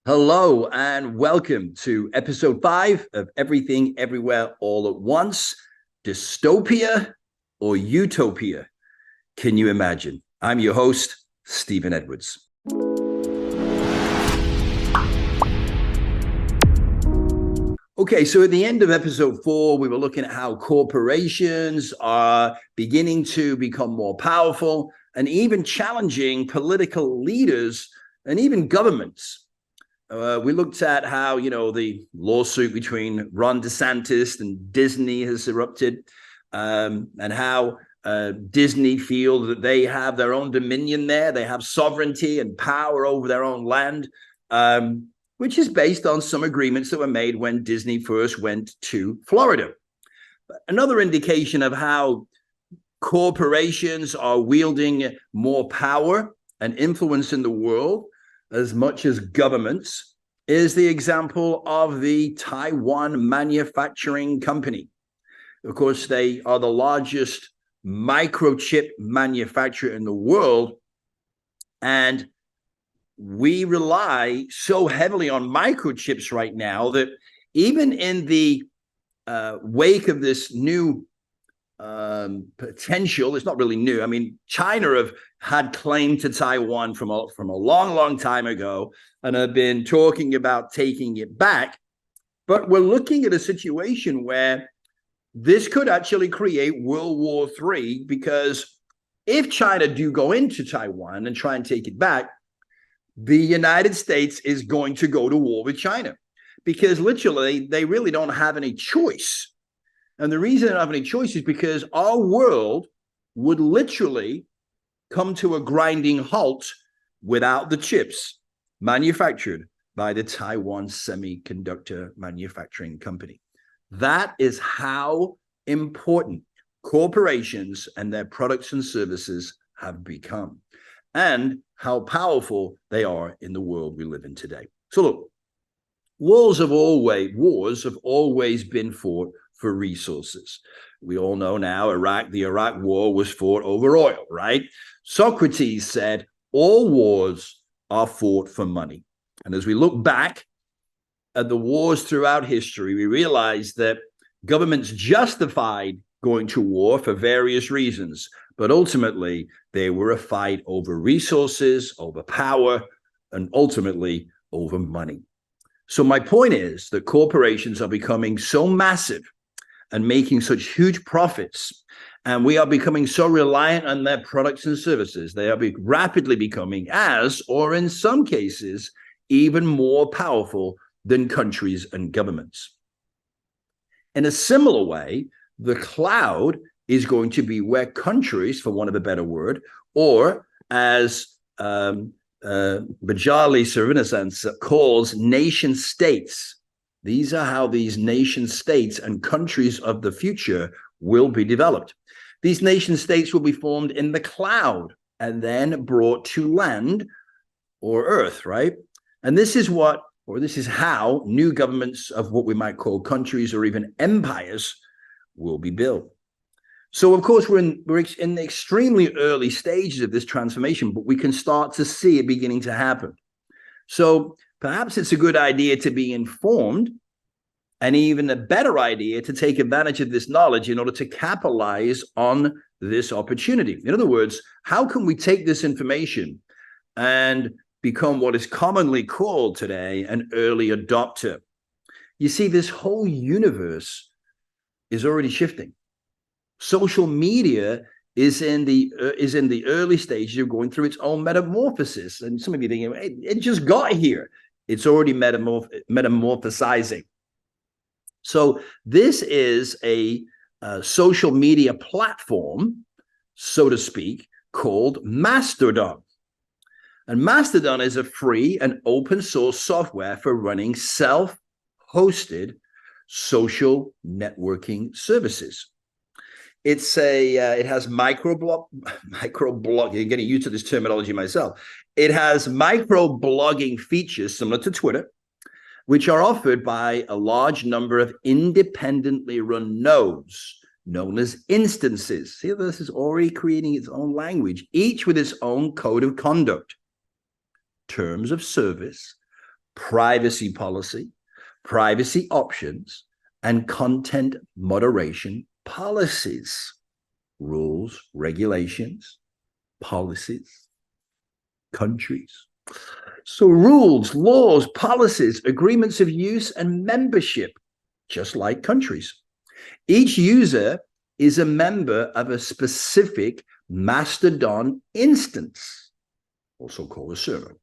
Hello and welcome to episode 5 of Everything Everywhere All at Once, Dystopia or Utopia. Can you imagine? I'm your host, Stephen Edwards. Okay, so at the end of episode 4, we were looking at how corporations are beginning to become more powerful and even challenging political leaders and even governments. We looked at how, the lawsuit between Ron DeSantis and Disney has erupted, and how Disney feel that they have their own dominion there. They have sovereignty and power over their own land, which is based on some agreements that were made when Disney first went to Florida. Another indication of how corporations are wielding more power and influence in the world as much as governments is the example of the Taiwan Manufacturing Company. Of course, they are the largest microchip manufacturer in the world, and we rely so heavily on microchips right now that even in the wake of this new potential, it's not really new. I mean, China have had claim to Taiwan from a long time ago and have been talking about taking it back. But we're looking at a situation where this could actually create World War III, because if China do go into Taiwan and try and take it back, the United States is going to go to war with China, because literally they really don't have any choice. And the reason they don't have any choice is because our world would literally come to a grinding halt without the chips manufactured by the Taiwan Semiconductor Manufacturing Company. That is how important corporations and their products and services have become, and how powerful they are in the world we live in today. So look, wars have always been fought for resources. We all know now the Iraq war was fought over oil, right? Socrates said all wars are fought for money. And as we look back at the wars throughout history, we realize that governments justified going to war for various reasons, but ultimately they were a fight over resources, over power, and ultimately over money. So my point is that corporations are becoming so massive and making such huge profits, and we are becoming so reliant on their products and services. They are rapidly becoming or in some cases, even more powerful than countries and governments. In a similar way, the cloud is going to be where countries, for want of a better word, or as Bajali Srinivasan calls nation states. These are how these nation states and countries of the future will be developed. These nation states will be formed in the cloud and then brought to land or earth, right? And this is how new governments of what we might call countries or even empires will be built. So, of course, we're in the extremely early stages of this transformation, but we can start to see it beginning to happen. So perhaps it's a good idea to be informed, and even a better idea to take advantage of this knowledge in order to capitalize on this opportunity. In other words, how can we take this information and become what is commonly called today an early adopter? You see, this whole universe is already shifting. Social media is in the early stages of going through its own metamorphosis. And some of you thinking, hey, it just got here. It's already metamorphosizing. So this is a social media platform, so to speak, called Mastodon. And Mastodon is a free and open source software for running self-hosted social networking services. It has microblog. You're getting used to this terminology myself. It has microblogging features similar to Twitter, which are offered by a large number of independently run nodes known as instances. See, this is already creating its own language, each with its own code of conduct, terms of service, privacy policy, privacy options, and content moderation policies. Rules, regulations, policies, countries. So rules, laws, policies, agreements of use, and membership, just like countries. Each user is a member of a specific Mastodon instance, also called a server,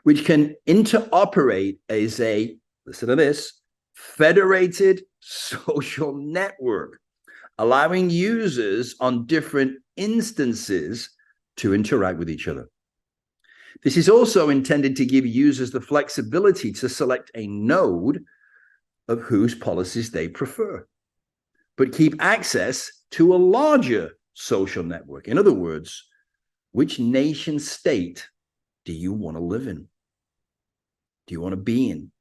which can interoperate as a, listen to this, federated social network, allowing users on different instances to interact with each other. This is also intended to give users the flexibility to select a node of whose policies they prefer, but keep access to a larger social network. In other words, which nation state do you want to live in? Do you want to be in?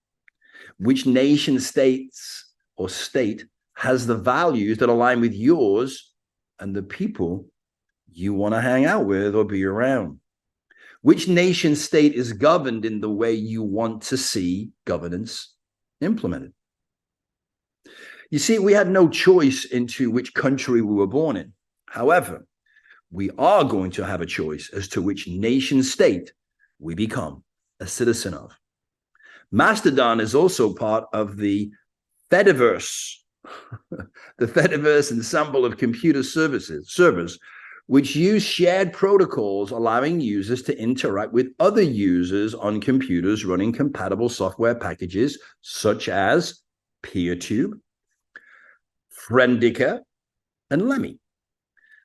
Which nation states or state has the values that align with yours and the people you want to hang out with or be around? Which nation state is governed in the way you want to see governance implemented? You see, we had no choice into which country we were born in. However, we are going to have a choice as to which nation state we become a citizen of. Mastodon is also part of the Fediverse, the Fediverse ensemble of computer servers, which use shared protocols, allowing users to interact with other users on computers running compatible software packages such as PeerTube, Friendica, and Lemmy.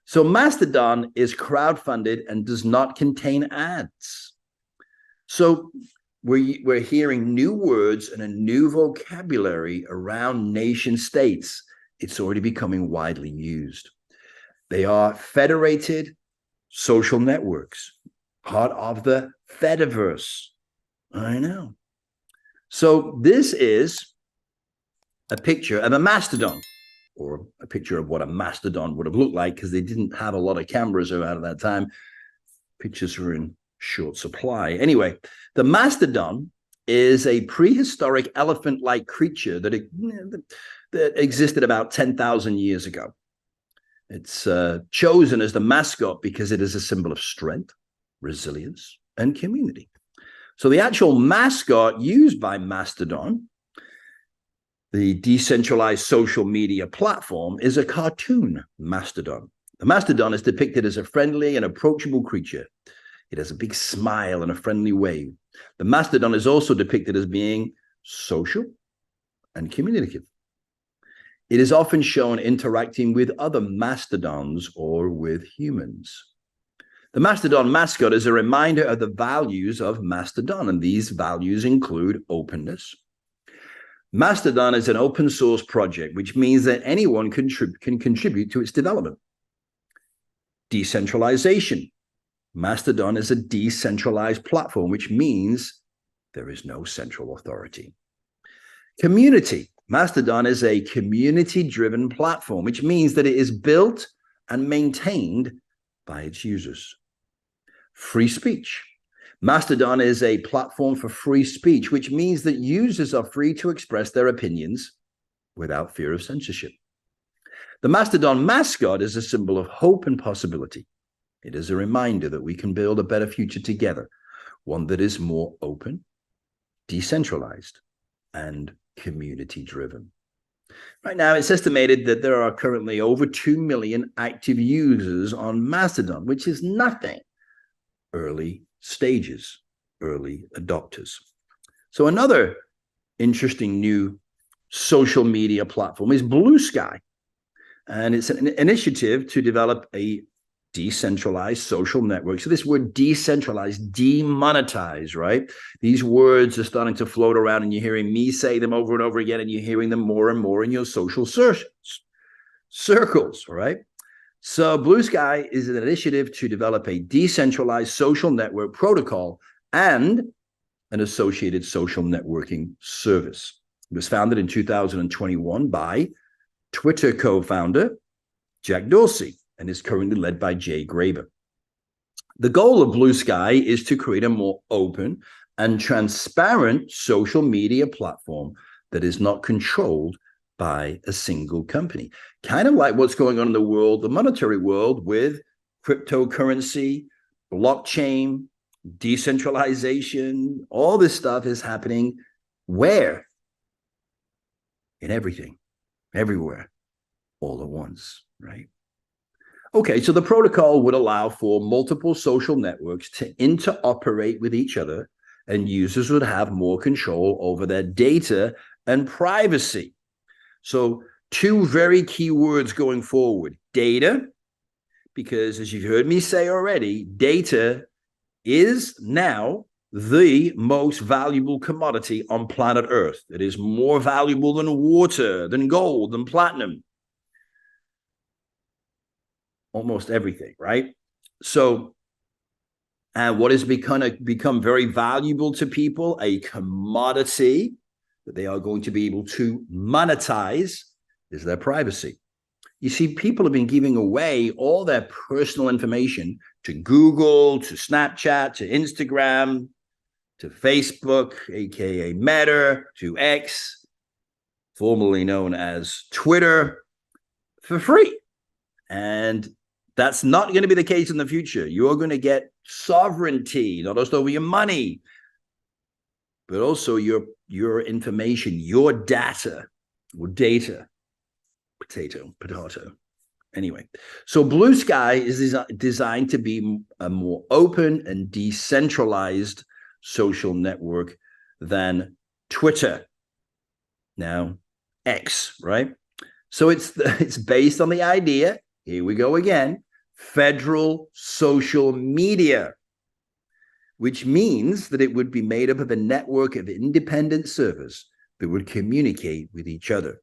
So Mastodon is crowdfunded and does not contain ads. So we're hearing new words and a new vocabulary around nation states. It's already becoming widely used. They are federated social networks, part of the Fediverse. I know. So this is a picture of a mastodon, or a picture of what a mastodon would have looked like, because they didn't have a lot of cameras around at that time. Pictures were in short supply. Anyway, the mastodon is a prehistoric elephant-like creature that existed about 10,000 years ago. It's chosen as the mascot because it is a symbol of strength, resilience, and community. So the actual mascot used by Mastodon, the decentralized social media platform, is a cartoon mastodon. The mastodon is depicted as a friendly and approachable creature. It has a big smile and a friendly wave. The mastodon is also depicted as being social and communicative. It is often shown interacting with other mastodons or with humans. The mastodon mascot is a reminder of the values of Mastodon, and these values include openness. Mastodon is an open source project, which means that anyone can contribute to its development. Decentralization. Mastodon is a decentralized platform, which means there is no central authority. Community. Mastodon is a community-driven platform, which means that it is built and maintained by its users. Free speech. Mastodon is a platform for free speech, which means that users are free to express their opinions without fear of censorship. The Mastodon mascot is a symbol of hope and possibility. It is a reminder that we can build a better future together, one that is more open, decentralized, and community-driven. Right now, it's estimated that there are currently over 2 million active users on Mastodon, which is nothing. Early stages, early adopters. So another interesting new social media platform is Blue Sky. And it's an initiative to develop a decentralized social network. So this word decentralized, demonetize, right? These words are starting to float around, and you're hearing me say them over and over again, and you're hearing them more and more in your social circles, right? So Blue Sky is an initiative to develop a decentralized social network protocol and an associated social networking service. It was founded in 2021 by Twitter co-founder Jack Dorsey and is currently led by Jay Graber. The goal of Blue Sky is to create a more open and transparent social media platform that is not controlled by a single company. Kind of like what's going on in the world, the monetary world, with cryptocurrency, blockchain, decentralization. All this stuff is happening where? In everything, everywhere, all at once, right? Okay, so the protocol would allow for multiple social networks to interoperate with each other, and users would have more control over their data and privacy. So two very key words going forward: data, because as you've heard me say already, data is now the most valuable commodity on planet Earth. It is more valuable than water, than gold, than platinum. Almost everything, right? So, what has become very valuable to people, a commodity that they are going to be able to monetize, is their privacy. You see, people have been giving away all their personal information to Google, to Snapchat, to Instagram, to Facebook, aka Meta, to X, formerly known as Twitter, for free. And that's not going to be the case in the future. You're going to get sovereignty, not just over your money, but also your information, your data, or data. Potato. Anyway, so Blue Sky is designed to be a more open and decentralized social network than Twitter. Now, X, right? So it's based on the idea, here we go again, federal social media, which means that it would be made up of a network of independent servers that would communicate with each other.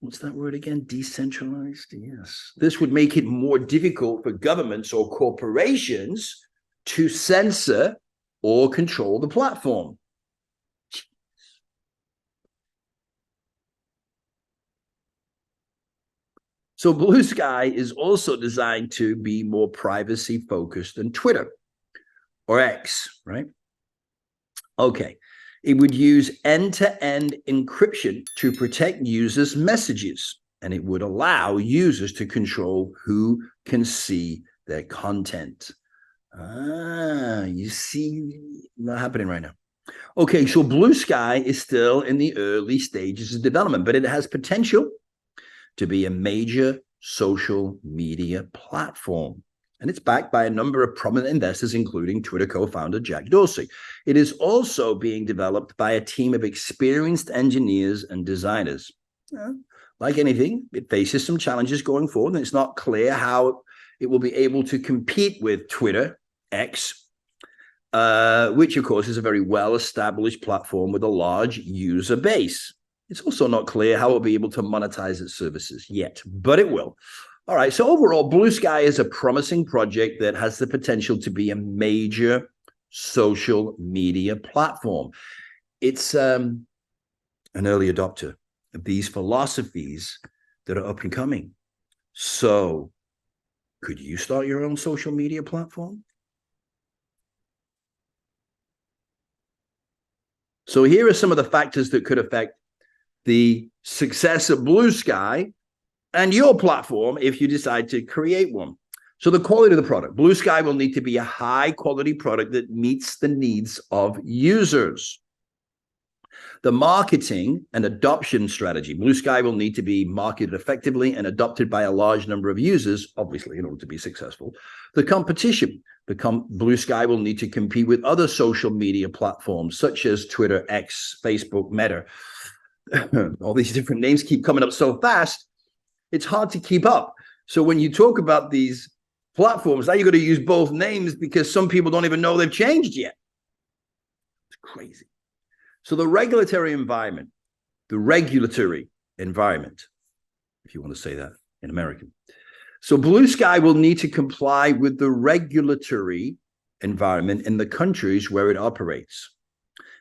What's that word again? Decentralized? Yes. This would make it more difficult for governments or corporations to censor or control the platform. So Blue Sky is also designed to be more privacy focused than Twitter or X, right? Okay. It would use end-to-end encryption to protect users' messages, and it would allow users to control who can see their content. You see not happening right now. Okay, so Blue Sky is still in the early stages of development, but it has potential to be a major social media platform. And it's backed by a number of prominent investors, including Twitter co-founder Jack Dorsey. It is also being developed by a team of experienced engineers and designers. Like anything, it faces some challenges going forward, and it's not clear how it will be able to compete with Twitter, X, which, of course, is a very well-established platform with a large user base. It's also not clear how it will be able to monetize its services yet, but it will. All right, so overall, Blue Sky is a promising project that has the potential to be a major social media platform. It's an early adopter of these philosophies that are up and coming. So could you start your own social media platform? So here are some of the factors that could affect the success of Blue Sky and your platform if you decide to create one. So the quality of the product. Blue Sky will need to be a high quality product that meets the needs of users. The marketing and adoption strategy. Blue Sky will need to be marketed effectively and adopted by a large number of users, obviously, in order to be successful. The competition. Blue Sky will need to compete with other social media platforms such as Twitter, X, Facebook, Meta. All these different names keep coming up so fast, it's hard to keep up. So when you talk about these platforms, now you've got to use both names because some people don't even know they've changed yet. It's crazy. So the regulatory environment, if you want to say that in American. So Blue Sky will need to comply with the regulatory environment in the countries where it operates.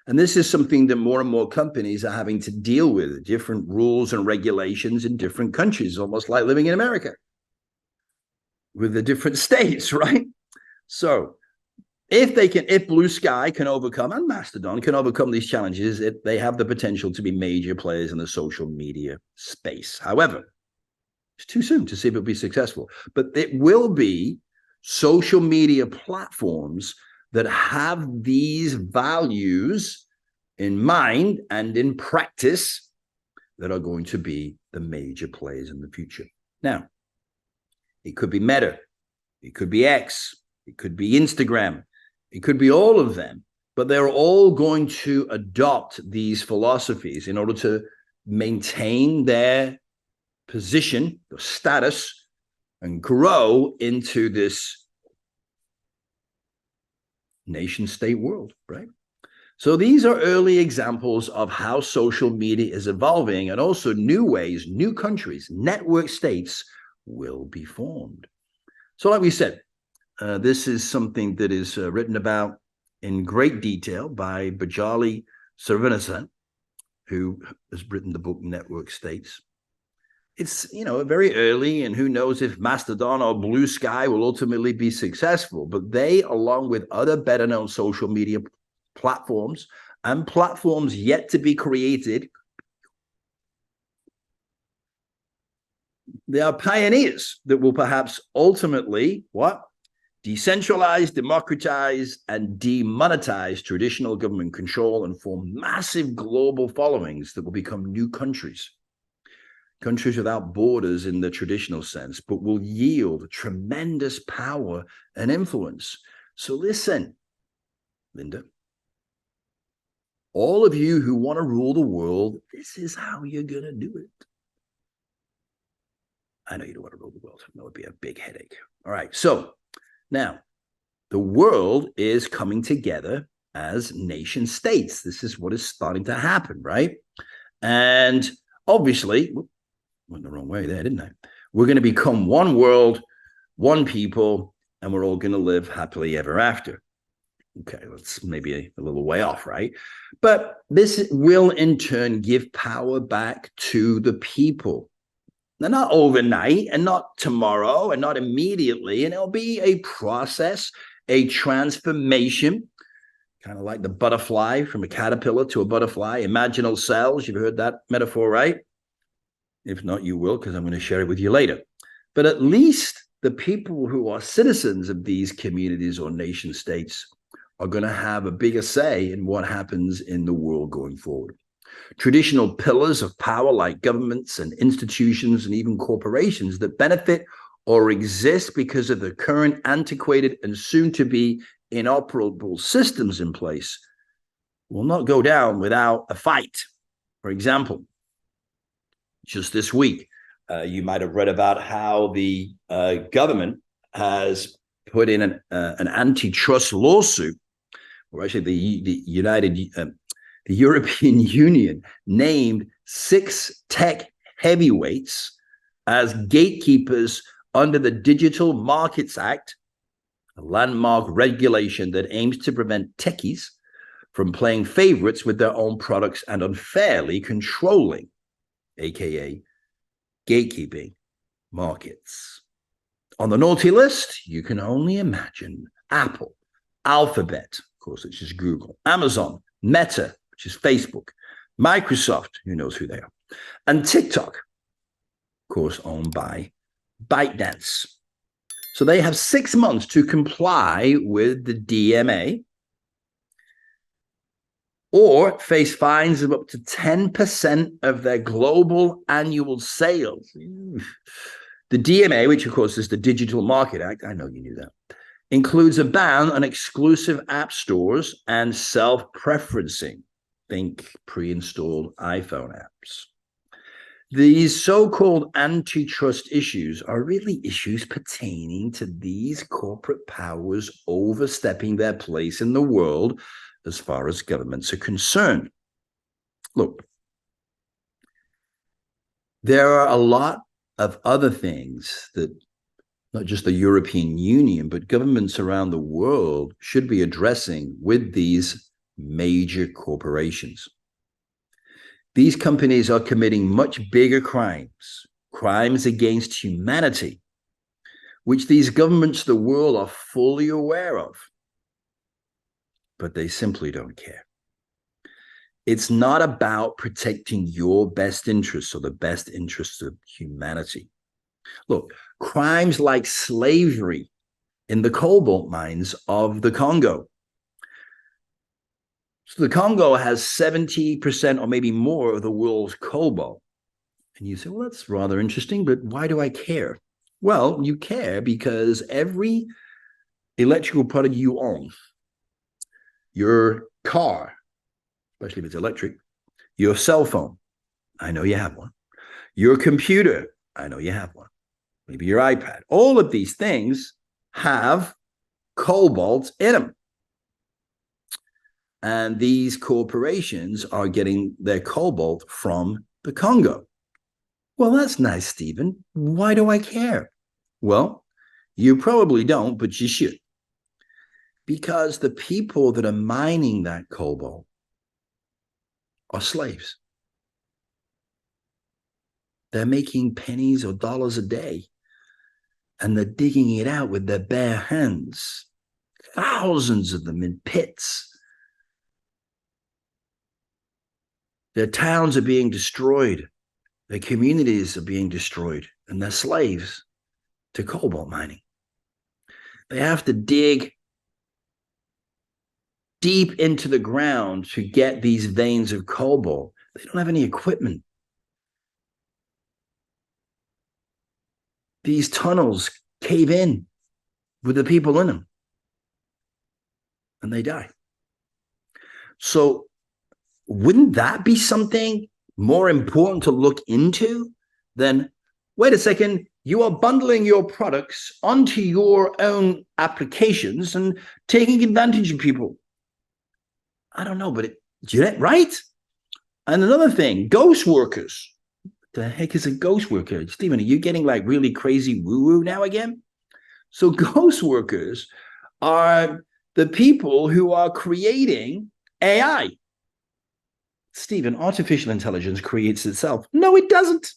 And this is something that more and more companies are having to deal with, different rules and regulations in different countries, almost like living in America with the different states, right? So if Blue Sky can overcome, and Mastodon can overcome these challenges, they have the potential to be major players in the social media space. However, it's too soon to see if it'll be successful, but it will be social media platforms that have these values in mind and in practice that are going to be the major players in the future. Now, it could be Meta, it could be X, it could be Instagram, it could be all of them, but they're all going to adopt these philosophies in order to maintain their position, or status, and grow into this nation state world, right? So these are early examples of how social media is evolving, and also new ways, new countries, network states will be formed. So like we said, this is something that is written about in great detail by Bajali Sarvanasan, who has written the book Network States. It's, very early, and who knows if Mastodon or Blue Sky will ultimately be successful, but they, along with other better known social media platforms and platforms yet to be created, they are pioneers that will perhaps ultimately decentralize, democratize, and demonetize traditional government control and form massive global followings that will become new countries without borders in the traditional sense, but will yield tremendous power and influence. So listen, Linda, all of you who want to rule the world, this is how you're going to do it. I know you don't want to rule the world. That would be a big headache. All right. So now the world is coming together as nation states. This is what is starting to happen, right? And obviously, went the wrong way there, didn't I? We're going to become one world, one people, and we're all going to live happily ever after. Okay, that's maybe a little way off, right? But this will in turn give power back to the people. Now, not overnight and not tomorrow and not immediately. And it'll be a process, a transformation, kind of like the butterfly, from a caterpillar to a butterfly. Imaginal cells, you've heard that metaphor, right? If not, you will, because I'm going to share it with you later. But at least the people who are citizens of these communities or nation states are going to have a bigger say in what happens in the world going forward. Traditional pillars of power like governments and institutions and even corporations that benefit or exist because of the current antiquated and soon-to-be inoperable systems in place will not go down without a fight. For example, just this week, you might have read about how the government has put in an antitrust lawsuit, or actually the European Union named 6 tech heavyweights as gatekeepers under the Digital Markets Act, a landmark regulation that aims to prevent techies from playing favorites with their own products and unfairly controlling, aka gatekeeping, markets. On the naughty list, you can only imagine Apple, Alphabet, of course, it's just Google, Amazon, Meta, which is Facebook, Microsoft, who knows who they are, and TikTok, of course, owned by ByteDance. So they have 6 months to comply with the DMA or face fines of up to 10% of their global annual sales. The DMA, which of course is the Digital Market Act, I know you knew that, includes a ban on exclusive app stores and self-preferencing. Think pre-installed iPhone apps. These so-called antitrust issues are really issues pertaining to these corporate powers overstepping their place in the world as far as governments are concerned. Look, there are a lot of other things that not just the European Union, but governments around the world should be addressing with these major corporations. These companies are committing much bigger crimes against humanity, which these governments of the world are fully aware of. but they simply don't care. It's not about protecting your best interests or the best interests of humanity. Look, crimes like slavery in the cobalt mines of the Congo. So the Congo has 70% or maybe more of the world's cobalt. And you say, well, that's rather interesting, but why do I care? Well, you care because every electrical product you own, your car, especially if it's electric, your cell phone, I know you have one, your computer, I know you have one, maybe your iPad, all of these things have cobalt in them. And these corporations are getting their cobalt from the Congo. Well, that's nice, Stephen. Why do I care? Well, you probably don't, but you should. Because the people that are mining that cobalt are slaves. They're making pennies or dollars a day, and they're digging it out with their bare hands. Thousands of them in pits. Their towns are being destroyed. Their communities are being destroyed, and they're slaves to cobalt mining. They have to dig deep into the ground to get these veins of cobalt. They don't have any equipment. These tunnels cave in with the people in them, and they die. So wouldn't that be something more important to look into than, wait a second, you are bundling your products onto your own applications and taking advantage of people? I don't know, but right? And another thing, ghost workers. What the heck is a ghost worker? Stephen, are you getting like really crazy woo-woo now again? So ghost workers are the people who are creating AI. Stephen, artificial intelligence creates itself. No, it doesn't.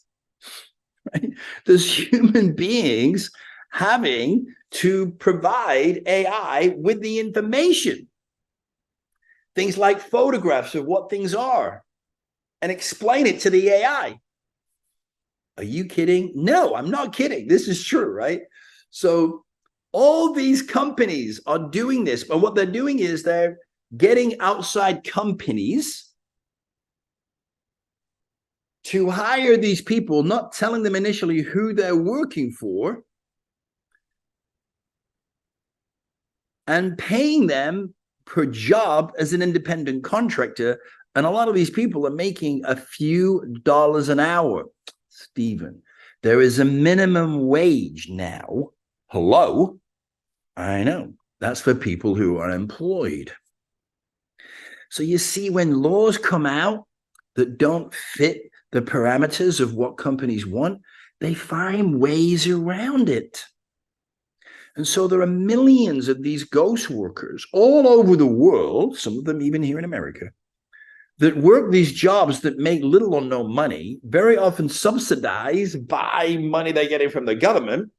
Right? There's human beings having to provide AI with the information. Things like photographs of what things are and explain it to the AI. Are you kidding? No, I'm not kidding. This is true, right? So all these companies are doing this, but what they're doing is they're getting outside companies to hire these people, not telling them initially who they're working for, and paying them per job as an independent contractor. And a lot of these people are making a few dollars an hour. Stephen, there is a minimum wage now. Hello? I know. That's for people who are employed. So you see, when laws come out that don't fit the parameters of what companies want, they find ways around it. And so there are millions of these ghost workers all over the world, some of them even here in America, that work these jobs that make little or no money, very often subsidized by money they're getting from the government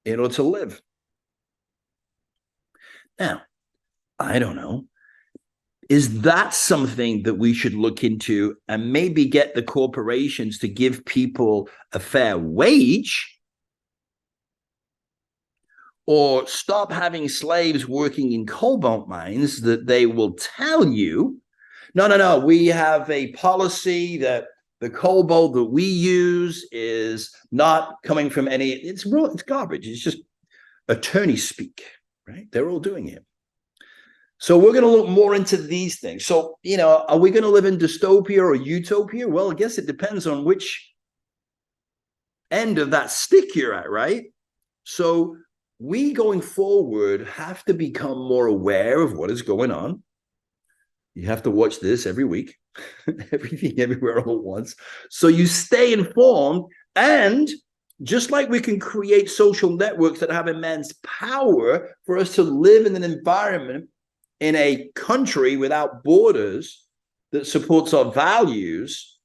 in order to live. Now, I don't know. Is that something that we should look into and maybe get the corporations to give people a fair wage? Or stop having slaves working in cobalt mines that they will tell you, no, we have a policy that the cobalt that we use is not coming from any, it's garbage. It's just attorney speak, right? They're all doing it. So we're going to look more into these things. So, are we going to live in dystopia or utopia? Well, I guess it depends on which end of that stick you're at, right? So we going forward have to become more aware of what is going on. You have to watch this every week, everything everywhere all at once. So you stay informed. And just like we can create social networks that have immense power for us to live in an environment in a country without borders that supports our values,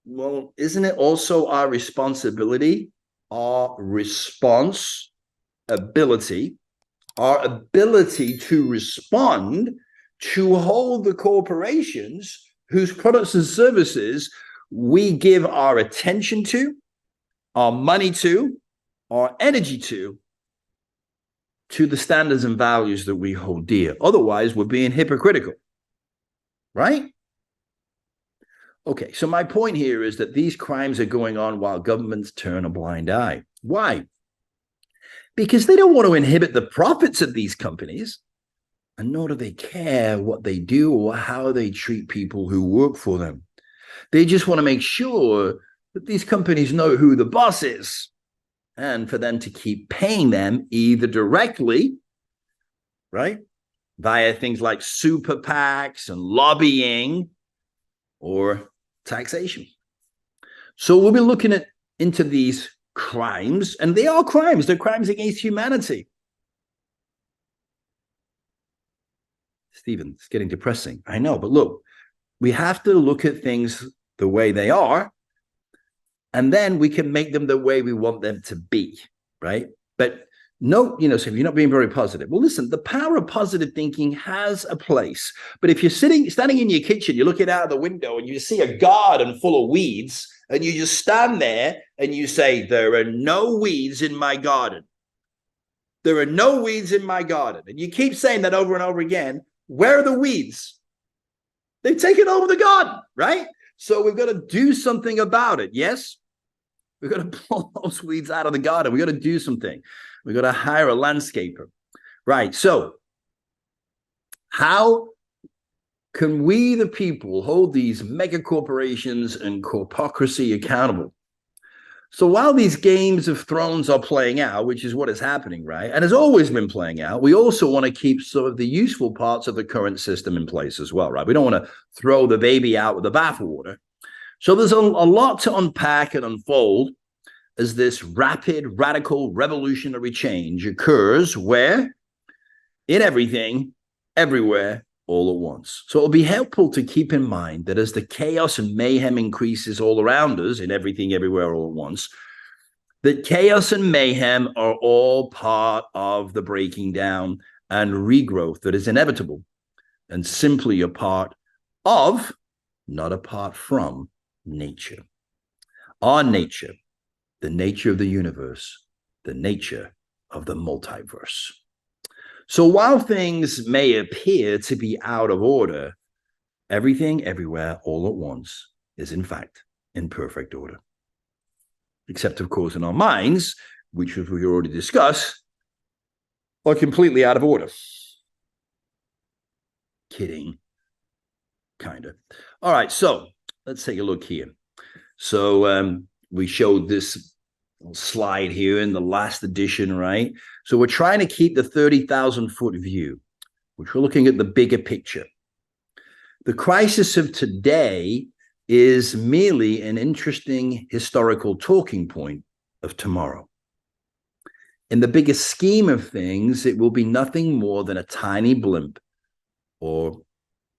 well, isn't it also our responsibility, our responsibility our ability to respond to hold the corporations whose products and services we give our attention to, our money to, our energy to the standards and values that we hold dear. Otherwise, we're being hypocritical, right? Okay, so my point here is that these crimes are going on while governments turn a blind eye. Why? Because they don't want to inhibit the profits of these companies, and nor do they care what they do or how they treat people who work for them. They just want to make sure that these companies know who the boss is, and for them to keep paying them either directly, right, via things like super PACs and lobbying, or taxation. So we'll be looking into these crimes, and they are crimes. They're crimes against humanity. Stephen, it's getting depressing. I know, but look, we have to look at things the way they are, and then we can make them the way we want them to be, right? But no, so if you're not being very positive, well, listen, the power of positive thinking has a place. But if you're standing in your kitchen, you're looking out of the window and you see a garden full of weeds, and you just stand there and you say, there are no weeds in my garden. There are no weeds in my garden. And you keep saying that over and over again. Where are the weeds? They've taken over the garden, right? So we've got to do something about it. Yes, we've got to pull those weeds out of the garden. We've got to do something. We've got to hire a landscaper. Right. So how can we, the people, hold these mega corporations and corpocracy accountable? So while these games of thrones are playing out, which is what is happening, right, and has always been playing out, we also want to keep some of the useful parts of the current system in place as well, right? We don't want to throw the baby out with the bathwater. So there's a lot to unpack and unfold as this rapid, radical, revolutionary change occurs where? In everything, everywhere, all at once. So it'll be helpful to keep in mind that as the chaos and mayhem increases all around us, in everything, everywhere, all at once, that chaos and mayhem are all part of the breaking down and regrowth that is inevitable, and simply a part of, not apart from, nature. Our nature, the nature of the universe, the nature of the multiverse. So while things may appear to be out of order, everything, everywhere, all at once is in fact in perfect order. Except, of course, in our minds, which as we already discussed, are completely out of order. Kidding. Kind of. All right, so let's take a look here. So we showed this slide here in the last edition, right? So we're trying to keep the 30,000-foot view, which we're looking at the bigger picture. The crisis of today is merely an interesting historical talking point of tomorrow. In the bigger scheme of things, it will be nothing more than a tiny blimp, or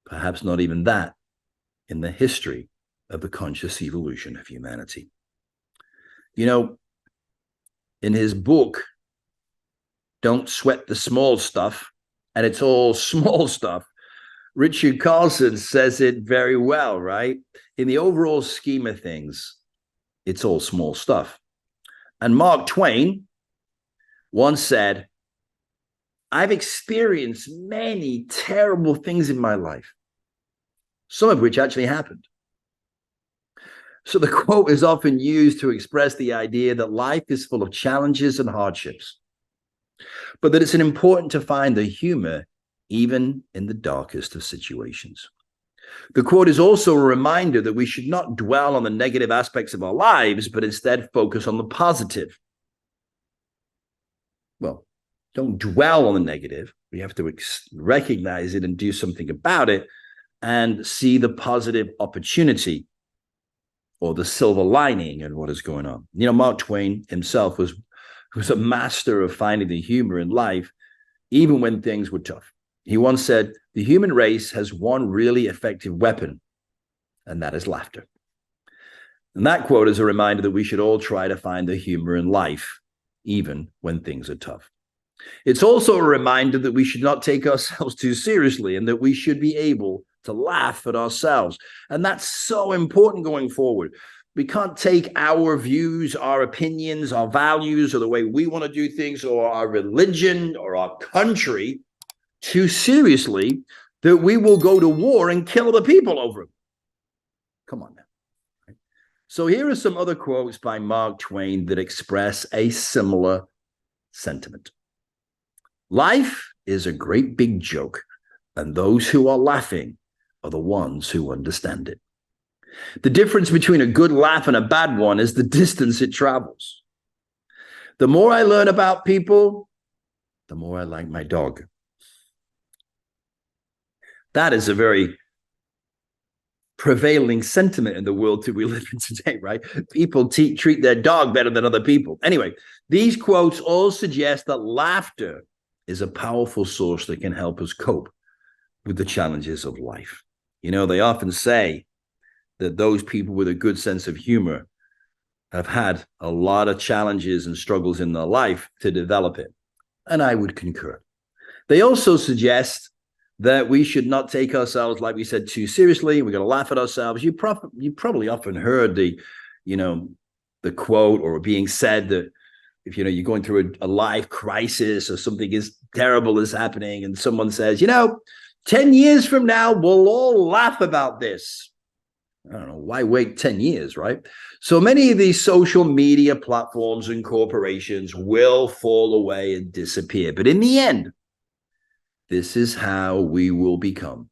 perhaps not even that, in the history of the conscious evolution of humanity. In his book, Don't Sweat the Small Stuff, and it's all small stuff, Richard Carlson says it very well, right? In the overall scheme of things, it's all small stuff. And Mark Twain once said, I've experienced many terrible things in my life, some of which actually happened. So the quote is often used to express the idea that life is full of challenges and hardships, but that it's important to find the humor even in the darkest of situations. The quote is also a reminder that we should not dwell on the negative aspects of our lives, but instead focus on the positive. Well, don't dwell on the negative. We have to recognize it and do something about it and see the positive opportunity or the silver lining in what is going on. Mark Twain himself was a master of finding the humor in life, even when things were tough. He once said, the human race has one really effective weapon, and that is laughter. And that quote is a reminder that we should all try to find the humor in life, even when things are tough. It's also a reminder that we should not take ourselves too seriously and that we should be able to laugh at ourselves. And that's so important going forward. We can't take our views, our opinions, our values, or the way we want to do things, or our religion or our country too seriously, that we will go to war and kill the people over it. Come on now. So here are some other quotes by Mark Twain that express a similar sentiment. Life is a great big joke, and those who are laughing are the ones who understand it. The difference between a good laugh and a bad one is the distance it travels. The more I learn about people, the more I like my dog. That is a very prevailing sentiment in the world that we live in today, right? People treat their dog better than other people. Anyway, these quotes all suggest that laughter is a powerful source that can help us cope with the challenges of life. You know, they often say that those people with a good sense of humor have had a lot of challenges and struggles in their life to develop it. And I would concur. They also suggest that we should not take ourselves, like we said, too seriously. We're going to laugh at ourselves. You probably often heard the quote or being said that if, you're going through a life crisis or something as terrible is happening and someone says, 10 years from now, we'll all laugh about this. I don't know, why wait 10 years, right? So many of these social media platforms and corporations will fall away and disappear. But in the end, this is how we will become,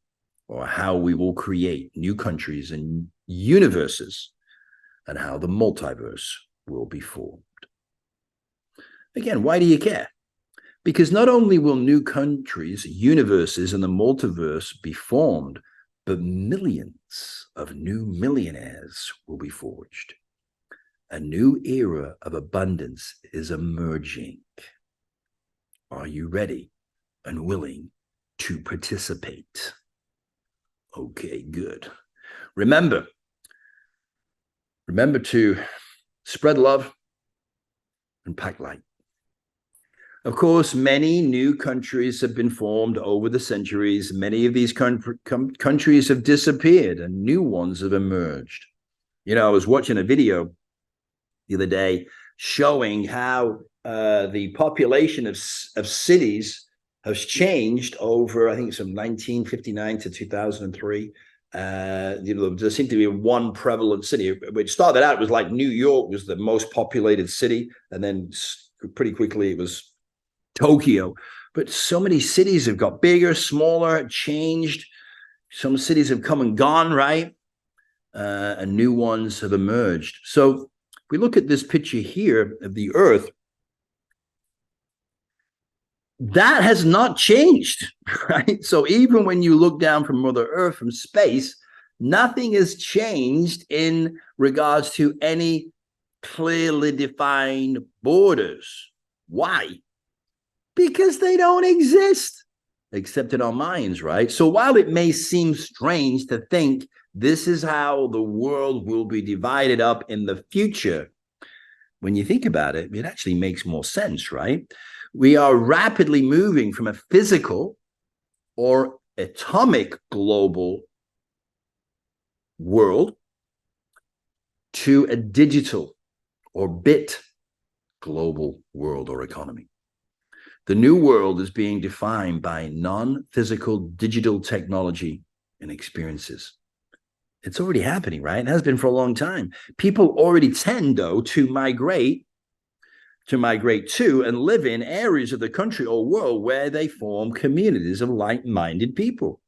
or how we will create new countries and universes, and how the multiverse will be formed. Again, why do you care? Because not only will new countries, universes, and the multiverse be formed, but millions of new millionaires will be forged. A new era of abundance is emerging. Are you ready and willing to participate? Okay, good. Remember to spread love and pack light. Of course, many new countries have been formed over the centuries. Many of these countries have disappeared and new ones have emerged. I was watching a video the other day showing how the population of cities has changed over, I think, from 1959 to 2003. There seemed to be one prevalent city. It started out, it was like New York was the most populated city, and then pretty quickly it was Tokyo. But so many cities have got bigger, smaller, changed. Some cities have come and gone, right? And new ones have emerged. So if we look at this picture here of the Earth, that has not changed, right? So even when you look down from Mother Earth, from space, nothing has changed in regards to any clearly defined borders. Why? Because they don't exist, except in our minds, right? So while it may seem strange to think this is how the world will be divided up in the future, when you think about it, it actually makes more sense, right? We are rapidly moving from a physical or atomic global world to a digital or bit global world or economy. The new world is being defined by non-physical digital technology and experiences. It's already happening, right? It has been for a long time. People already tend, though, to migrate to and live in areas of the country or world where they form communities of like-minded people.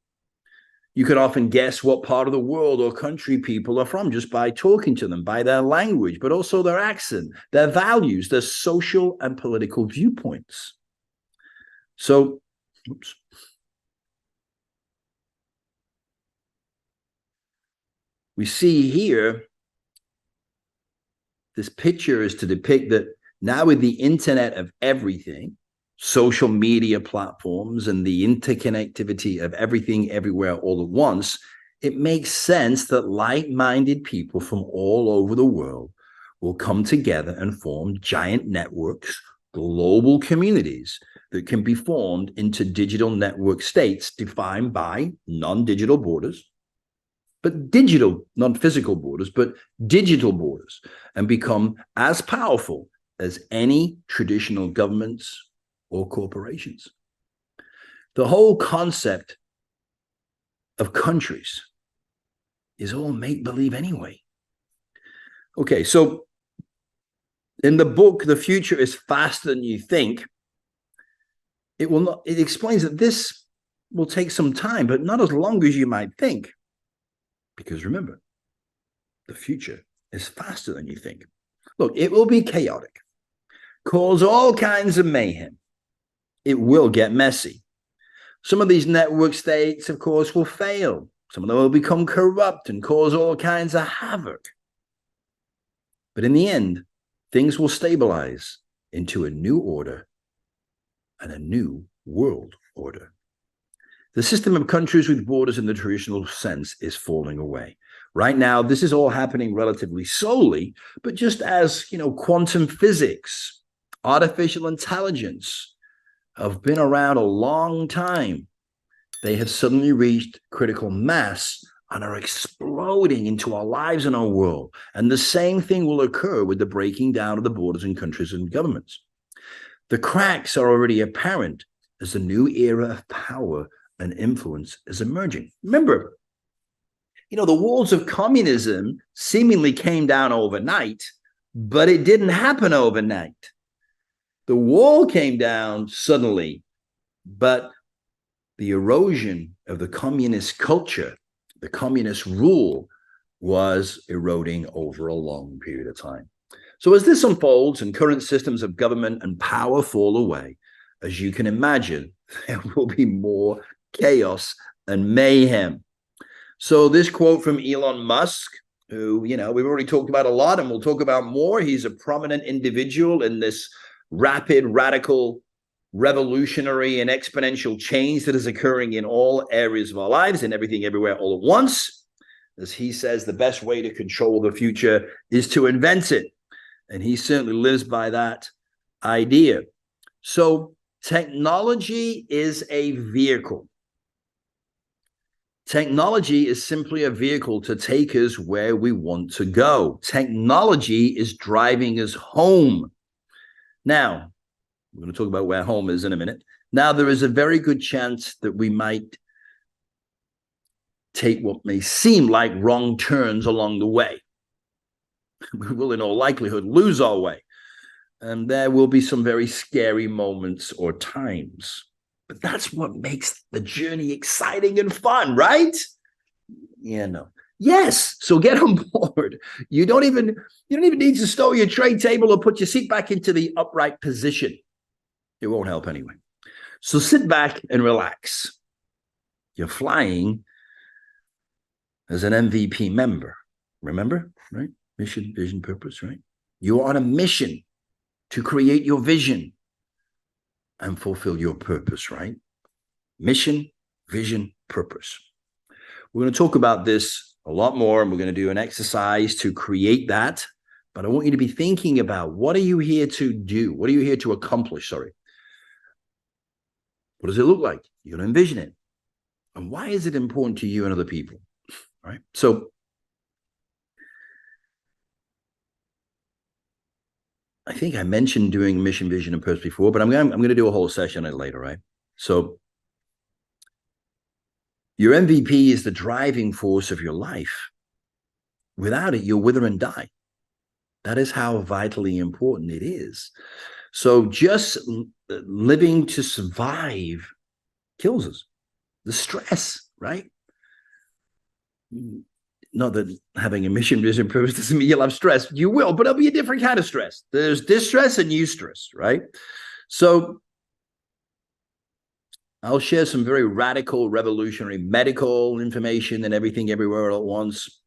You can often guess what part of the world or country people are from just by talking to them, by their language, but also their accent, their values, their social and political viewpoints. So, we see here, this picture is to depict that now with the internet of everything, social media platforms, and the interconnectivity of everything everywhere all at once, it makes sense that like-minded people from all over the world will come together and form giant networks, global communities that can be formed into digital network states defined by non-digital borders, but digital, not physical borders, but digital borders, and become as powerful as any traditional governments or corporations. The whole concept of countries is all make-believe anyway. Okay, so in the book, The Future is Faster Than You Think, it explains that this will take some time, but not as long as you might think. Because remember, the future is faster than you think. Look, it will be chaotic, cause all kinds of mayhem. It will get messy. Some of these network states, of course, will fail. Some of them will become corrupt and cause all kinds of havoc. But in the end, things will stabilize into a new order and a new world order. The system of countries with borders in the traditional sense is falling away. Right now, this is all happening relatively slowly, but just as, quantum physics, artificial intelligence have been around a long time, they have suddenly reached critical mass and are exploding into our lives and our world. And the same thing will occur with the breaking down of the borders in countries and governments. The cracks are already apparent as the new era of power and influence is emerging. Remember, the walls of communism seemingly came down overnight, but it didn't happen overnight. The wall came down suddenly, but the erosion of the communist culture, the communist rule, was eroding over a long period of time. So as this unfolds and current systems of government and power fall away, as you can imagine, there will be more chaos and mayhem. So this quote from Elon Musk, who, we've already talked about a lot and we'll talk about more. He's a prominent individual in this rapid, radical, revolutionary, and exponential change that is occurring in all areas of our lives and everything everywhere all at once. As he says, the best way to control the future is to invent it. And he certainly lives by that idea. So technology is a vehicle. Technology is simply a vehicle to take us where we want to go. Technology is driving us home. Now, we're going to talk about where home is in a minute. Now, there is a very good chance that we might take what may seem like wrong turns along the way. We will, in all likelihood, lose our way. And there will be some very scary moments or times. But that's what makes the journey exciting and fun, right? Yes. So get on board. You don't even need to stow your tray table or put your seat back into the upright position. It won't help anyway. So sit back and relax. You're flying as an MVP member. Remember, right? Mission, vision, purpose, right? You are on a mission to create your vision and fulfill your purpose, right? Mission, vision, purpose. We're going to talk about this a lot more, and we're going to do an exercise to create that. But I want you to be thinking about, what are you here to do? What are you here to accomplish? What does it look like? You're going to envision it. And why is it important to you and other people, right? So I think I mentioned doing mission, vision, and purpose before, but I'm going to do a whole session on it later, right? So your MVP is the driving force of your life. Without it, you'll wither and die. That is how vitally important it is. So just living to survive kills us. The stress, right? Not that having a mission, vision, purpose doesn't mean you'll have stress. You will, but it'll be a different kind of stress. There's distress and eustress, right? So I'll share some very radical, revolutionary medical information and everything everywhere all at once.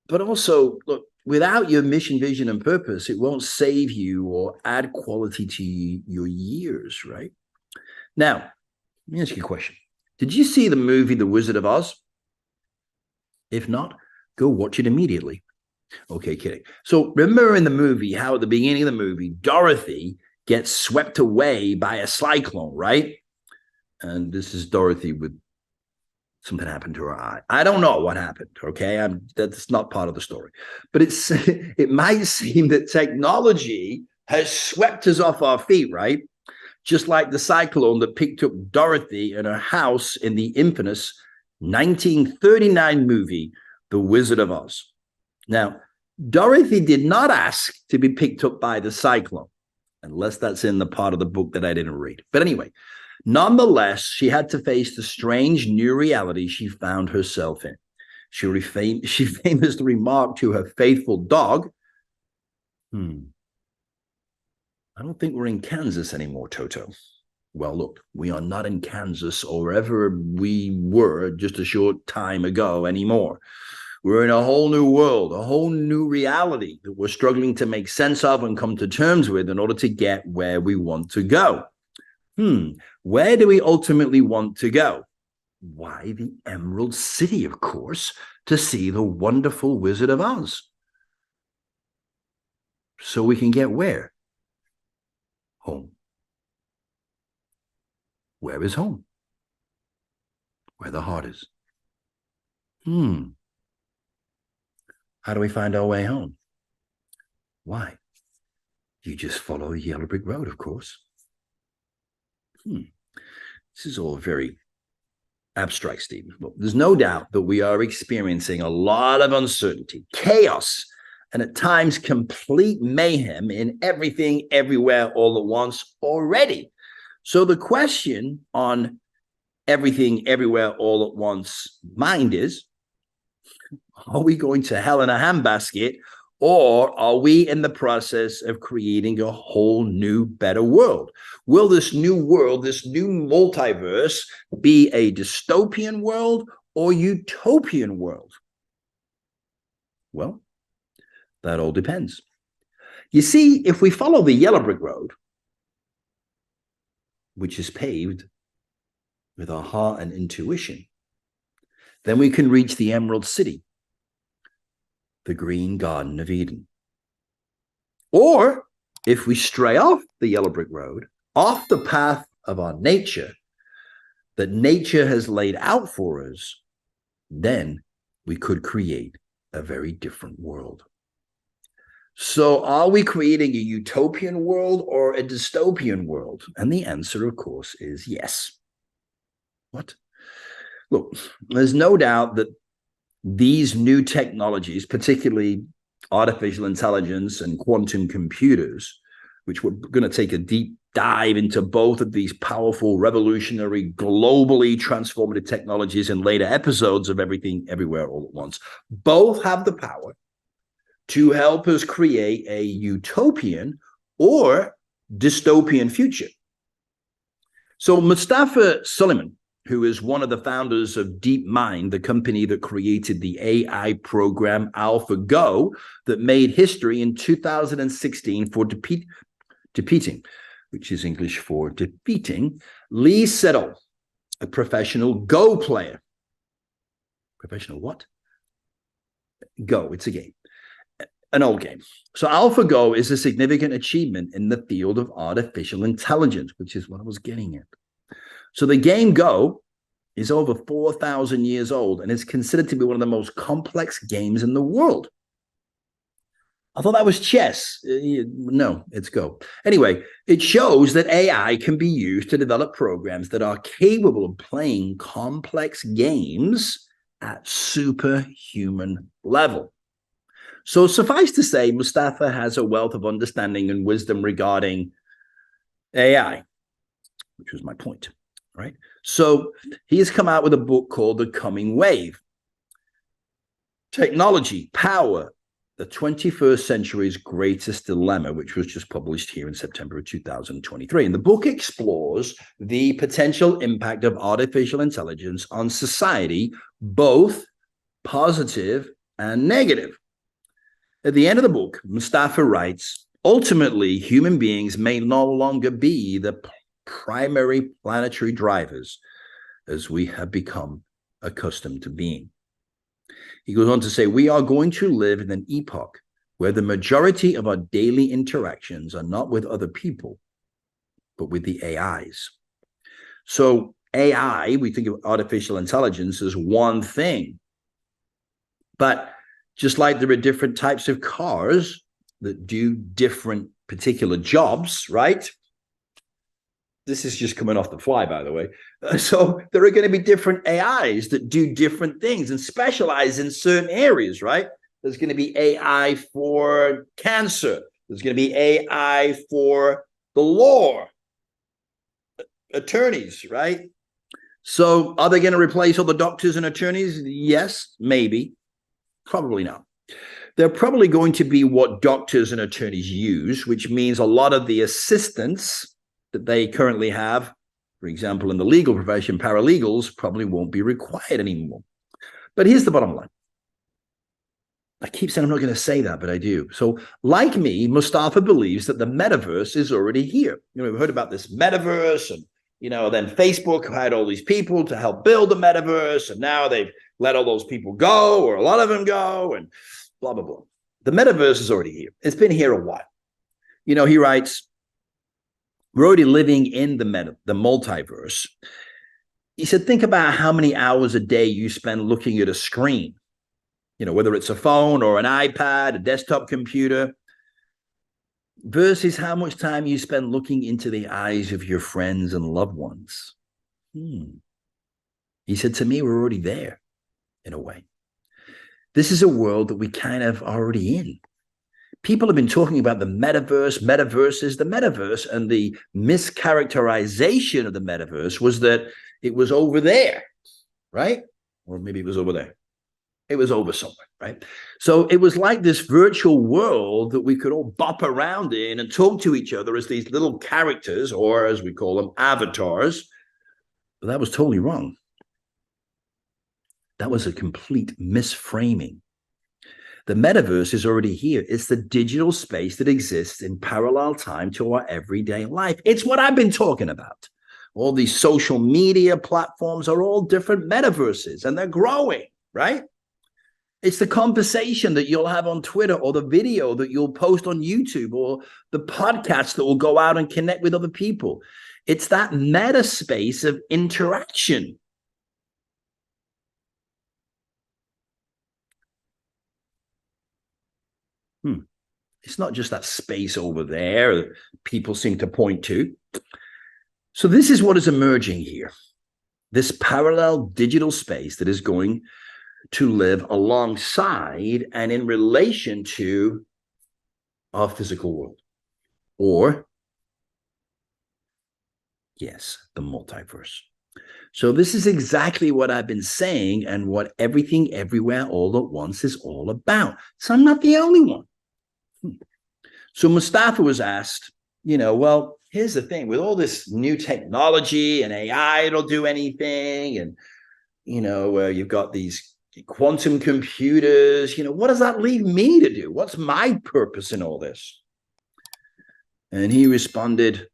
But also, look, without your mission, vision, and purpose, it won't save you or add quality to your years, right? Now, let me ask you a question. Did you see the movie The Wizard of Oz? If not, go watch it immediately. Okay, kidding. So remember in the movie how at the beginning of the movie, Dorothy gets swept away by a cyclone, right? And this is Dorothy with something happened to her eye. I don't know what happened, okay? That's not part of the story. But it might seem that technology has swept us off our feet, right? Just like the cyclone that picked up Dorothy and her house in the infamous 1939 movie, The Wizard of Oz. Now, Dorothy did not ask to be picked up by the cyclone, unless that's in the part of the book that I didn't read. But anyway, nonetheless, she had to face the strange new reality she found herself in. She famously remarked to her faithful dog, I don't think we're in Kansas anymore, Toto. Well, look, we are not in Kansas or wherever we were just a short time ago anymore. We're in a whole new world, a whole new reality that we're struggling to make sense of and come to terms with in order to get where we want to go. Where do we ultimately want to go? Why, the Emerald City, of course, to see the wonderful Wizard of Oz. So we can get where? Home. Where is home? Where the heart is. How do we find our way home? Why? You just follow the yellow brick road, of course. This is all very abstract, Stephen. Well, there's no doubt that we are experiencing a lot of uncertainty, chaos, and at times complete mayhem in everything, everywhere, all at once already. So the question on everything, everywhere, all at once mind is, are we going to hell in a handbasket, or are we in the process of creating a whole new, better world? Will this new world, this new multiverse, be a dystopian world or utopian world? Well, that all depends. You see, if we follow the yellow brick road, which is paved with our heart and intuition, then we can reach the Emerald City, the green Garden of Eden. Or if we stray off the yellow brick road, off the path of our nature that nature has laid out for us, then we could create a very different world. So are we creating a utopian world or a dystopian world? And the answer, of course, is yes. What? Look, there's no doubt that these new technologies, particularly artificial intelligence and quantum computers, which we're going to take a deep dive into both of these powerful, revolutionary, globally transformative technologies in later episodes of Everything, Everywhere, All at Once, both have the power to help us create a utopian or dystopian future. So Mustafa Suleyman, who is one of the founders of DeepMind, the company that created the AI program AlphaGo that made history in 2016 for defeating, which is English for defeating, Lee Sedol, a professional Go player. Professional what? Go, it's a game. An old game. So AlphaGo is a significant achievement in the field of artificial intelligence, which is what I was getting at. So the game Go is over 4,000 years old and is considered to be one of the most complex games in the world. I thought that was chess. No, it's Go. Anyway, it shows that AI can be used to develop programs that are capable of playing complex games at superhuman level. So suffice to say, Mustafa has a wealth of understanding and wisdom regarding AI, which was my point, right? So he has come out with a book called The Coming Wave: Technology, Power, the 21st Century's Greatest Dilemma, which was just published here in September of 2023. And the book explores the potential impact of artificial intelligence on society, both positive and negative. At the end of the book, Mustafa writes, ultimately, human beings may no longer be the primary planetary drivers as we have become accustomed to being. He goes on to say, we are going to live in an epoch where the majority of our daily interactions are not with other people, but with the AIs. So AI, we think of artificial intelligence as one thing. But just like there are different types of cars that do different particular jobs, right? This is just coming off the fly, by the way. So there are going to be different AIs that do different things and specialize in certain areas, right? There's going to be AI for cancer. There's going to be AI for the law, attorneys, right? So are they going to replace all the doctors and attorneys? Yes, maybe. Probably not. They're probably going to be what doctors and attorneys use, which means a lot of the assistance that they currently have, for example, in the legal profession, paralegals, probably won't be required anymore. But here's the bottom line. I keep saying I'm not going to say that, but I do. So like me, Mustafa believes that the metaverse is already here. We've heard about this metaverse, and then Facebook had all these people to help build the metaverse, and now they've let all those people go, or a lot of them go, and blah, blah, blah. The metaverse is already here. It's been here a while. He writes, we're already living in the multiverse. He said, think about how many hours a day you spend looking at a screen, whether it's a phone or an iPad, a desktop computer, versus how much time you spend looking into the eyes of your friends and loved ones. He said, to me, we're already there in a way. This is a world that we kind of already in. People have been talking about the metaverse, metaverses, the metaverse, and the mischaracterization of the metaverse was that it was over there, right? Or maybe it was over there. It was over somewhere, right? So it was like this virtual world that we could all bop around in and talk to each other as these little characters, or as we call them, avatars. But that was totally wrong. That was a complete misframing. The metaverse is already here. It's the digital space that exists in parallel time to our everyday life. It's what I've been talking about. All these social media platforms are all different metaverses, and they're growing, right? It's the conversation that you'll have on Twitter, or the video that you'll post on YouTube, or the podcast that will go out and connect with other people. It's that meta space of interaction. It's not just that space over there that people seem to point to. So this is what is emerging here. This parallel digital space that is going to live alongside and in relation to our physical world. Or, yes, the multiverse. So this is exactly what I've been saying and what Everything Everywhere All at Once is all about. So I'm not the only one. So Mustafa was asked, well, here's the thing. With all this new technology and AI, it'll do anything. And, you've got these quantum computers. What does that leave me to do? What's my purpose in all this? And he responded,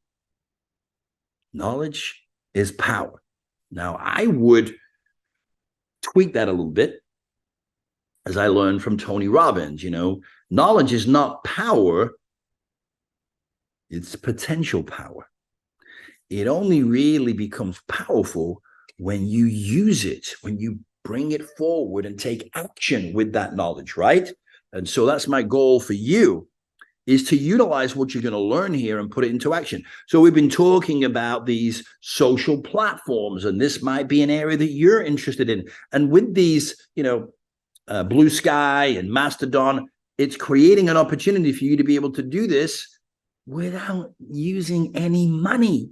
knowledge is power. Now, I would tweak that a little bit, as I learned from Tony Robbins. Knowledge is not power. It's potential power. It only really becomes powerful when you use it, when you bring it forward and take action with that knowledge, right? And so that's my goal for you, is to utilize what you're going to learn here and put it into action. So we've been talking about these social platforms, and this might be an area that you're interested in. And with these, Blue Sky and Mastodon, it's creating an opportunity for you to be able to do this without using any money.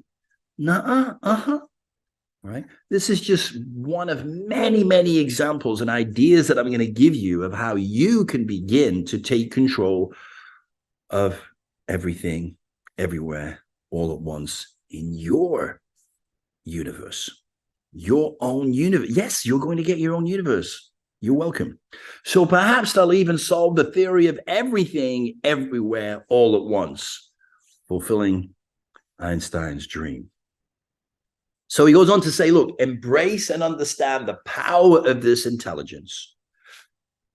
Right? This is just one of many, many examples and ideas that I'm going to give you of how you can begin to take control of everything, everywhere, all at once in your universe, your own universe. Yes, you're going to get your own universe. You're welcome. So perhaps they'll even solve the theory of everything, everywhere, all at once, fulfilling Einstein's dream. So he goes on to say, look, embrace and understand the power of this intelligence.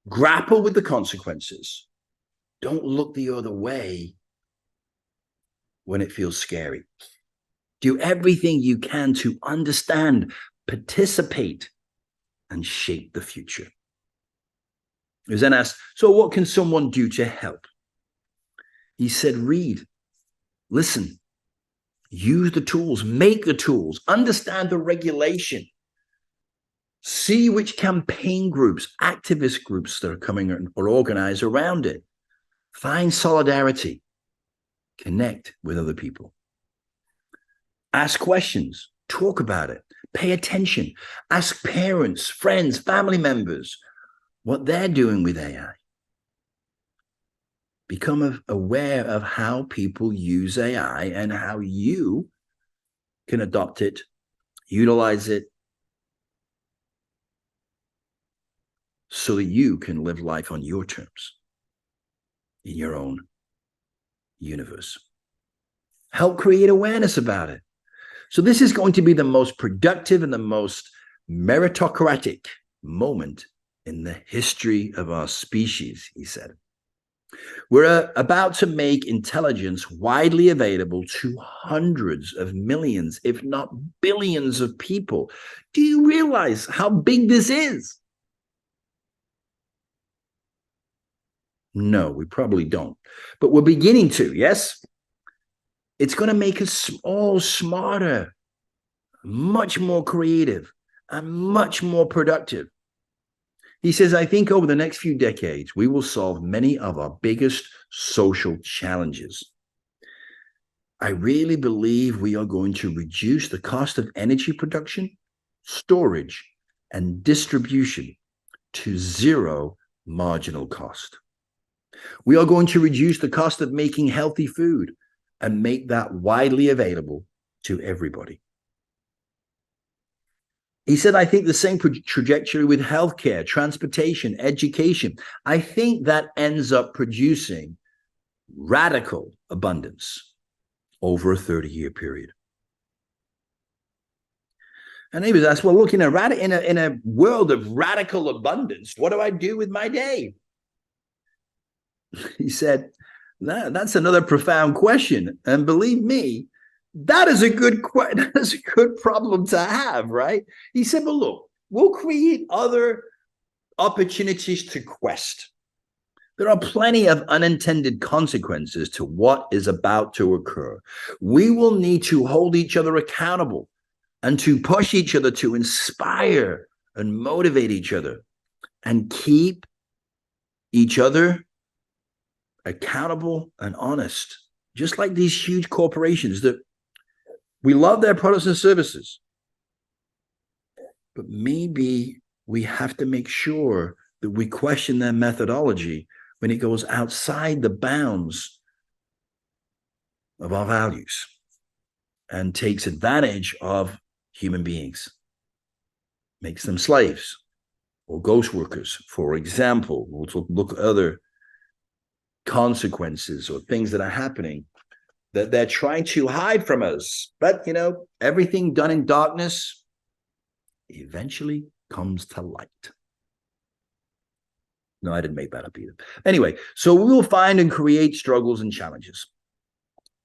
Grapple with the consequences. Don't look the other way when it feels scary. Do everything you can to understand, participate, and shape the future. He was then asked, so what can someone do to help? He said, read, listen, use the tools, make the tools, understand the regulation, see which campaign groups, activist groups that are coming or organize around it. Find solidarity, connect with other people. Ask questions, talk about it, pay attention, ask parents, friends, family members what they're doing with AI. Become aware of how people use AI and how you can adopt it, utilize it, so that you can live life on your terms, in your own universe. Help create awareness about it. So this is going to be the most productive and the most meritocratic moment in the history of our species, he said. We're about to make intelligence widely available to hundreds of millions, if not billions of people. Do you realize how big this is? No, we probably don't. But we're beginning to, yes? It's going to make us all smarter, much more creative, and much more productive. He says, I think over the next few decades, we will solve many of our biggest social challenges. I really believe we are going to reduce the cost of energy production, storage, and distribution to zero marginal cost. We are going to reduce the cost of making healthy food and make that widely available to everybody. He said, I think the same trajectory with healthcare, transportation, education. I think that ends up producing radical abundance over a 30-year period. And he was asked, well, look, in a world of radical abundance, what do I do with my day? He said, that's another profound question. And believe me, that is a good problem to have, right? He said, well, look, we'll create other opportunities to quest. There are plenty of unintended consequences to what is about to occur. We will need to hold each other accountable and to push each other to inspire and motivate each other and keep each other accountable and honest, just like these huge corporations that we love their products and services. But maybe we have to make sure that we question their methodology when it goes outside the bounds of our values and takes advantage of human beings, makes them slaves or ghost workers, for example. We'll look at other consequences or things that are happening that they're trying to hide from us. But, everything done in darkness eventually comes to light. No, I didn't make that up either. Anyway, so we will find and create struggles and challenges.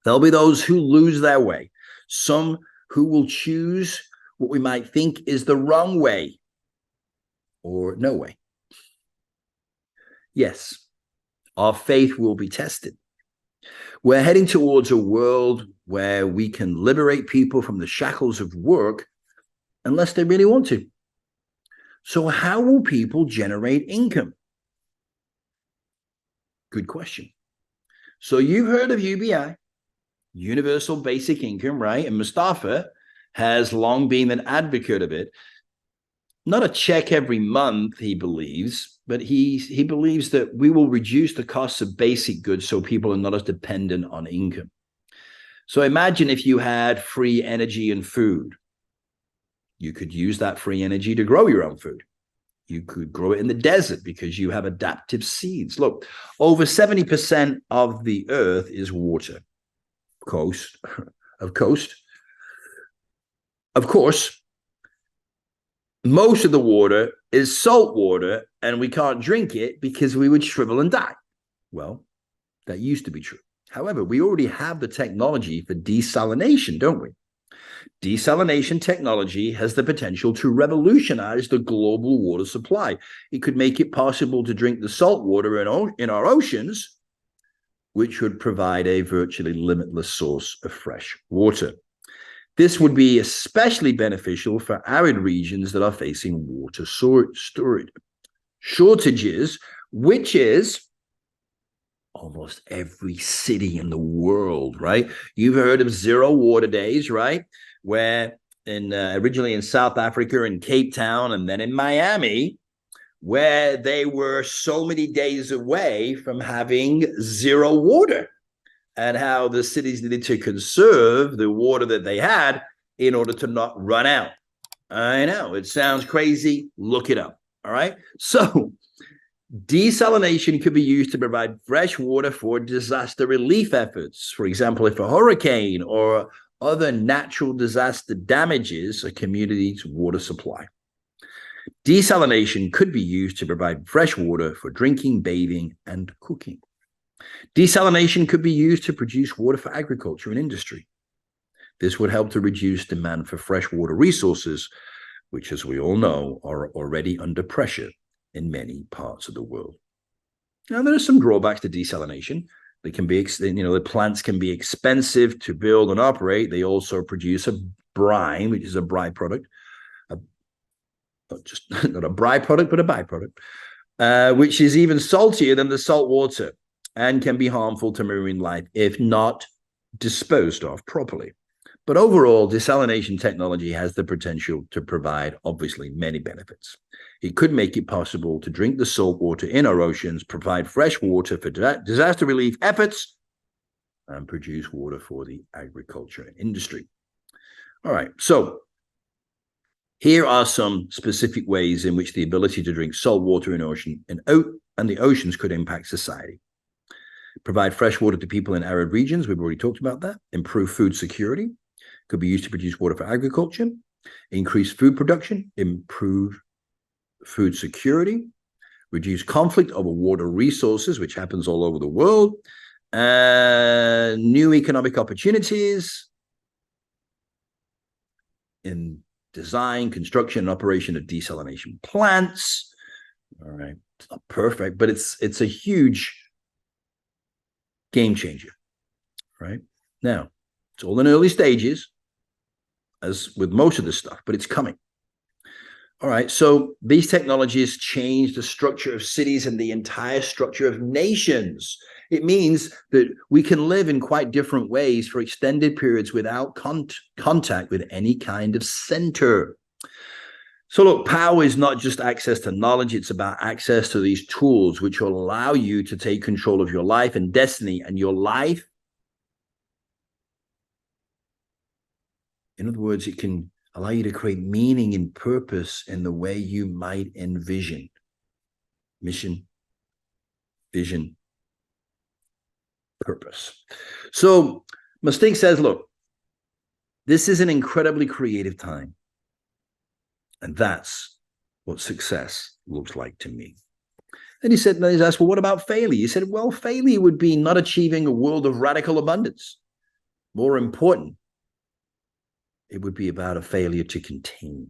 There'll be those who lose their way, some who will choose what we might think is the wrong way or no way. Yes, our faith will be tested. We're heading towards a world where we can liberate people from the shackles of work unless they really want to. So how will people generate income? Good question. So you've heard of UBI, Universal Basic Income, right? And Mustafa has long been an advocate of it. Not a check every month, he believes, but he believes that we will reduce the costs of basic goods so people are not as dependent on income. So imagine if you had free energy and food. You could use that free energy to grow your own food. You could grow it in the desert because you have adaptive seeds. Look, over 70% of the earth is water. Of course, most of the water is salt water, and we can't drink it because we would shrivel and die. Well, that used to be true. However, we already have the technology for desalination, don't we? Desalination technology has the potential to revolutionize the global water supply. It could make it possible to drink the salt water in our oceans, which would provide a virtually limitless source of fresh water. This would be especially beneficial for arid regions that are facing water storage shortages, which is almost every city in the world, right? You've heard of zero water days, right? Where originally in South Africa, in Cape Town, and then in Miami, where they were so many days away from having zero water, and how the cities needed to conserve the water that they had in order to not run out. I know, it sounds crazy. Look it up, all right? So desalination could be used to provide fresh water for disaster relief efforts. For example, if a hurricane or other natural disaster damages a community's water supply. Desalination could be used to provide fresh water for drinking, bathing, and cooking. Desalination could be used to produce water for agriculture and industry. This would help to reduce demand for freshwater resources, which, as we all know, are already under pressure in many parts of the world. Now, there are some drawbacks to desalination. They can be, the plants can be expensive to build and operate. They also produce a brine, which is a byproduct, not a byproduct, but a byproduct, which is even saltier than the salt water and can be harmful to marine life if not disposed of properly. But overall, desalination technology has the potential to provide, obviously, many benefits. It could make it possible to drink the salt water in our oceans, provide fresh water for disaster relief efforts, and produce water for the agriculture industry. All right, so here are some specific ways in which the ability to drink salt water in the oceans could impact society. Provide fresh water to people in arid regions. We've already talked about that. Improve food security. Could be used to produce water for agriculture. Increase food production. Improve food security. Reduce conflict over water resources, which happens all over the world. New economic opportunities in design, construction, and operation of desalination plants. All right, it's not perfect, but it's a huge game changer, right? Now, it's all in early stages, as with most of this stuff, but it's coming. All right, so these technologies change the structure of cities and the entire structure of nations. It means that we can live in quite different ways for extended periods without contact with any kind of center. So look, power is not just access to knowledge, it's about access to these tools which will allow you to take control of your life and destiny, and your life. In other words, it can allow you to create meaning and purpose in the way you might envision. Mission, vision, purpose. So Mystique says, look, this is an incredibly creative time. And that's what success looks like to me. Then he's asked, well, what about failure? He said, well, failure would be not achieving a world of radical abundance. More important, it would be about a failure to contain.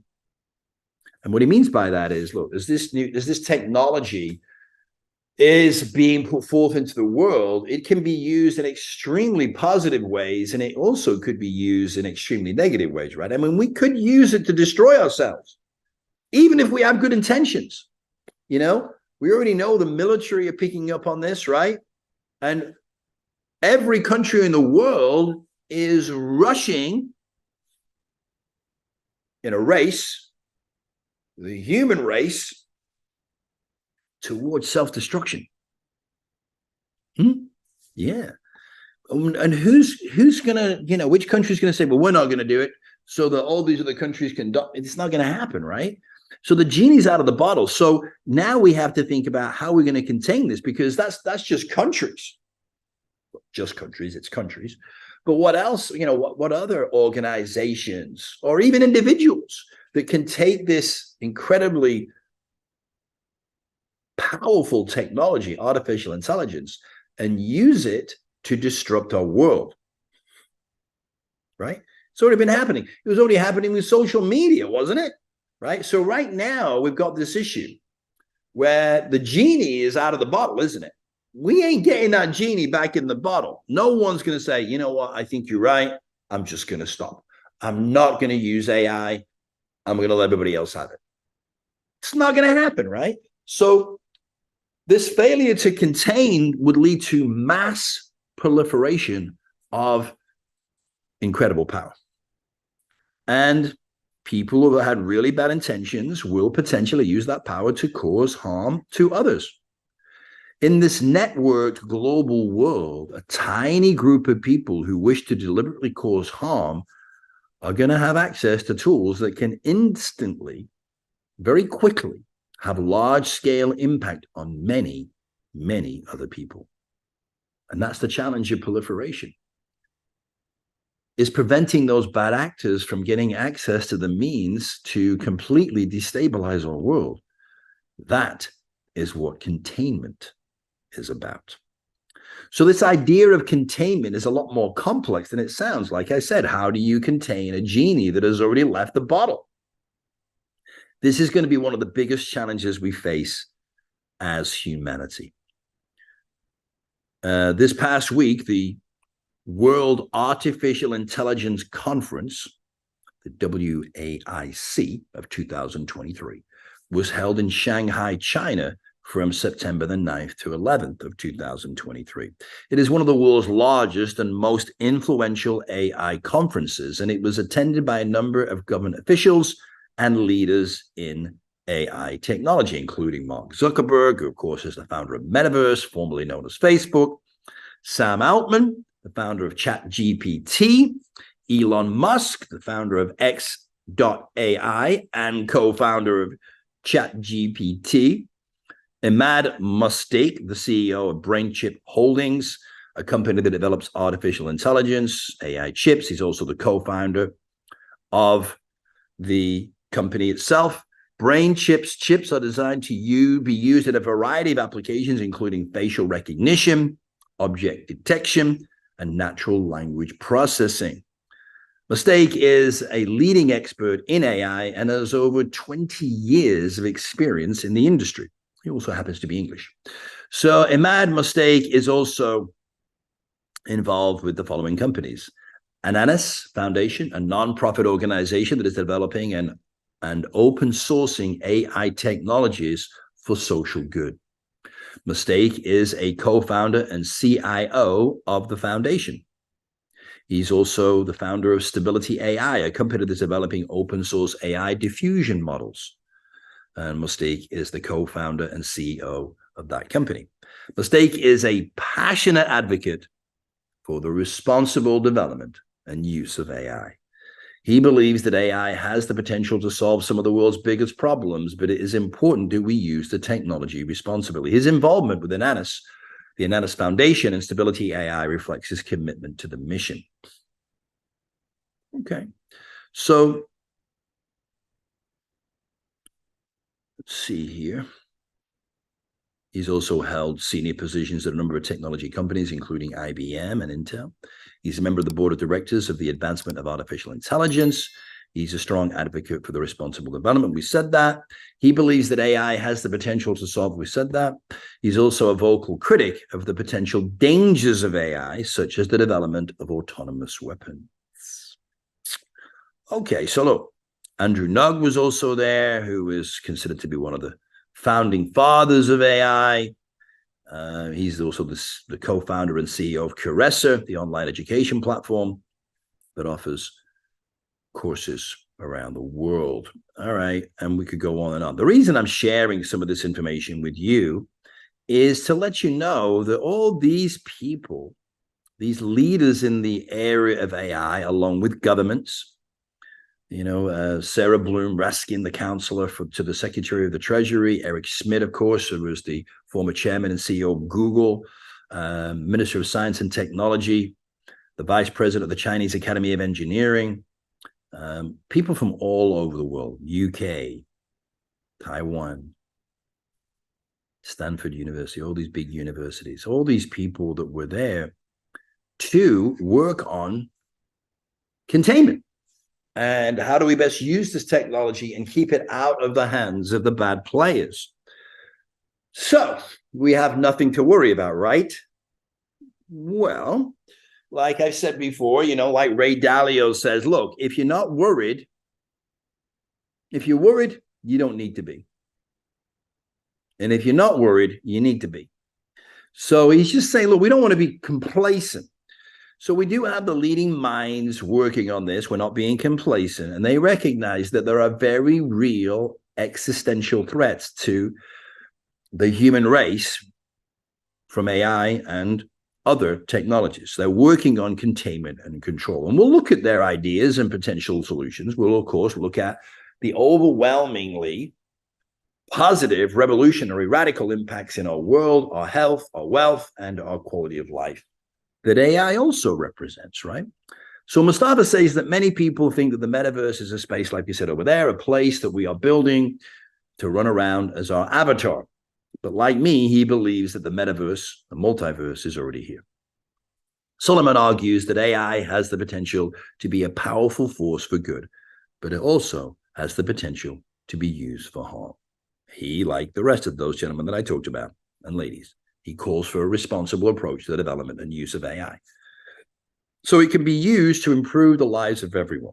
And what he means by that is, look, as this technology is being put forth into the world, it can be used in extremely positive ways, and it also could be used in extremely negative ways, right? I mean, we could use it to destroy ourselves, even if we have good intentions. We already know the military are picking up on this, right? And every country in the world is rushing in a race, the human race, towards self-destruction. Yeah. And who's gonna, which country's gonna say, well, we're not gonna do it, so that all these other countries can do it? It's not gonna happen, right? So the genie's out of the bottle. So now we have to think about how we're gonna contain this, because that's just countries. Just countries, it's countries. But what else, what other organizations or even individuals that can take this incredibly powerful technology, artificial intelligence, and use it to disrupt our world, right? It's already been happening. It was already happening with social media, wasn't it? Right? So right now, we've got this issue where the genie is out of the bottle, isn't it? We ain't getting that genie back in the bottle. No one's going to say, you know what, I think you're right. I'm just going to stop. I'm not going to use AI. I'm going to let everybody else have it. It's not going to happen, right? So this failure to contain would lead to mass proliferation of incredible power. And people who had really bad intentions will potentially use that power to cause harm to others. In this networked global world, a tiny group of people who wish to deliberately cause harm are going to have access to tools that can instantly, very quickly, have large-scale impact on many, many other people. And that's the challenge of proliferation, is preventing those bad actors from getting access to the means to completely destabilize our world. That is what containment is about. So this idea of containment is a lot more complex than it sounds. Like I said, how do you contain a genie that has already left the bottle? This is going to be one of the biggest challenges we face as humanity. This past week, the World Artificial Intelligence Conference, the WAIC of 2023, was held in Shanghai, China from September the 9th to 11th of 2023. It is one of the world's largest and most influential AI conferences, and it was attended by a number of government officials and leaders in AI technology, including Mark Zuckerberg, who, of course, is the founder of Metaverse, formerly known as Facebook, Sam Altman, the founder of ChatGPT, Elon Musk, the founder of X.AI and co-founder of ChatGPT, Emad Mustaque, the CEO of BrainChip Holdings, a company that develops artificial intelligence, AI chips. He's also the co-founder of the company itself. Chips are designed to be used in a variety of applications, including facial recognition, object detection, and natural language processing. Mustaque is a leading expert in AI and has over 20 years of experience in the industry. He also happens to be English. So Emad Mustaque is also involved with the following companies: Ananas Foundation, a nonprofit organization that is developing and open sourcing AI technologies for social good. Mustaque is a co-founder and CIO of the foundation. He's also the founder of Stability AI, a company that's developing open source AI diffusion models. And Mustaque is the co-founder and CEO of that company. Mustaque is a passionate advocate for the responsible development and use of AI. He believes that AI has the potential to solve some of the world's biggest problems, but it is important that we use the technology responsibly. His involvement with Ananas, the Ananas Foundation, and Stability AI reflects his commitment to the mission. Okay, so let's see here. He's also held senior positions at a number of technology companies, including IBM and Intel. He's a member of the board of directors of the Advancement of Artificial Intelligence. He's a strong advocate for the responsible development. We said that. He believes that AI has the potential to solve. We said that. He's also a vocal critic of the potential dangers of AI, such as the development of autonomous weapons. Okay, so look, Andrew Ng was also there, who is considered to be one of the founding fathers of AI. He's also the co-founder and CEO of Curesa, the online education platform that offers courses around the world. All right, and we could go on and on. The reason I'm sharing some of this information with you is to let you know that all these people, these leaders in the area of AI, along with governments, Sarah Bloom Raskin, the counselor to the Secretary of the Treasury, Eric Schmidt, of course, who was the former chairman and CEO of Google, Minister of Science and Technology, the vice president of the Chinese Academy of Engineering, people from all over the world, UK, Taiwan, Stanford University, all these big universities, all these people that were there to work on containment. And how do we best use this technology and keep it out of the hands of the bad players? So we have nothing to worry about, right? Well, like I said before, like Ray Dalio says, look, if you're not worried, if you're worried, you don't need to be. And if you're not worried, you need to be. So he's just saying, look, we don't want to be complacent. So we do have the leading minds working on this. We're not being complacent. And they recognize that there are very real existential threats to the human race from AI and other technologies. They're working on containment and control. And we'll look at their ideas and potential solutions. We'll, of course, look at the overwhelmingly positive, revolutionary, radical impacts in our world, our health, our wealth, and our quality of life that AI also represents, right? So Mustafa says that many people think that the metaverse is a space, like you said over there, a place that we are building to run around as our avatar. But like me, he believes that the metaverse, the multiverse, is already here. Solomon argues that AI has the potential to be a powerful force for good, but it also has the potential to be used for harm. He, like the rest of those gentlemen that I talked about, and ladies, he calls for a responsible approach to the development and use of AI, so it can be used to improve the lives of everyone.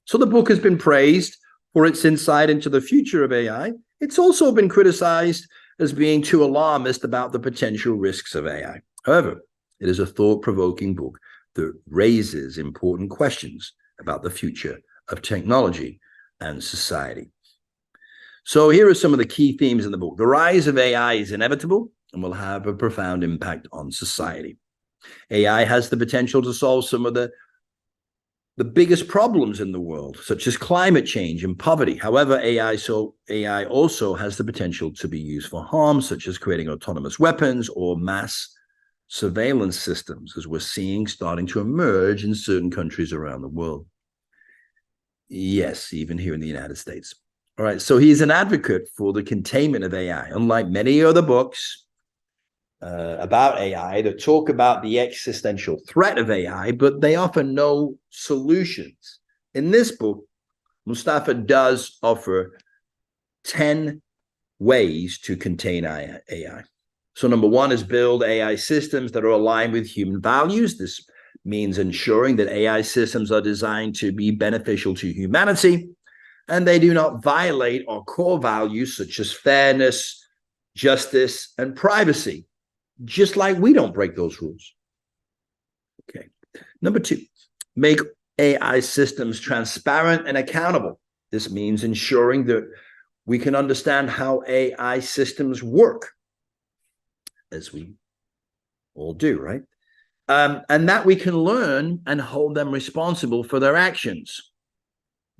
So the book has been praised for its insight into the future of AI. It's also been criticized as being too alarmist about the potential risks of AI. However, it is a thought-provoking book that raises important questions about the future of technology and society. So here are some of the key themes in the book. The rise of AI is inevitable and will have a profound impact on society. AI has the potential to solve some of the biggest problems in the world, such as climate change and poverty. However, AI also has the potential to be used for harm, such as creating autonomous weapons or mass surveillance systems, as we're seeing starting to emerge in certain countries around the world. Yes, even here in the United States. All right, so he's an advocate for the containment of AI. Unlike many other books about AI that talk about the existential threat of AI, but they offer no solutions. In this book, Mustafa does offer 10 ways to contain AI. So number one is build AI systems that are aligned with human values. This means ensuring that AI systems are designed to be beneficial to humanity, and they do not violate our core values such as fairness, justice, and privacy, just like we don't break those rules. Okay. Number two, make AI systems transparent and accountable. This means ensuring that we can understand how AI systems work, as we all do, right? And that we can learn and hold them responsible for their actions.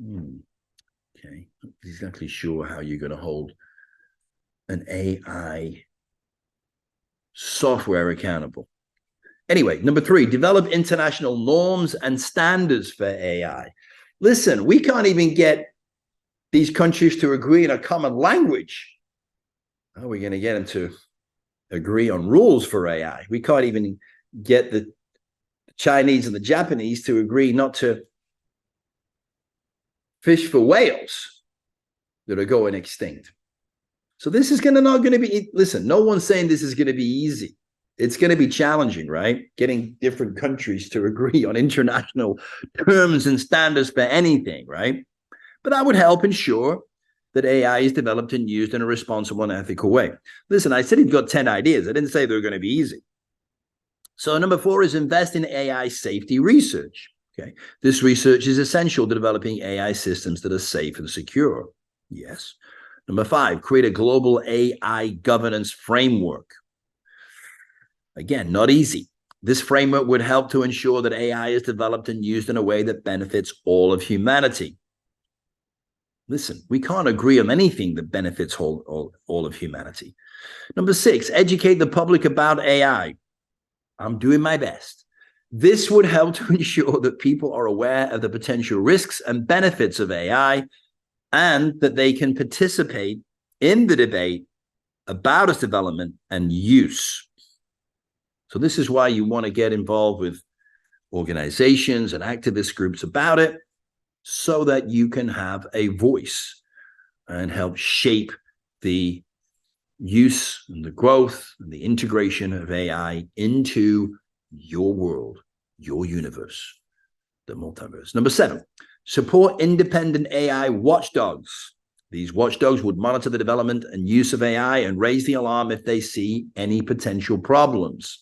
Okay, not exactly sure how you're going to hold an AI software accountable. Anyway, number three, develop international norms and standards for AI. Listen, we can't even get these countries to agree on a common language. How are we going to get them to agree on rules for AI? We can't even get the Chinese and the Japanese to agree not to fish for whales that are going extinct. So this is not going to be, listen, no one's saying this is going to be easy. It's going to be challenging, right? Getting different countries to agree on international terms and standards for anything, right? But that would help ensure that AI is developed and used in a responsible and ethical way. Listen, I said he's got 10 ideas. I didn't say they're going to be easy. So number four is invest in AI safety research. Okay, this research is essential to developing AI systems that are safe and secure. Yes. Number five, create a global AI governance framework. Again, not easy. This framework would help to ensure that AI is developed and used in a way that benefits all of humanity. Listen, we can't agree on anything that benefits all of humanity. Number six, educate the public about AI. I'm doing my best. This would help to ensure that people are aware of the potential risks and benefits of AI, and that they can participate in the debate about its development and use. So this is why you want to get involved with organizations and activist groups about it, so that you can have a voice and help shape the use and the growth and the integration of AI into your world, your universe, the multiverse. Number 7, support independent AI watchdogs. These watchdogs would monitor the development and use of AI and raise the alarm if they see any potential problems.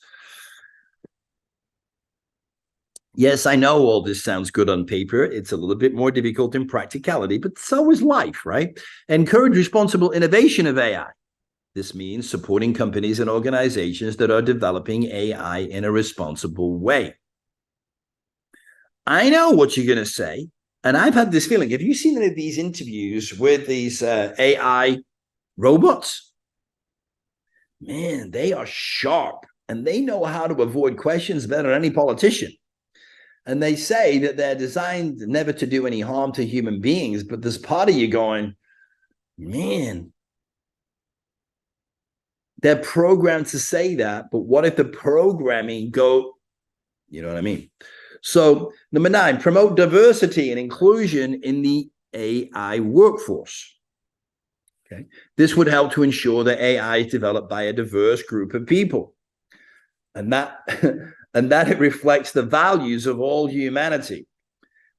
Yes, I know all this sounds good on paper. It's a little bit more difficult in practicality, but so is life, right? Encourage responsible innovation of AI. This means supporting companies and organizations that are developing AI in a responsible way. I know what you're going to say, and I've had this feeling. Have you seen any of these interviews with these AI robots? Man, they are sharp, and they know how to avoid questions better than any politician. And they say that they're designed never to do any harm to human beings, but there's part of you going, man, they're programmed to say that, but what if the programming you know what I mean? So, number 9, promote diversity and inclusion in the AI workforce. Okay. This would help to ensure that AI is developed by a diverse group of people. And that it reflects the values of all humanity.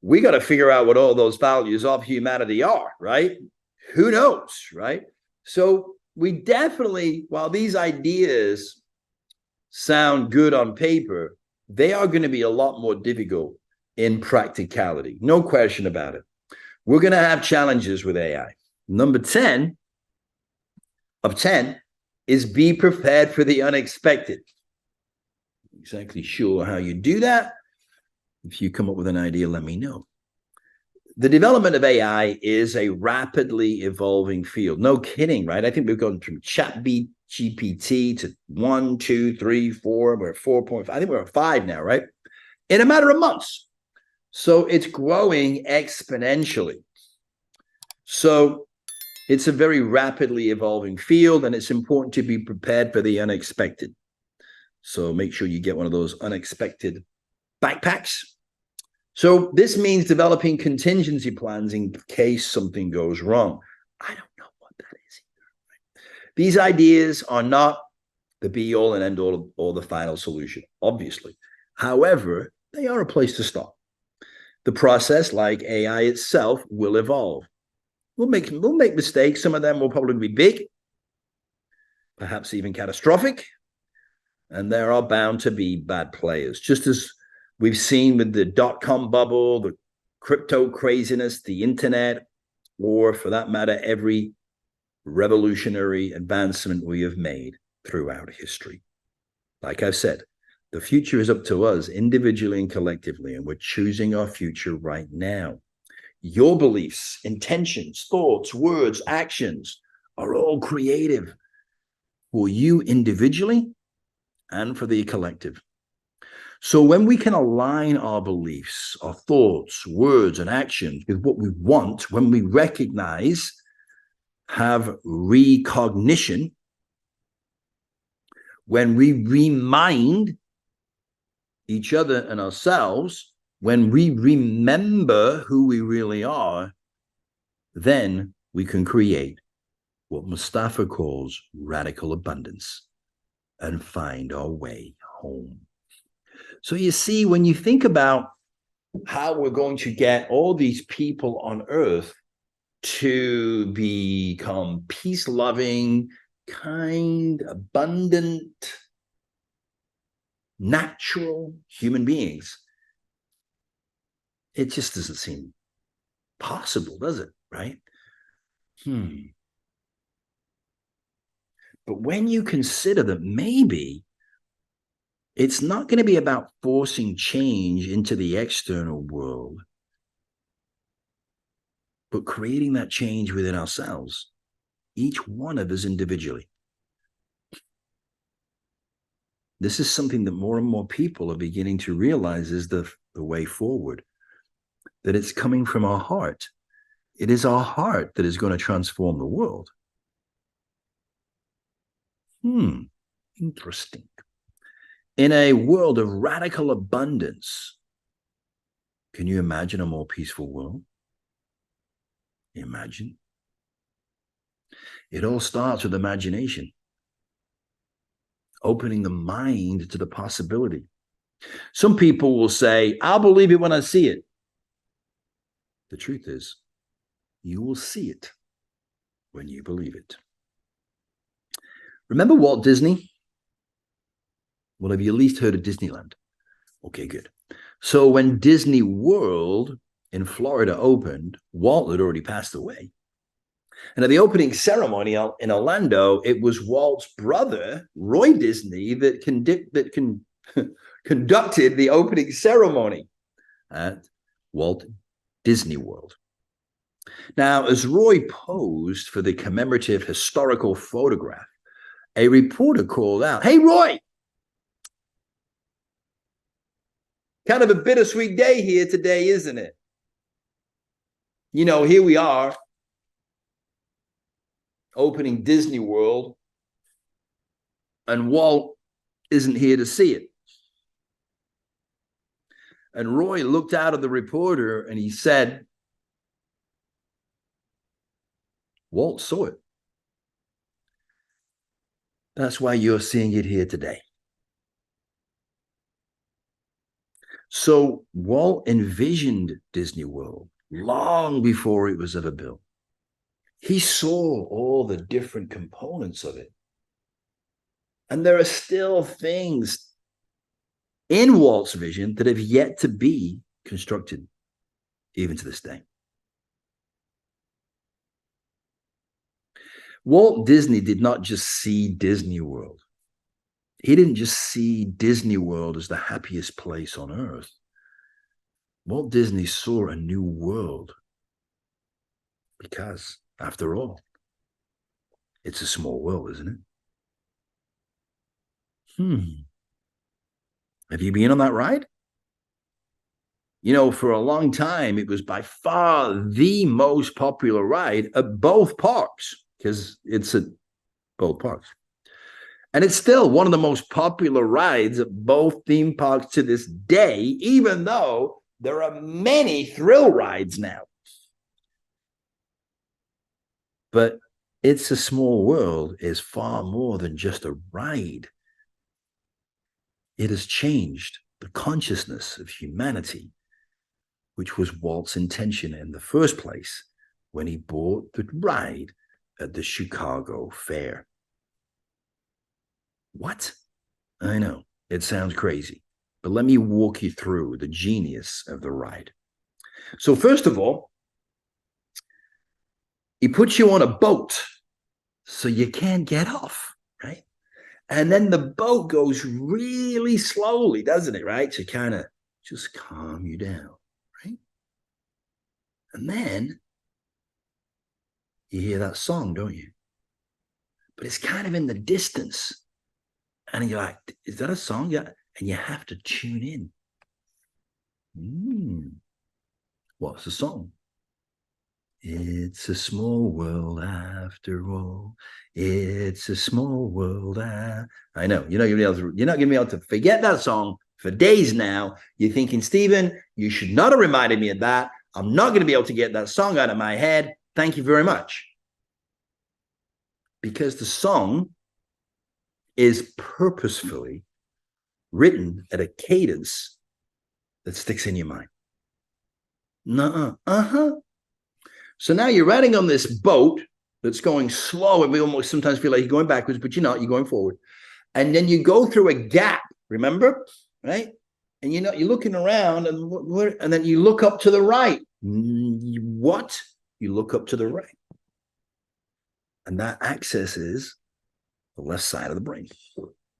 We got to figure out what all those values of humanity are, right? Who knows, right? So we definitely, while these ideas sound good on paper, they are going to be a lot more difficult in practicality. No question about it. We're going to have challenges with AI. Number 10 of 10 is be prepared for the unexpected. Exactly sure how you do that. If you come up with an idea, let me know. The development of AI is a rapidly evolving field. No kidding, right? I think we've gone from GPT to 1, 2, 3, 4. We're at 4.5. I think we're at 5 now, right? In a matter of months. So it's growing exponentially. So it's a very rapidly evolving field, and it's important to be prepared for the unexpected. So make sure you get one of those unexpected backpacks. So this means developing contingency plans in case something goes wrong. I don't know what that is either. These ideas are not the be-all and end-all or the final solution, obviously. However, they are a place to start. The process, like AI itself, will evolve. We'll make mistakes. Some of them will probably be big, perhaps even catastrophic. And there are bound to be bad players, just as we've seen with the dot-com bubble, the crypto craziness, the internet, or for that matter, every revolutionary advancement we have made throughout history. Like I've said, the future is up to us individually and collectively, and we're choosing our future right now. Your beliefs, intentions, thoughts, words, actions are all creative for you individually and for the collective. So when we can align our beliefs, our thoughts, words, and actions with what we want, when we recognize, have recognition, when we remind each other and ourselves, when we remember who we really are, then we can create what Mustafa calls radical abundance and find our way home. So you see, when you think about how we're going to get all these people on earth to become peace-loving, kind, abundant, natural human beings, it just doesn't seem possible, does it? Right? But when you consider that maybe it's not going to be about forcing change into the external world, but creating that change within ourselves, each one of us individually. This is something that more and more people are beginning to realize is the way forward, that it's coming from our heart. It is our heart that is going to transform the world. Interesting. In a world of radical abundance, can you imagine a more peaceful world? Imagine. It all starts with imagination, opening the mind to the possibility. Some people will say, I'll believe it when I see it. The truth is, you will see it when you believe it. Remember Walt Disney? Well, have you at least heard of Disneyland? Okay, good. So when Disney World in Florida opened, Walt had already passed away. And at the opening ceremony in Orlando, it was Walt's brother, Roy Disney, that conducted the opening ceremony at Walt Disney World. Now, as Roy posed for the commemorative historical photograph, a reporter called out, "Hey, Roy, kind of a bittersweet day here today, isn't it? You know, here we are, opening Disney World, and Walt isn't here to see it." And Roy looked out at the reporter and he said, "Walt saw it. That's why you're seeing it here today." So Walt envisioned Disney World long before it was ever built. He saw all the different components of it. And there are still things in Walt's vision that have yet to be constructed, even to this day. Walt Disney did not just see Disney World. He didn't just see Disney World as the happiest place on earth. Walt Disney saw a new world because, after all, it's a small world, isn't it? Have you been on that ride? You know, for a long time, it was by far the most popular ride at both parks, because it's at both parks. And it's still one of the most popular rides at both theme parks to this day, even though there are many thrill rides now. But It's a Small World is far more than just a ride. It has changed the consciousness of humanity, which was Walt's intention in the first place when he bought the ride at the Chicago Fair. What? I know, it sounds crazy, but let me walk you through the genius of the ride. So first of all, he puts you on a boat so you can't get off, right? And then the boat goes really slowly, doesn't it, right? To kind of just calm you down, right? And then you hear that song, don't you? But it's kind of in the distance. And you're like, is that a song? Yeah. And you have to tune in. What's the song? It's a small world after all. It's a small world. I know you're not gonna be able to forget that song for days now. You're thinking, Stephen, you should not have reminded me of that. I'm not going to be able to get that song out of my head. Thank you very much. Because the song is purposefully written at a cadence that sticks in your mind. So now you're riding on this boat that's going slow, and we almost sometimes feel like you're going backwards, but you're not, you're going forward. And then you go through a gap, remember? Right? And you're looking around, and then you look up to the right. What? You look up to the right. And that accesses the left side of the brain.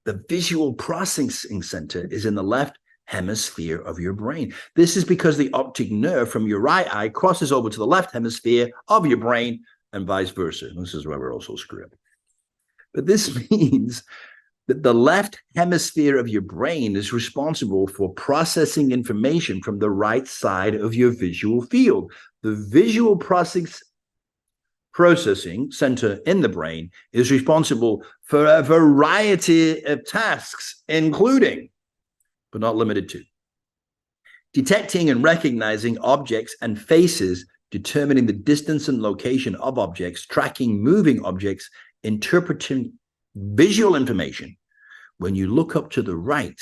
The visual processing center is in the left hemisphere of your brain. This is because the optic nerve from your right eye crosses over to the left hemisphere of your brain and vice versa. This is where we're also screwed up. But this means that the left hemisphere of your brain is responsible for processing information from the right side of your visual field. The visual processing center in the brain is responsible for a variety of tasks, including, but not limited to, detecting and recognizing objects and faces determining the distance and location of objects, tracking moving objects, interpreting visual information. When you look up to the right,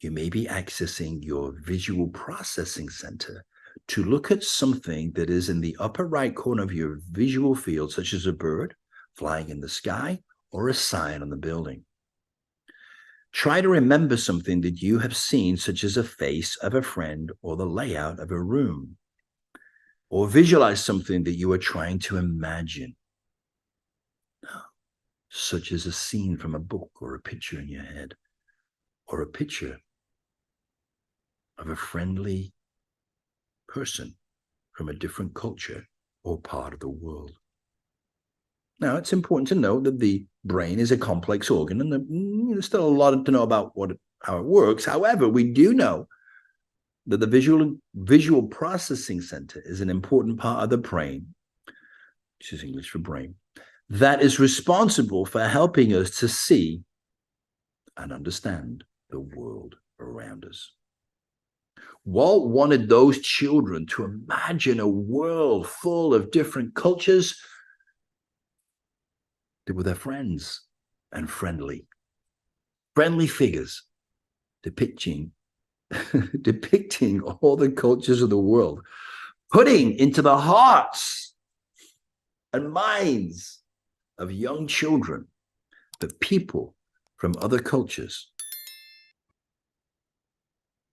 you may be accessing your visual processing center to look at something that is in the upper right corner of your visual field, such as a bird flying in the sky or a sign on the building. Try to remember something that you have seen, such as a face of a friend or the layout of a room. Or visualize something that you are trying to imagine, such as a scene from a book or a picture in your head, or a picture of a friendly person from a different culture or part of the world. Now, it's important to note that the brain is a complex organ, and there's still a lot to know about how it works. However, we do know that the visual processing center is an important part of the brain, which is English for brain, that is responsible for helping us to see and understand the world around us. Walt wanted those children to imagine a world full of different cultures that were their friends and friendly figures depicting all the cultures of the world, putting into the hearts and minds of young children that people from other cultures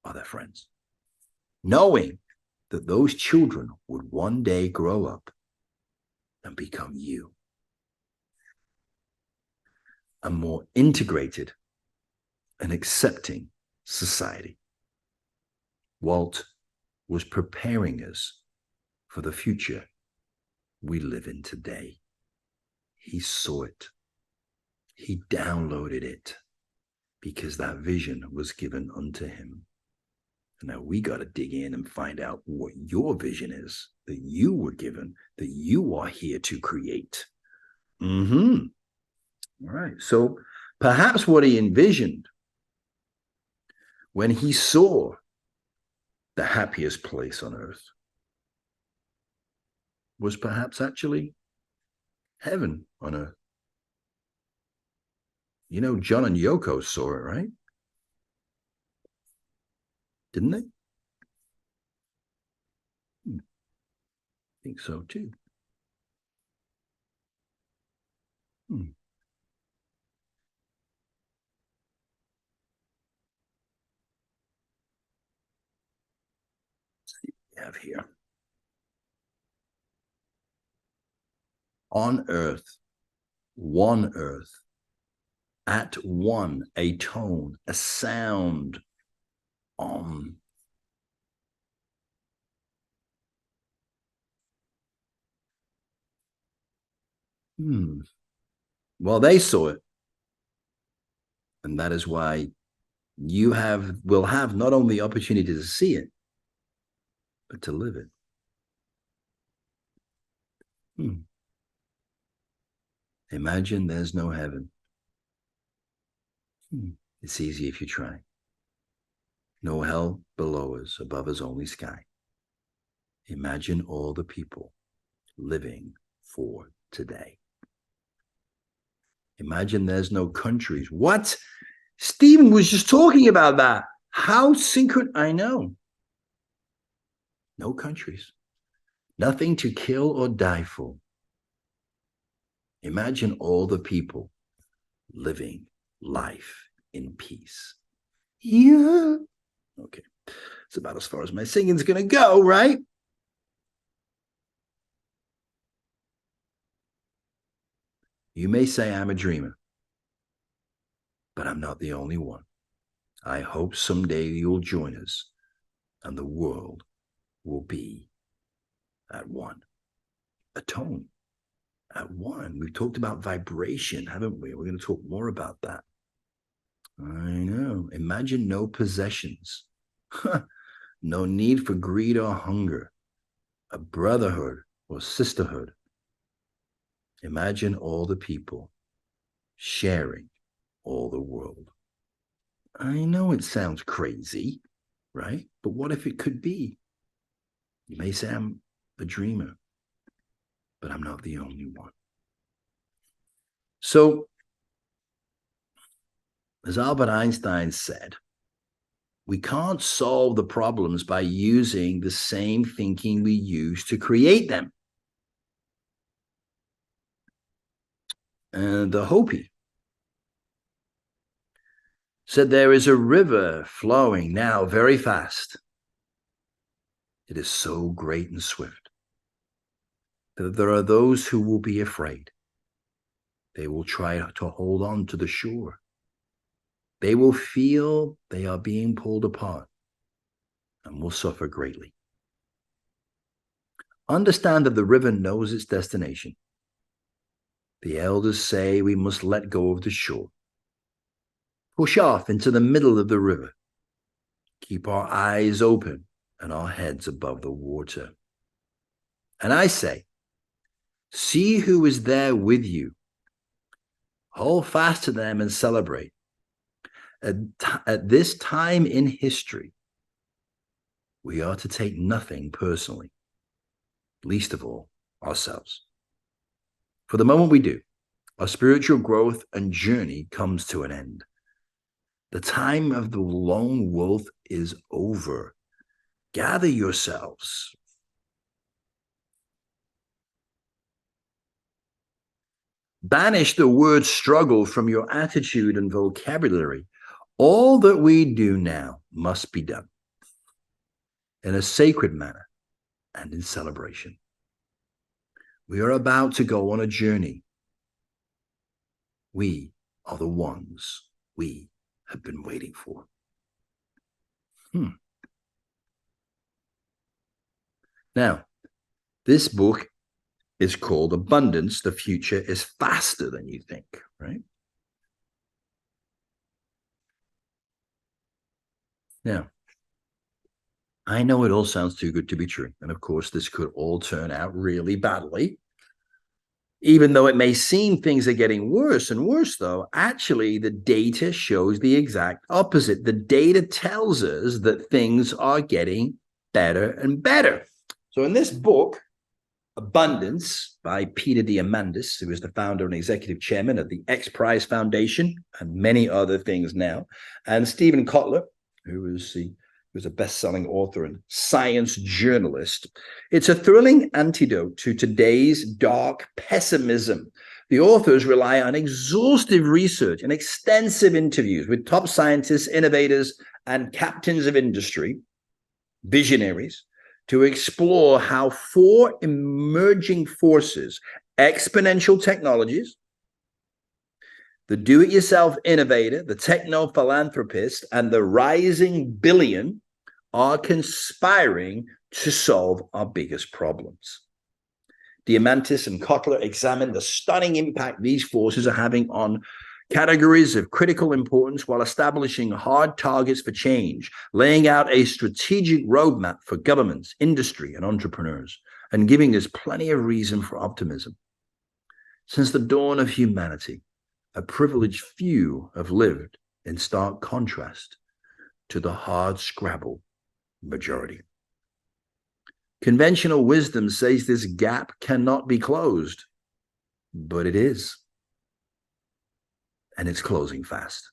are their friends, knowing that those children would one day grow up and become you. A more integrated and accepting society. Walt was preparing us for the future we live in today. He saw it. He downloaded it because that vision was given unto him. And now we got to dig in and find out what your vision is that you were given, that you are here to create. All right. So perhaps what he envisioned when he saw the happiest place on earth was perhaps actually heaven on earth. You know, John and Yoko saw it, right? Didn't they? I think so too. Have here on earth, one earth, at one, a tone, a sound, well, they saw it, and that is why you will have not only the opportunity to see it, but to live it. Imagine there's no heaven. It's easy if you try. No hell below us, above us only sky. Imagine all the people living for today. Imagine there's no countries. What? Stephen was just talking about that. How synchronous, I know. No countries. Nothing to kill or die for. Imagine all the people living life in peace. Yeah. Okay. It's about as far as my singing's going to go, right? You may say I'm a dreamer, but I'm not the only one. I hope someday you'll join us and the world will be at one. A tone at one. We've talked about vibration, haven't we? We're going to talk more about that. I know. Imagine no possessions. No need for greed or hunger. A brotherhood or sisterhood. Imagine all the people sharing all the world. I know it sounds crazy, right? But what if it could be? You may say a dreamer, but I'm not the only one. So, as Albert Einstein said, we can't solve the problems by using the same thinking we use to create them. And the Hopi said, there is a river flowing now very fast. It is so great and swift that there are those who will be afraid. They will try to hold on to the shore. They will feel they are being pulled apart and will suffer greatly. Understand that the river knows its destination. The elders say we must let go of the shore. Push off into the middle of the river. Keep our eyes open and our heads above the water. And I say, see who is there with you. Hold fast to them and celebrate. At this time in history, we are to take nothing personally, least of all ourselves. For the moment we do, our spiritual growth and journey comes to an end. The time of the lone wolf is over. Gather yourselves. Banish the word struggle from your attitude and vocabulary. All that we do now must be done in a sacred manner and in celebration. We are about to go on a journey. We are the ones we have been waiting for. Now, this book is called Abundance. The future is faster than you think, right? Now, I know it all sounds too good to be true. And of course, this could all turn out really badly. Even though it may seem things are getting worse and worse, though, actually the data shows the exact opposite. The data tells us that things are getting better and better. So in this book, Abundance by Peter Diamandis, who is the founder and executive chairman of the X Prize Foundation and many other things now, and Stephen Kotler, who is a best-selling author and science journalist. It's a thrilling antidote to today's dark pessimism. The authors rely on exhaustive research and extensive interviews with top scientists, innovators, and captains of industry, visionaries, to explore how four emerging forces, exponential technologies, the do-it-yourself innovator, the techno-philanthropist, and the rising billion are conspiring to solve our biggest problems. Diamandis and Kotler examine the stunning impact these forces are having on categories of critical importance while establishing hard targets for change, laying out a strategic roadmap for governments, industry, and entrepreneurs, and giving us plenty of reason for optimism. Since the dawn of humanity, a privileged few have lived in stark contrast to the hard-scrabble majority. Conventional wisdom says this gap cannot be closed, but it is. And it's closing fast.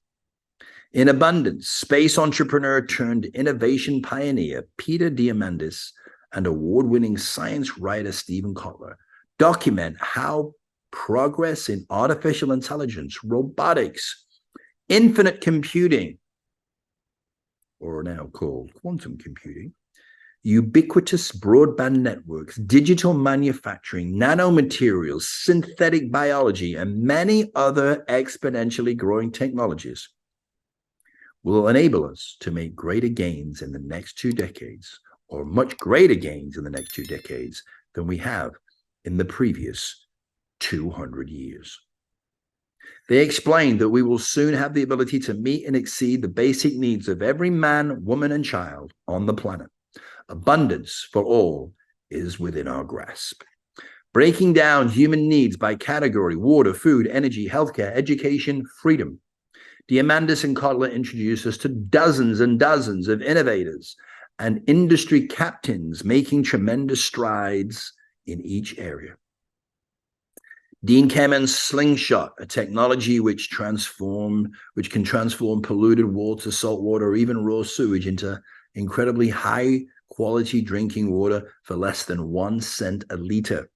In Abundance, space entrepreneur turned innovation pioneer Peter Diamandis and award-winning science writer Stephen Kotler document how progress in artificial intelligence, robotics, infinite computing, or now called quantum computing, ubiquitous broadband networks, digital manufacturing, nanomaterials, synthetic biology, and many other exponentially growing technologies will enable us to make greater gains in the next 2 decades, or much greater gains in the next 2 decades than we have in the previous 200 years. They explained that we will soon have the ability to meet and exceed the basic needs of every man, woman, and child on the planet. Abundance for all is within our grasp. Breaking down human needs by category: water, food, energy, healthcare, education, freedom. Diamandis and Kotler introduce us to dozens and dozens of innovators and industry captains making tremendous strides in each area. Dean Kamen's Slingshot, a technology which can transform polluted water, salt water, or even raw sewage into incredibly high quality drinking water for less than 1 cent a liter.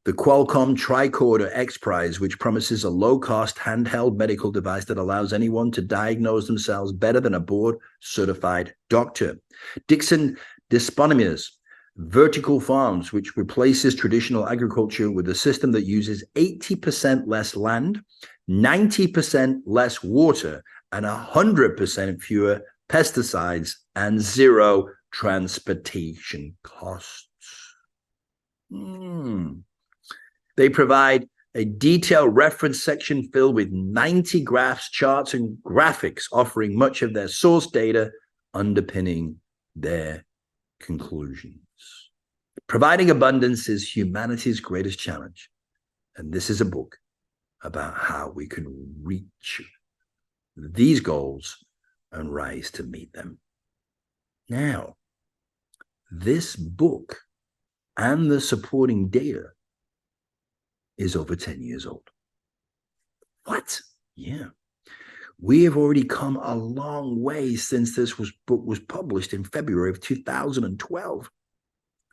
The Qualcomm Tricorder X Prize, which promises a low-cost handheld medical device that allows anyone to diagnose themselves better than a board-certified doctor. Dixon Dysponomia's Vertical Farms, which replaces traditional agriculture with a system that uses 80% less land, 90% less water, and 100% fewer pesticides and zero transportation costs. They provide a detailed reference section filled with 90 graphs, charts, and graphics, offering much of their source data underpinning their conclusions. Providing abundance is humanity's greatest challenge. And this is a book about how we can reach these goals and rise to meet them. Now, this book and the supporting data is over 10 years old. What? Yeah. We have already come a long way since this book was published in February of 2012.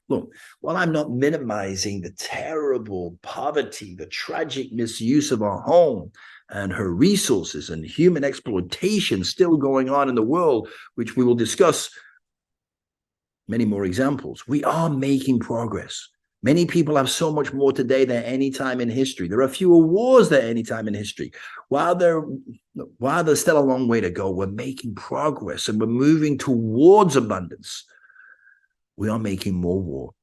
Look, while I'm not minimizing the terrible poverty, the tragic misuse of our home and her resources and human exploitation still going on in the world, which we will discuss many more examples, we are making progress. Many people have so much more today than any time in history. There are fewer wars than any time in history. While there's still a long way to go, we're making progress and we're moving towards abundance. We are making more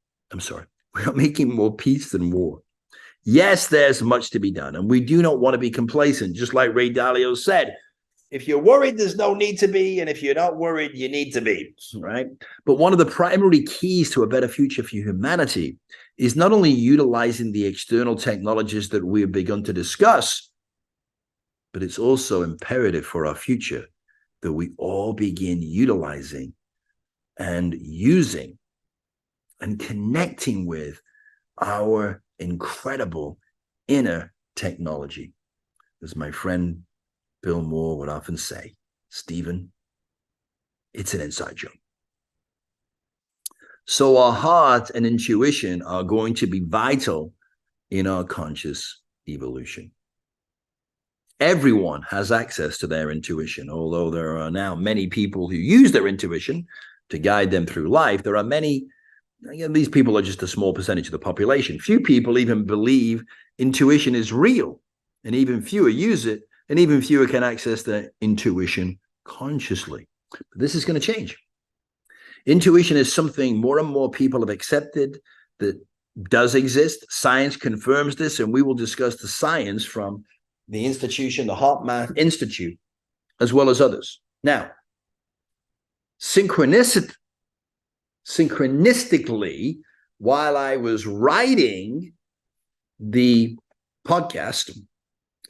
we are making more peace than war. Yes, there's much to be done, and we do not want to be complacent. Just like Ray Dalio said, if you're worried, there's no need to be, and if you're not worried, you need to be, right? But one of the primary keys to a better future for humanity is not only utilizing the external technologies that we have begun to discuss, but it's also imperative for our future that we all begin utilizing and using and connecting with our incredible inner technology. As my friend Bill Moore would often say, Stephen, it's an inside joke. So our heart and intuition are going to be vital in our conscious evolution. Everyone has access to their intuition, although there are now many people who use their intuition to guide them through life. There are many, again, these people are just a small percentage of the population. Few people even believe intuition is real, and even fewer use it, and even fewer can access their intuition consciously. But this is going to change. Intuition is something more and more people have accepted that does exist. Science confirms this, and we will discuss the science from the institution, the HeartMath Institute, as well as others. Now, synchronistically, while I was writing the podcast,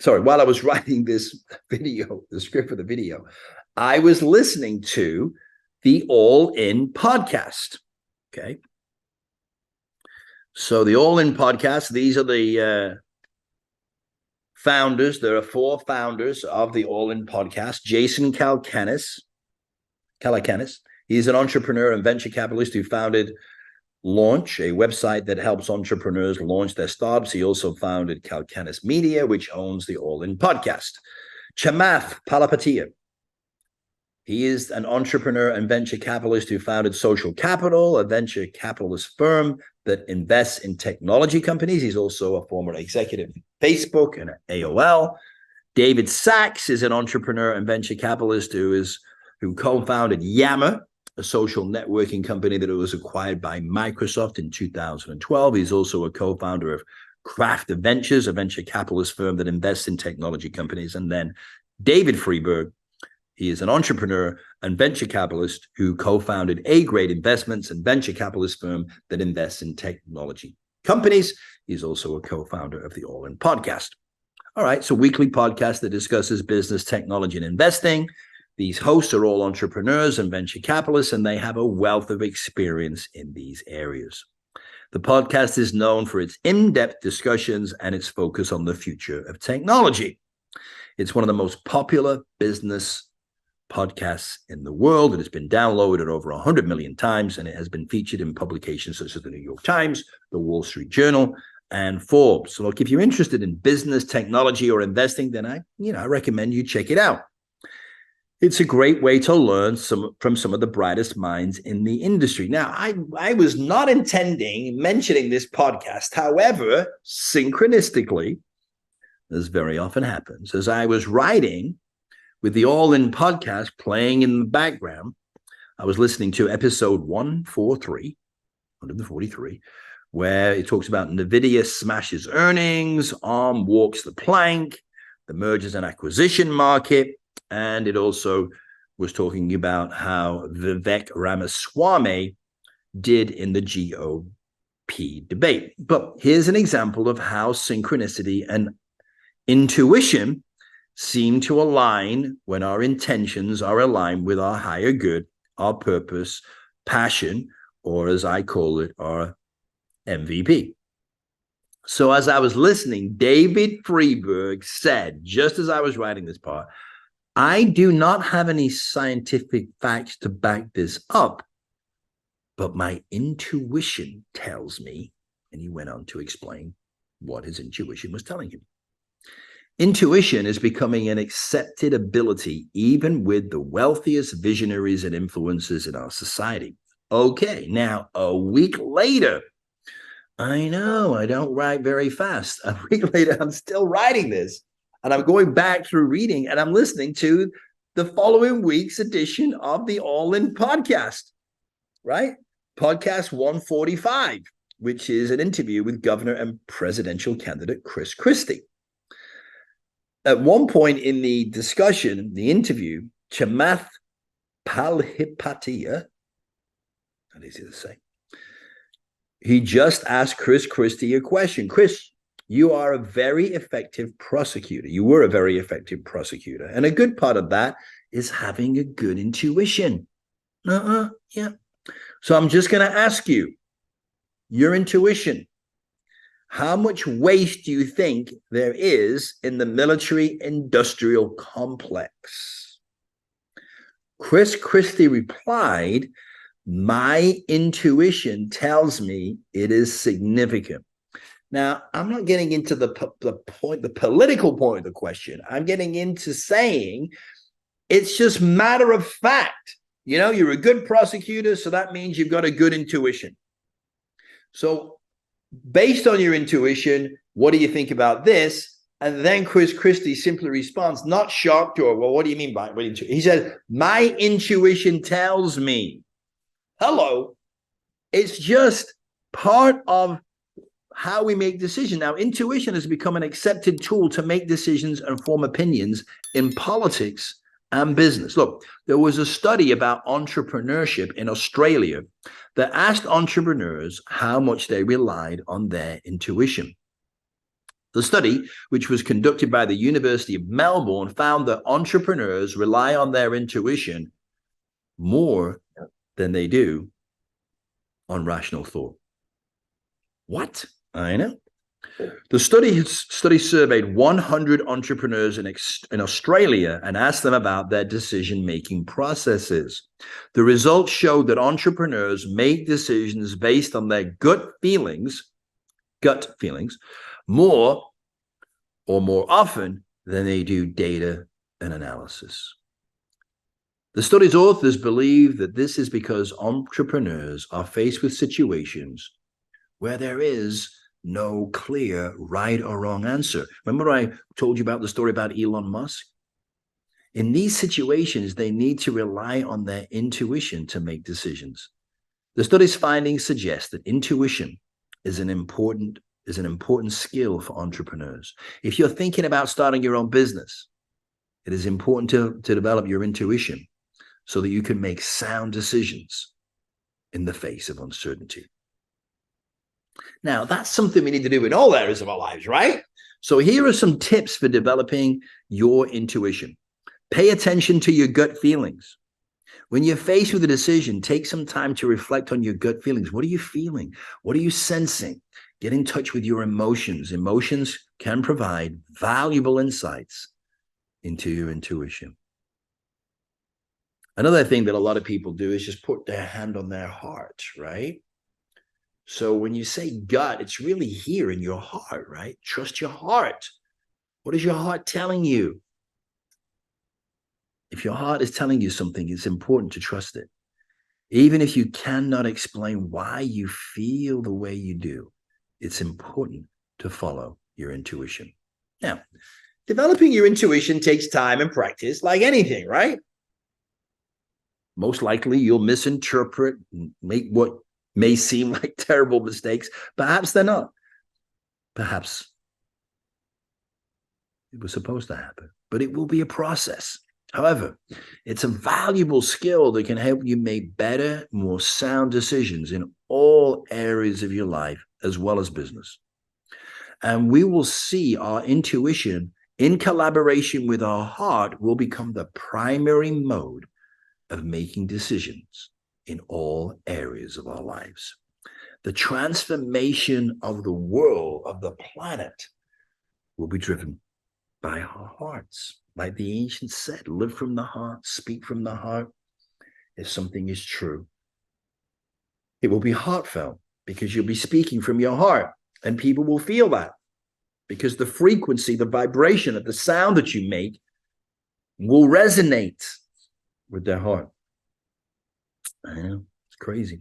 while I was writing this video, the script for the video, I was listening to the All In podcast. Okay. So the All In podcast, these are the founders. There are 4 founders of the All In podcast. Jason Calacanis. He's an entrepreneur and venture capitalist who founded Launch, a website that helps entrepreneurs launch their startups. He also founded Calacanis Media, which owns the All In podcast. Chamath Palihapitiya. He is an entrepreneur and venture capitalist who founded Social Capital, a venture capitalist firm that invests in technology companies. He's also a former executive at Facebook and at AOL. David Sachs is an entrepreneur and venture capitalist who co-founded Yammer, a social networking company that was acquired by Microsoft in 2012. He's also a co-founder of Craft Ventures, a venture capitalist firm that invests in technology companies. And then David Freeberg, he is an entrepreneur and venture capitalist who co-founded A-Grade Investments and venture capitalist firm that invests in technology companies. He's also a co-founder of the All In podcast. All right, so weekly podcast that discusses business, technology, and investing. These hosts are all entrepreneurs and venture capitalists, and they have a wealth of experience in these areas. The podcast is known for its in-depth discussions and its focus on the future of technology. It's one of the most popular business podcasts in the world. It has been downloaded over 100 million times, and it has been featured in publications such as the New York Times, the Wall Street Journal, and Forbes. So look, if you're interested in business, technology, or investing, then I recommend you check it out. It's a great way to learn from some of the brightest minds in the industry. Now, I was not intending mentioning this podcast. However, synchronistically, as very often happens, as I was writing with the All In podcast playing in the background, I was listening to episode 143, where it talks about NVIDIA smashes earnings, ARM walks the plank, the mergers and acquisition market, and it also was talking about how Vivek Ramaswamy did in the GOP debate. But here's an example of how synchronicity and intuition seem to align when our intentions are aligned with our higher good, our purpose, passion, or as I call it, our MVP. So as I was listening, David Friedberg said, just as I was writing this part, I do not have any scientific facts to back this up, but my intuition tells me, and he went on to explain what his intuition was telling him. Intuition is becoming an accepted ability, even with the wealthiest visionaries and influencers in our society. Okay, now a week later, I know I don't write very fast. A week later, I'm still writing this. And I'm going back through reading and I'm listening to the following week's edition of the All In podcast, right? Podcast 145, which is an interview with Governor and presidential candidate Chris Christie. At one point in the discussion, the interview, Chamath Palihapitiya, not easy to say, he just asked Chris Christie a question. Chris, you are a very effective prosecutor. You were a very effective prosecutor. And a good part of that is having a good intuition. Yeah. So I'm just going to ask you, your intuition, how much waste do you think there is in the military-industrial complex? Chris Christie replied, my intuition tells me it is significant. Now, I'm not getting into the political point of the question. I'm getting into saying it's just matter of fact. You know, you're a good prosecutor, so that means you've got a good intuition. So based on your intuition, what do you think about this? And then Chris Christie simply responds, not shocked or, well, what do you mean by intuition? He said, my intuition tells me. Hello. It's just part of how we make decisions. Now, intuition has become an accepted tool to make decisions and form opinions in politics and business. Look, there was a study about entrepreneurship in Australia that asked entrepreneurs how much they relied on their intuition. The study, which was conducted by the University of Melbourne, found that entrepreneurs rely on their intuition more than they do on rational thought. What? I know. The study surveyed 100 entrepreneurs in Australia and asked them about their decision-making processes. The results showed that entrepreneurs make decisions based on their gut feelings more often than they do data and analysis. The study's authors believe that this is because entrepreneurs are faced with situations where there is no clear right or wrong answer. Remember I told you about the story about Elon Musk? In these situations, they need to rely on their intuition to make decisions. The study's findings suggest that intuition is an important skill for entrepreneurs. If you're thinking about starting your own business, it is important to develop your intuition so that you can make sound decisions in the face of uncertainty. Now, that's something we need to do in all areas of our lives, right? So here are some tips for developing your intuition. Pay attention to your gut feelings. When you're faced with a decision, take some time to reflect on your gut feelings. What are you feeling? What are you sensing? Get in touch with your emotions. Emotions can provide valuable insights into your intuition. Another thing that a lot of people do is just put their hand on their heart, right? So when you say gut, it's really here in your heart, right? Trust your heart. What is your heart telling you? If your heart is telling you something, it's important to trust it. Even if you cannot explain why you feel the way you do, it's important to follow your intuition. Now, developing your intuition takes time and practice, like anything, right? Most likely you'll misinterpret and make what may seem like terrible mistakes. Perhaps they're not. Perhaps it was supposed to happen, but it will be a process. However, it's a valuable skill that can help you make better, more sound decisions in all areas of your life, as well as business. And we will see our intuition in collaboration with our heart will become the primary mode of making decisions in all areas of our lives. The transformation of the world, of the planet, will be driven by our hearts. Like the ancients said, live from the heart, speak from the heart. If something is true, it will be heartfelt because you'll be speaking from your heart, and people will feel that because the frequency, the vibration of the sound that you make will resonate with their heart. I know, it's crazy.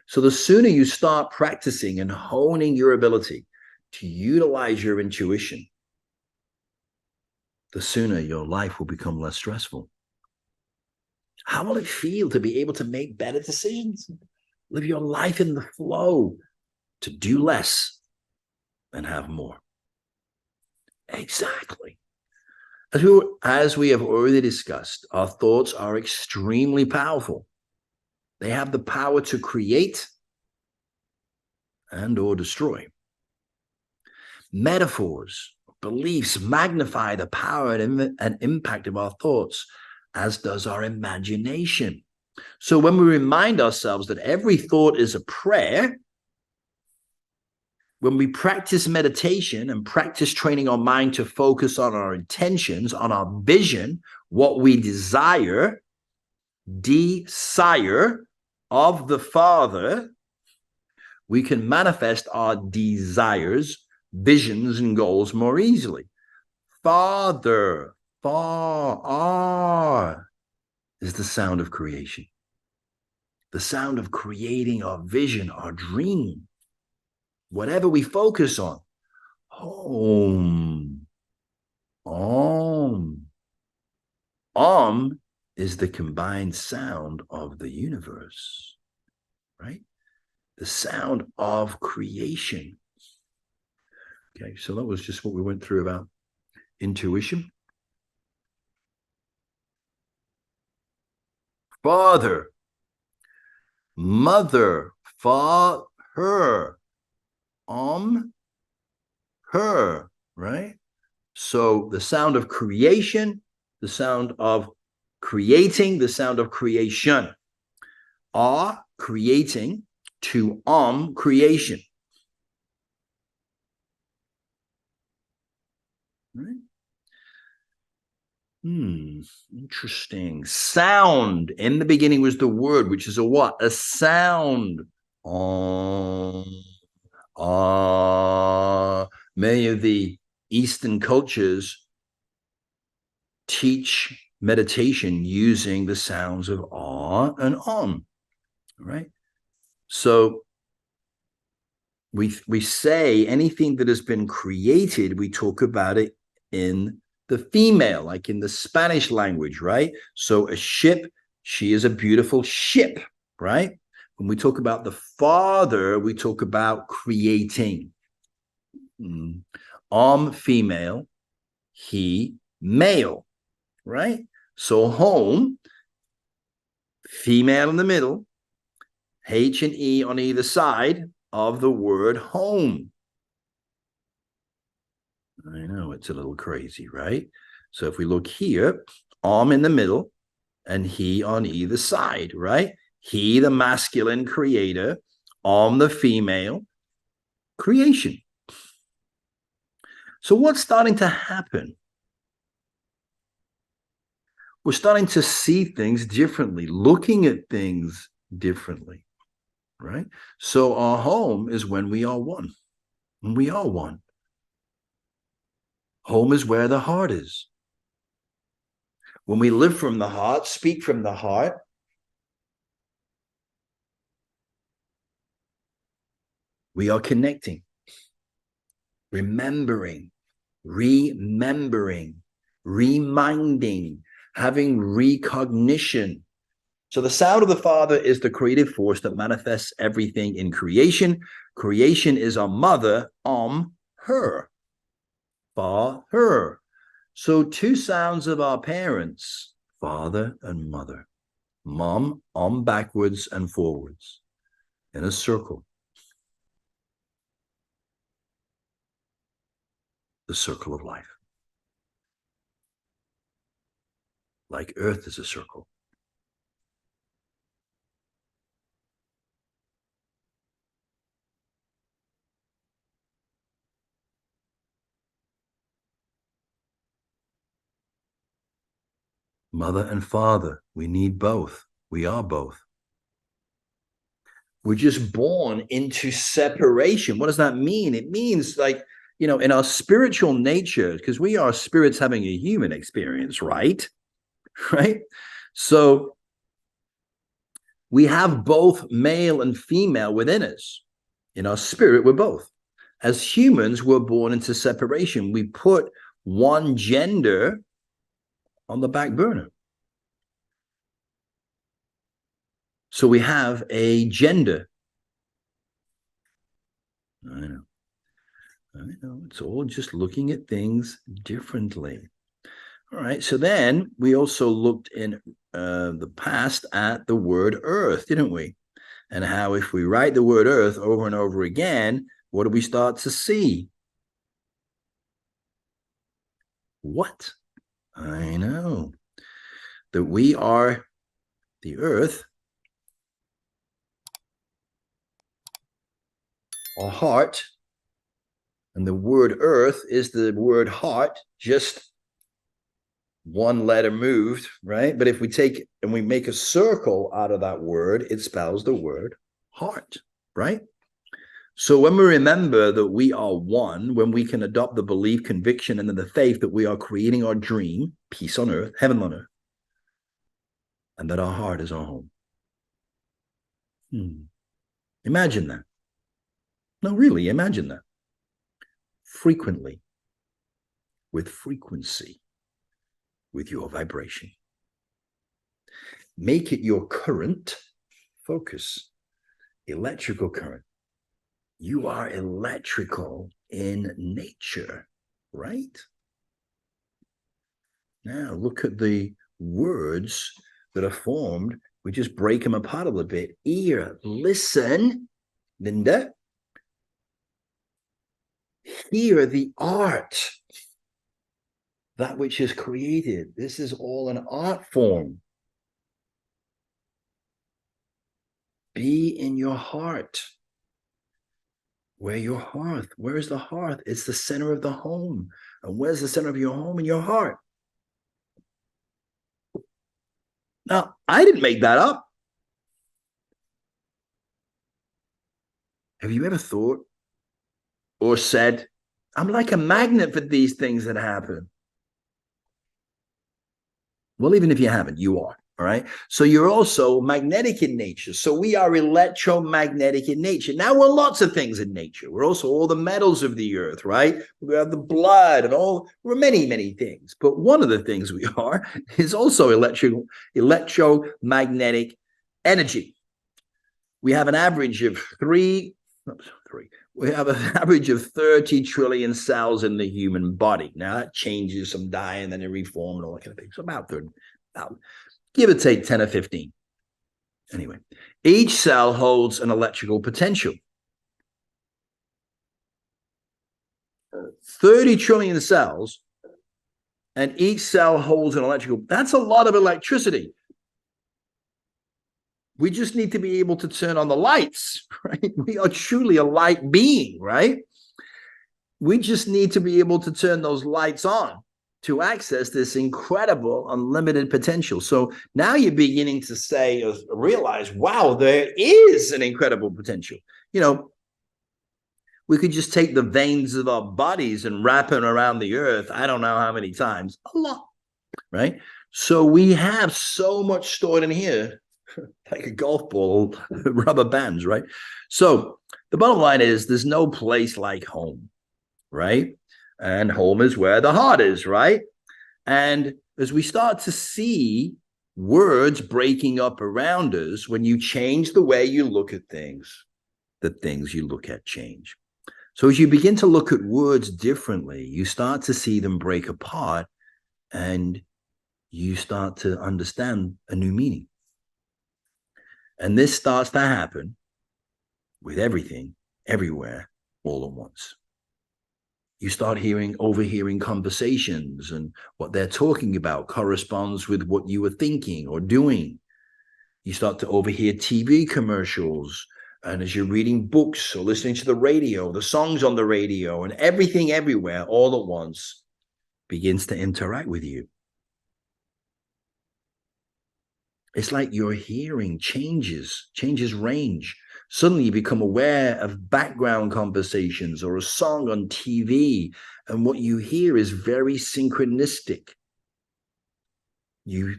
So the sooner you start practicing and honing your ability to utilize your intuition, the sooner your life will become less stressful. How will it feel to be able to make better decisions? Live your life in the flow, to do less and have more. Exactly. As we have already discussed, our thoughts are extremely powerful. They have the power to create and or destroy. Metaphors, beliefs magnify the power and impact of our thoughts, as does our imagination. So when we remind ourselves that every thought is a prayer, when we practice meditation and practice training our mind to focus on our intentions, on our vision, what we desire of the Father, we can manifest our desires, visions, and goals more easily. Father, far is the sound of creation. The sound of creating our vision, our dream. Whatever we focus on. Om. Om. Om is the combined sound of the universe, right? The sound of creation. Okay, so that was just what we went through about intuition. Father, mother, her, her, right? So the sound of creation, the sound of creating, the sound of creation are creating to creation. Right? Interesting. Sound. In the beginning was the word, which is a what? A sound. Many of the Eastern cultures teach meditation using the sounds of and right? So we say anything that has been created, we talk about it in the female, like in the Spanish language, right? So a ship, she is a beautiful ship, right? When we talk about the Father, we talk about creating. Female, he, male, right? So home, female in the middle, H and E on either side of the word home. I know it's a little crazy, right? So if we look here, Om in the middle, and he on either side, right? He, the masculine creator, Om, the female creation. So what's starting to happen? We're starting to see things differently, looking at things differently, right? So our home is when we are one. When we are one. Home is where the heart is. When we live from the heart, speak from the heart, we are connecting, remembering, reminding, having recognition. So the sound of the Father is the creative force that manifests everything in creation. Creation is our mother, her, fa, her. So two sounds of our parents, father and mother. Mom, backwards and forwards in a circle. The circle of life. Like Earth is a circle. Mother and father, we need both. We are both. We're just born into separation. What does that mean? It means, like, you know, in our spiritual nature, because we are spirits having a human experience, right? Right? So we have both male and female within us. In our spirit, we're both. As humans, we're born into separation. We put one gender on the back burner. So we have a gender. I know. It's all just looking at things differently. All right. So then we also looked in the past at the word earth, didn't we? And how if we write the word earth over and over again, what do we start to see? What? I know. That we are the earth, our heart, and the word earth is the word heart, just one letter moved, right? But if we take and we make a circle out of that word, it spells the word heart, right? So when we remember that we are one, when we can adopt the belief, conviction, and then the faith that we are creating our dream, peace on earth, heaven on earth, and that our heart is our home. Imagine that. No, really, imagine that. Frequently, with frequency, with your vibration. Make it your current focus, electrical current. You are electrical in nature, right? Now look at the words that are formed. We just break them apart a little bit. Ear, listen, Linda. Hear the art, that which is created. This is all an art form. Be in your heart. Where your hearth? Where is the hearth? It's the center of the home. And where's the center of your home? In your heart. Now, I didn't make that up. Have you ever thought or said, I'm like a magnet for these things that happen? Well, even if you haven't, you are. All right. So you're also magnetic in nature. So we are electromagnetic in nature. Now we're lots of things in nature. We're also all the metals of the earth, right? We have the blood and all, we're many, many things. But one of the things we are is also electromagnetic energy. We have an average of we have an average of 30 trillion cells in the human body. Now that changes, some die and then they reform and all that kind of thing. So about 30, give or take 10 or 15. Anyway, each cell holds an electrical potential. 30 trillion cells and each cell holds an electrical. That's a lot of electricity. We just need to be able to turn on the lights, right? We are truly a light being, right? We just need to be able to turn those lights on to access this incredible unlimited potential. So now you're beginning to say or realize, wow, there is an incredible potential. You know, we could just take the veins of our bodies and wrap them around the earth. I don't know how many times, a lot, right? So we have so much stored in here, like a golf ball, rubber bands, right? So the bottom line is there's no place like home, right? And home is where the heart is, right? And as we start to see words breaking up around us, when you change the way you look at things, the things you look at change. So as you begin to look at words differently, you start to see them break apart and you start to understand a new meaning. And this starts to happen with everything, everywhere, all at once. You start overhearing conversations, and what they're talking about corresponds with what you were thinking or doing. You start to overhear TV commercials, and as you're reading books or listening to the radio, the songs on the radio, and everything everywhere all at once begins to interact with you. It's like your hearing changes range. Suddenly you become aware of background conversations or a song on TV, and what you hear is very synchronistic. You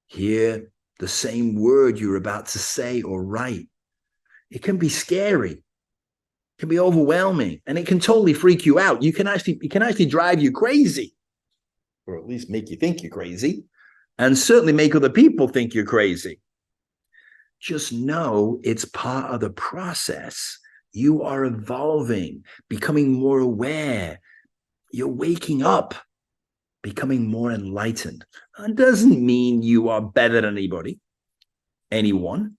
hear the same word you're about to say or write. It can be scary. It can be overwhelming, and it can totally freak you out. It can actually drive you crazy, or at least make you think you're crazy, and certainly make other people think you're crazy. Just know it's part of the process. You are evolving, becoming more aware. You're waking up, becoming more enlightened. That doesn't mean you are better than anyone.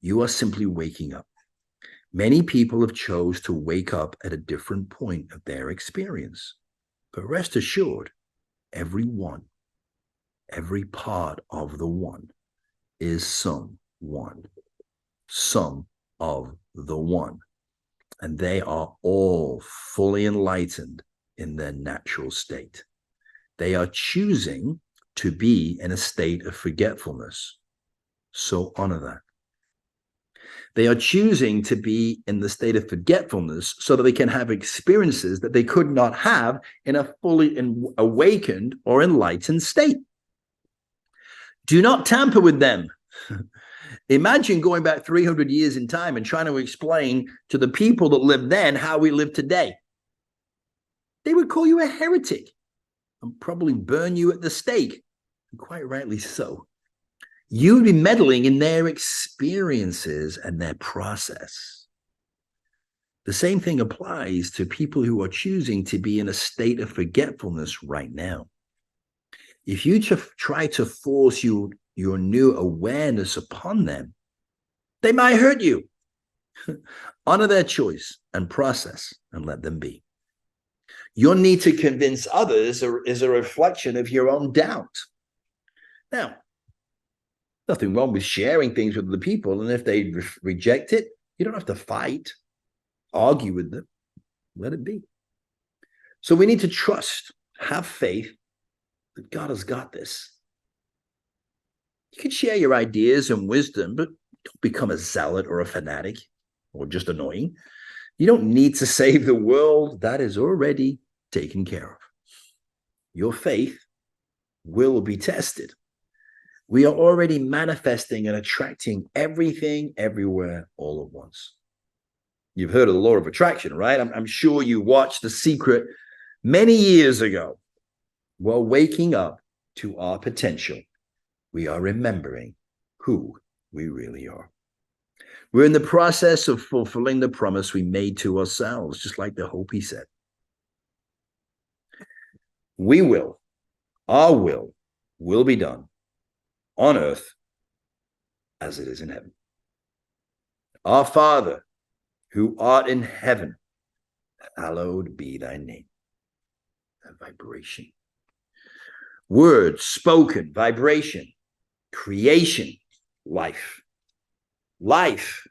You are simply waking up. Many people have chose to wake up at a different point of their experience. But rest assured, every part of the one is some of the one. And they are all fully enlightened in their natural state. They are choosing to be in a state of forgetfulness. So honor that. They are choosing to be in the state of forgetfulness so that they can have experiences that they could not have in a fully awakened or enlightened state. Do not tamper with them. Imagine going back 300 years in time and trying to explain to the people that lived then how we live today. They would call you a heretic and probably burn you at the stake, and quite rightly so. You would be meddling in their experiences and their process. The same thing applies to people who are choosing to be in a state of forgetfulness right now. If you try to force your new awareness upon them, they might hurt you. Honor their choice and process and let them be. Your need to convince others is a reflection of your own doubt. Now, nothing wrong with sharing things with the people, and if they reject it, you don't have to fight, argue with them. Let it be. So we need to trust, have faith that God has got this. You can share your ideas and wisdom, but don't become a zealot or a fanatic or just annoying. You don't need to save the world. That is already taken care of. Your faith will be tested. We are already manifesting and attracting everything, everywhere, all at once. You've heard of the law of attraction, right? I'm sure you watched The Secret many years ago. While waking up to our potential, we are remembering who we really are. We're in the process of fulfilling the promise we made to ourselves, just like the Hopi said. Our will be done on earth as it is in heaven. Our Father, who art in heaven, hallowed be thy name. That vibration. Words, spoken, vibration, creation, life. Life,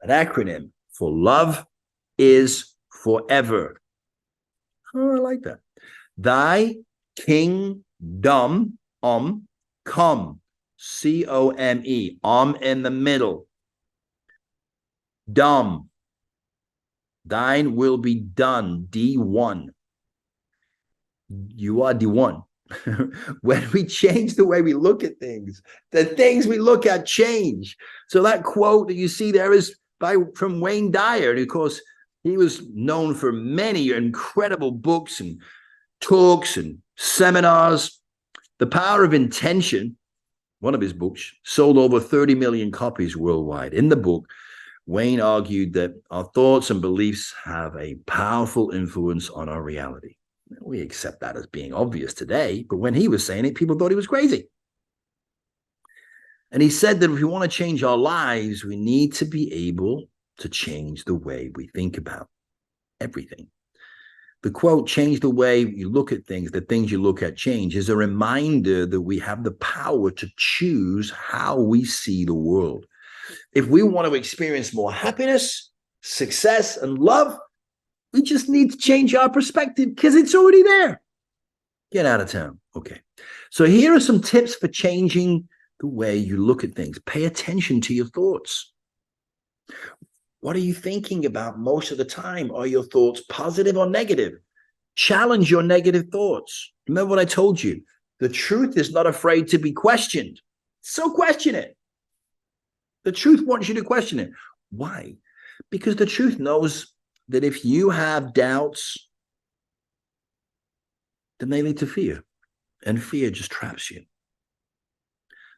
an acronym for love is forever. Oh, I like that. Thy kingdom, come, C-O-M-E, in the middle. Dumb. Thine will be done, D1. You are D1. When we change the way we look at things, the things we look at change. So that quote that you see there is from Wayne Dyer. And of course, he was known for many incredible books and talks and seminars. The Power of Intention, one of his books, sold over 30 million copies worldwide. In the book, Wayne argued that our thoughts and beliefs have a powerful influence on our reality. We accept that as being obvious today, but when he was saying it, people thought he was crazy. And he said that if we want to change our lives, we need to be able to change the way we think about everything. The quote, change the way you look at things, the things you look at change, is a reminder that we have the power to choose how we see the world. If we want to experience more happiness, success, and love, we just need to change our perspective because it's already there. Get out of town. Okay. So here are some tips for changing the way you look at things. Pay attention to your thoughts. What are you thinking about most of the time? Are your thoughts positive or negative? Challenge your negative thoughts. Remember what I told you. The truth is not afraid to be questioned. So question it. The truth wants you to question it. Why? Because the truth knows that if you have doubts, then they lead to fear. And fear just traps you.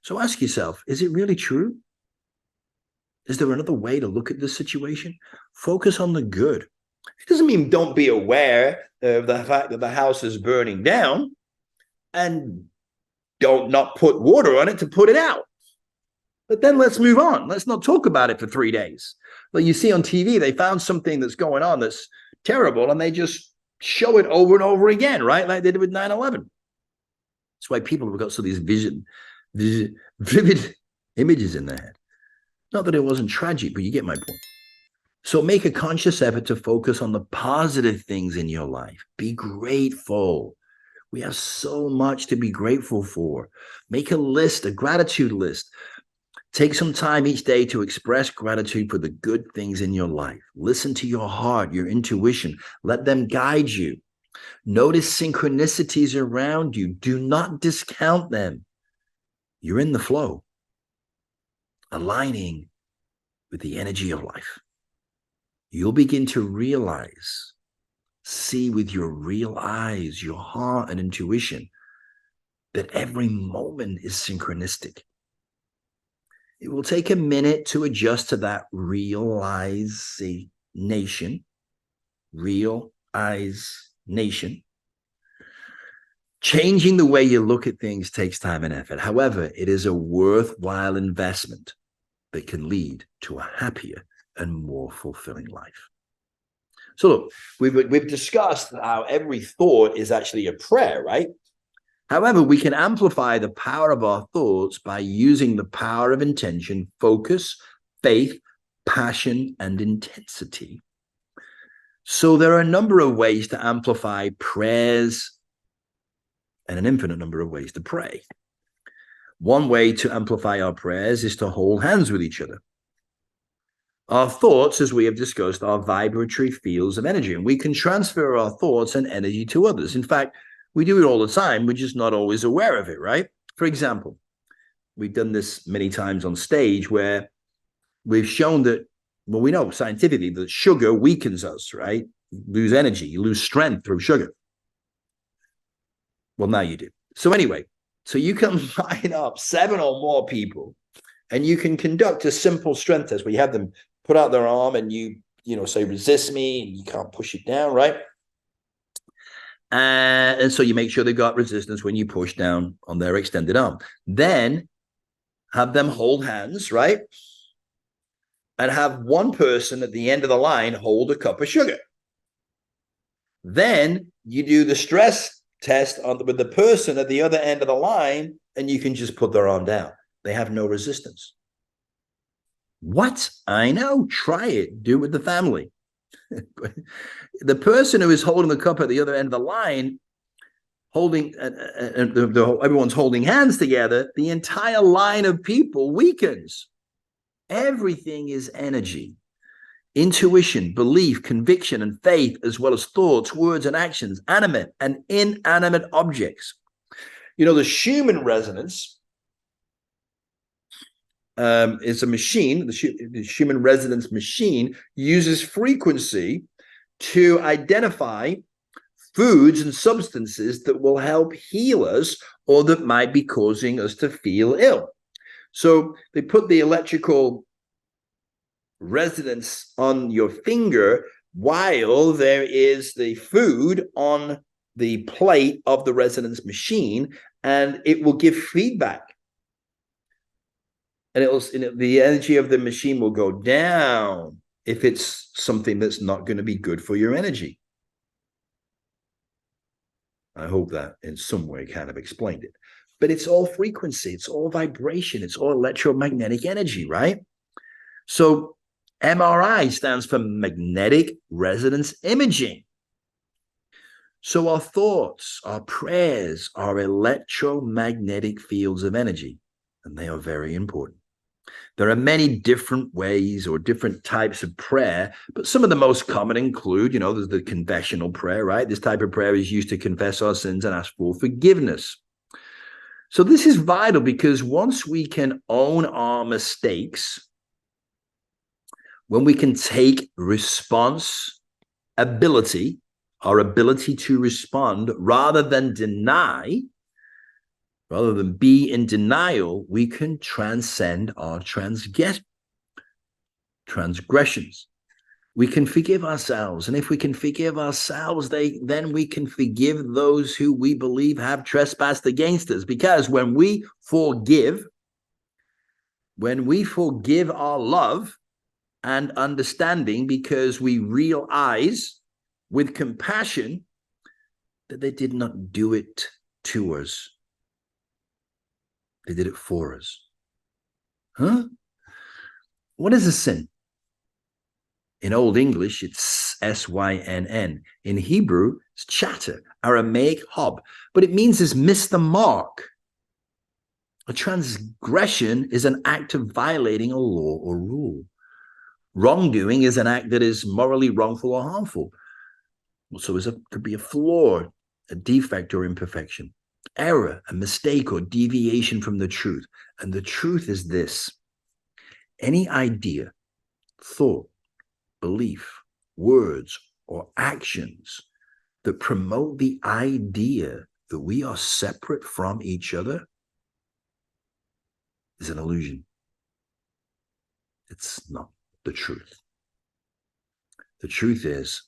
So ask yourself, is it really true? Is there another way to look at this situation? Focus on the good. It doesn't mean don't be aware of the fact that the house is burning down and don't not put water on it to put it out. But then let's move on. Let's not talk about it for 3 days. Like you see on TV, they found something that's going on that's terrible and they just show it over and over again, right? Like they did with 9/11. That's why people have got so these vivid images in their head. Not that it wasn't tragic, but you get my point. So make a conscious effort to focus on the positive things in your life. Be grateful. We have so much to be grateful for. Make a list, a gratitude list. Take some time each day to express gratitude for the good things in your life. Listen to your heart, your intuition. Let them guide you. Notice synchronicities around you. Do not discount them. You're in the flow, aligning with the energy of life. You'll begin to realize, see with your real eyes, your heart and intuition, that every moment is synchronistic. It will take a minute to adjust to that realization. Changing the way you look at things takes time and effort. However, it is a worthwhile investment that can lead to a happier and more fulfilling life. So look, we've discussed how every thought is actually a prayer, right? However, we can amplify the power of our thoughts by using the power of intention, focus, faith, passion, and intensity. So there are a number of ways to amplify prayers and an infinite number of ways to pray. One way to amplify our prayers is to hold hands with each other. Our thoughts, as we have discussed, are vibratory fields of energy, and we can transfer our thoughts and energy to others. In fact, we do it all the time. We're just not always aware of it, right? For example, we've done this many times on stage where we've shown that, well, we know scientifically that sugar weakens us, right? You lose energy, you lose strength through sugar. Well, now you do. So anyway, so you can line up 7 or more people and you can conduct a simple strength test where you have them put out their arm and you say, resist me, and you can't push it down, right? And so you make sure they've got resistance when you push down on their extended arm. Then have them hold hands, right? And have one person at the end of the line hold a cup of sugar. Then you do the stress test with the person at the other end of the line, and you can just put their arm down. They have no resistance. What? I know. Try it. Do it with the family. The person who is holding the cup at the other end of the line, holding, everyone's holding hands together, the entire line of people weakens. Everything is energy. Intuition, belief, conviction, and faith, as well as thoughts, words, and actions, animate and inanimate objects. You know, the Schumann resonance is a machine. The Schumann resonance machine uses frequency to identify foods and substances that will help heal us or that might be causing us to feel ill. So they put the electrical resonance on your finger while there is the food on the plate of the resonance machine, and it will give feedback. And the energy of the machine will go down if it's something that's not going to be good for your energy. I hope that in some way kind of explained it. But it's all frequency, it's all vibration, it's all electromagnetic energy, right? So MRI stands for magnetic resonance imaging. So our thoughts, our prayers are electromagnetic fields of energy, and they are very important. There are many different ways or different types of prayer, but some of the most common include, you know, there's the confessional prayer, right? This type of prayer is used to confess our sins and ask for forgiveness. So this is vital because once we can own our mistakes, when we can take responsibility, our ability to respond rather than deny, rather than be in denial, we can transcend our transgressions. We can forgive ourselves. And if we can forgive ourselves, then we can forgive those who we believe have trespassed against us. Because when we forgive our love and understanding, because we realize with compassion that they did not do it to us. They did it for us. Huh? What is a sin? In Old English, it's S-Y-N-N. In Hebrew, it's chatter, Aramaic hob. But it means is miss the mark. A transgression is an act of violating a law or rule. Wrongdoing is an act that is morally wrongful or harmful. So it could be a flaw, a defect or imperfection. Error, a mistake or deviation from the truth. And the truth is this: any idea, thought, belief, words, or actions that promote the idea that we are separate from each other is an illusion. It's not the truth. The truth is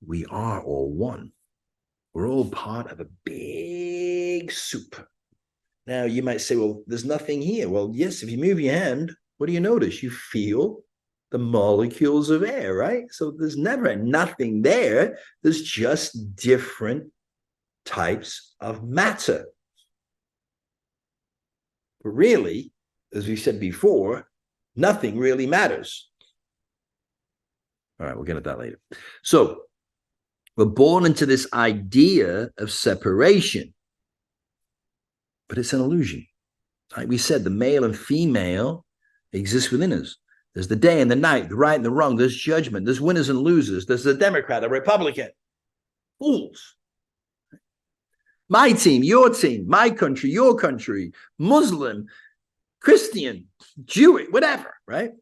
we are all one. We're all part of a big soup. Now, you might say, well, there's nothing here. Well, yes, if you move your hand, what do you notice? You feel the molecules of air, right? So there's never nothing there. There's just different types of matter. But really, as we said before, nothing really matters. All right, we'll get at that later. So we're born into this idea of separation, but it's an illusion. Like we said, the male and female exist within us. There's the day and the night, the right and the wrong. There's judgment. There's winners and losers. There's the Democrat, the Republican. Fools. My team, your team, my country, your country, Muslim, Christian, Jewish, whatever, right?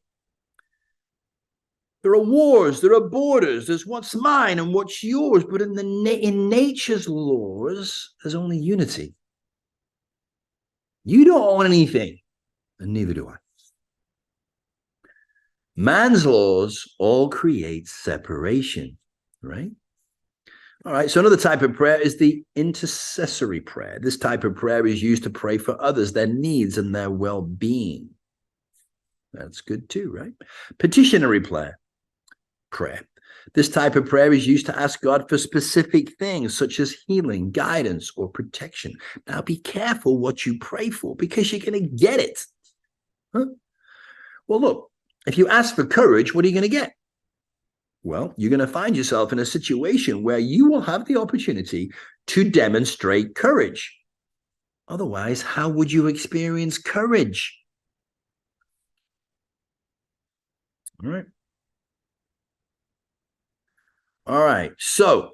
There are wars, there are borders, there's what's mine and what's yours. But in nature's laws, there's only unity. You don't own anything, and neither do I. Man's laws all create separation, right? All right, so another type of prayer is the intercessory prayer. This type of prayer is used to pray for others, their needs and their well-being. That's good too, right? Petitionary prayer. This type of prayer is used to ask God for specific things such as healing, guidance, or protection. Now, be careful what you pray for because you're going to get it. Huh? Well, look, if you ask for courage, what are you going to get? Well, you're going to find yourself in a situation where you will have the opportunity to demonstrate courage. Otherwise, how would you experience courage? All right. All right. So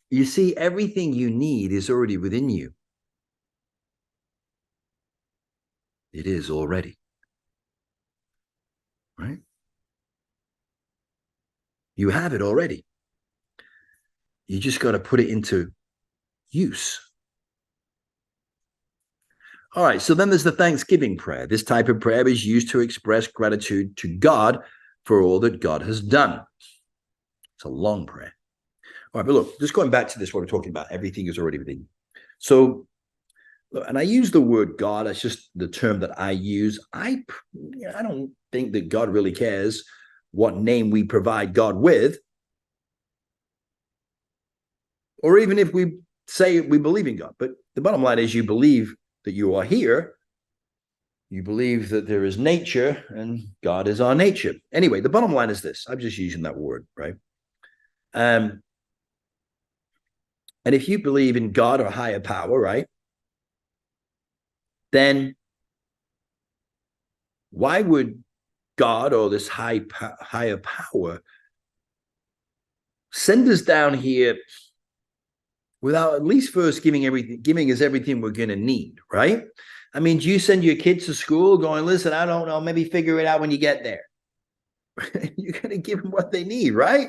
you see, everything you need is already within you. It is already. Right? You have it already. You just got to put it into use. All right. So then there's the Thanksgiving prayer. This type of prayer is used to express gratitude to God for all that God has done. It's a long prayer. All right, but look, just going back to this, what we're talking about, everything is already within you. So, and I use the word God, that's just the term that I use. I don't think that God really cares what name we provide God with, or even if we say we believe in God. But the bottom line is you believe that you are here. You believe that there is nature and God is our nature. Anyway, the bottom line is this. I'm just using that word, right? And if you believe in God or higher power, right, then why would God or this higher power send us down here without at least first giving us everything we're going to need, right? I mean, do you send your kids to school going, listen, I don't know, maybe figure it out when you get there? You're going to give them what they need, right?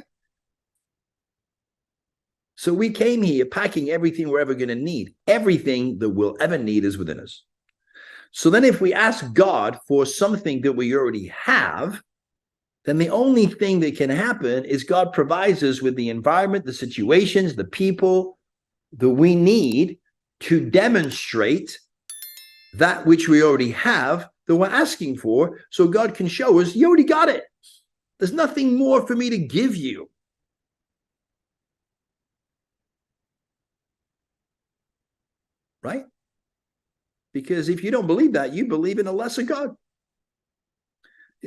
So we came here packing everything we're ever going to need. Everything that we'll ever need is within us. So then if we ask God for something that we already have, then the only thing that can happen is God provides us with the environment, the situations, the people that we need to demonstrate that which we already have that we're asking for, so God can show us, you already got it. There's nothing more for me to give you. Right? Because if you don't believe that, you believe in a lesser God.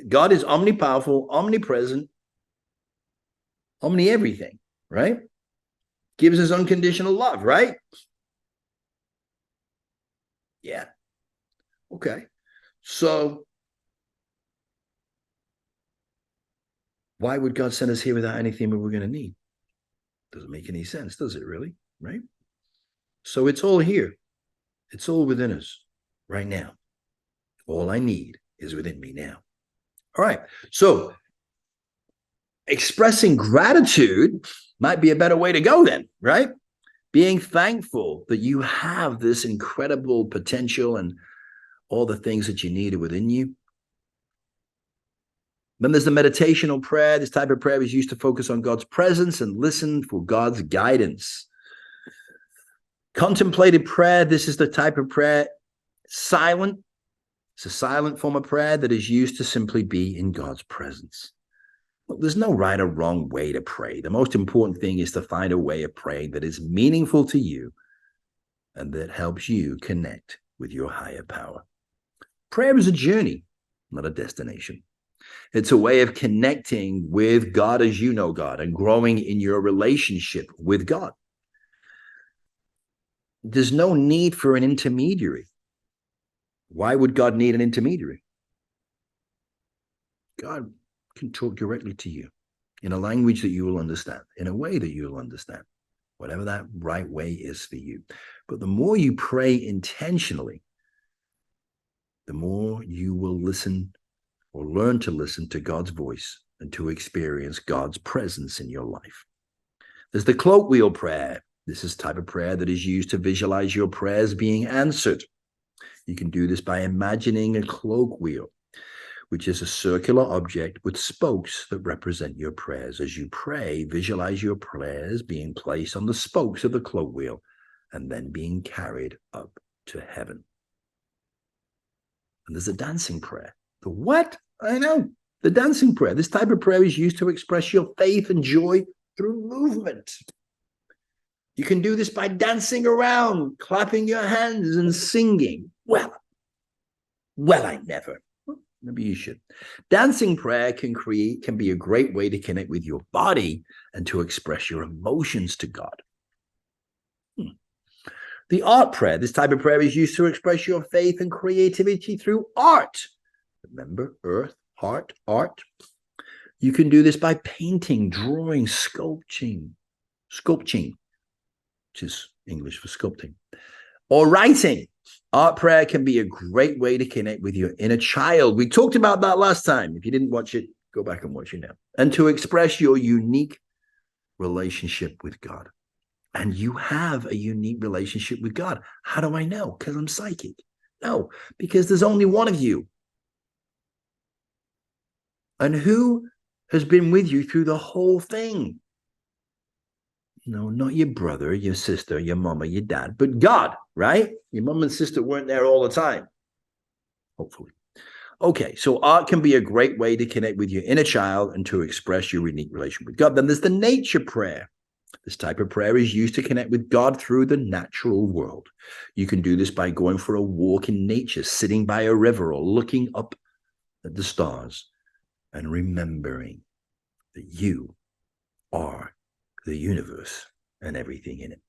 God is omnipowerful, omnipresent, omni-everything, right? Gives us unconditional love, right? Yeah. Okay. So why would God send us here without anything we're going to need? Doesn't make any sense, does it really? Right? So it's all here. It's all within us right now. All I need is within me now. All right. So expressing gratitude might be a better way to go then, right? Being thankful that you have this incredible potential and all the things that you need are within you. Then there's the meditational prayer. This type of prayer is used to focus on God's presence and listen for God's guidance. Contemplative prayer, this is the type of prayer, silent. It's a silent form of prayer that is used to simply be in God's presence. Look, there's no right or wrong way to pray. The most important thing is to find a way of praying that is meaningful to you and that helps you connect with your higher power. Prayer is a journey, not a destination. It's a way of connecting with God as you know God and growing in your relationship with God. There's no need for an intermediary. Why would God need an intermediary? God can talk directly to you in a language that you will understand, in a way that you will understand, whatever that right way is for you. But the more you pray intentionally, the more you will listen or learn to listen to God's voice and to experience God's presence in your life. There's the cloak wheel prayer. This is the type of prayer that is used to visualize your prayers being answered. You can do this by imagining a cloak wheel, which is a circular object with spokes that represent your prayers. As you pray, visualize your prayers being placed on the spokes of the cloak wheel and then being carried up to heaven. And there's a dancing prayer. The what? I know. The dancing prayer. This type of prayer is used to express your faith and joy through movement. You can do this by dancing around, clapping your hands and singing. Well, I never. Maybe you should. Dancing prayer can be a great way to connect with your body and to express your emotions to God. The art prayer. This type of prayer is used to express your faith and creativity through art. Remember, earth, heart, art. You can do this by painting, drawing, sculpting, which is English for sculpting, or writing. Art prayer can be a great way to connect with your inner child. We talked about that last time. If you didn't watch it, go back and watch it now. And to express your unique relationship with God. And you have a unique relationship with God. How do I know? Because I'm psychic. No, because there's only one of you. And who has been with you through the whole thing? No, not your brother, your sister, your mama, your dad, but God, right? Your mom and sister weren't there all the time, hopefully. Okay, so art can be a great way to connect with your inner child and to express your unique relation with God. Then there's the nature prayer. This type of prayer is used to connect with God through the natural world. You can do this by going for a walk in nature, sitting by a river, or looking up at the stars and remembering that you are the universe and everything in it.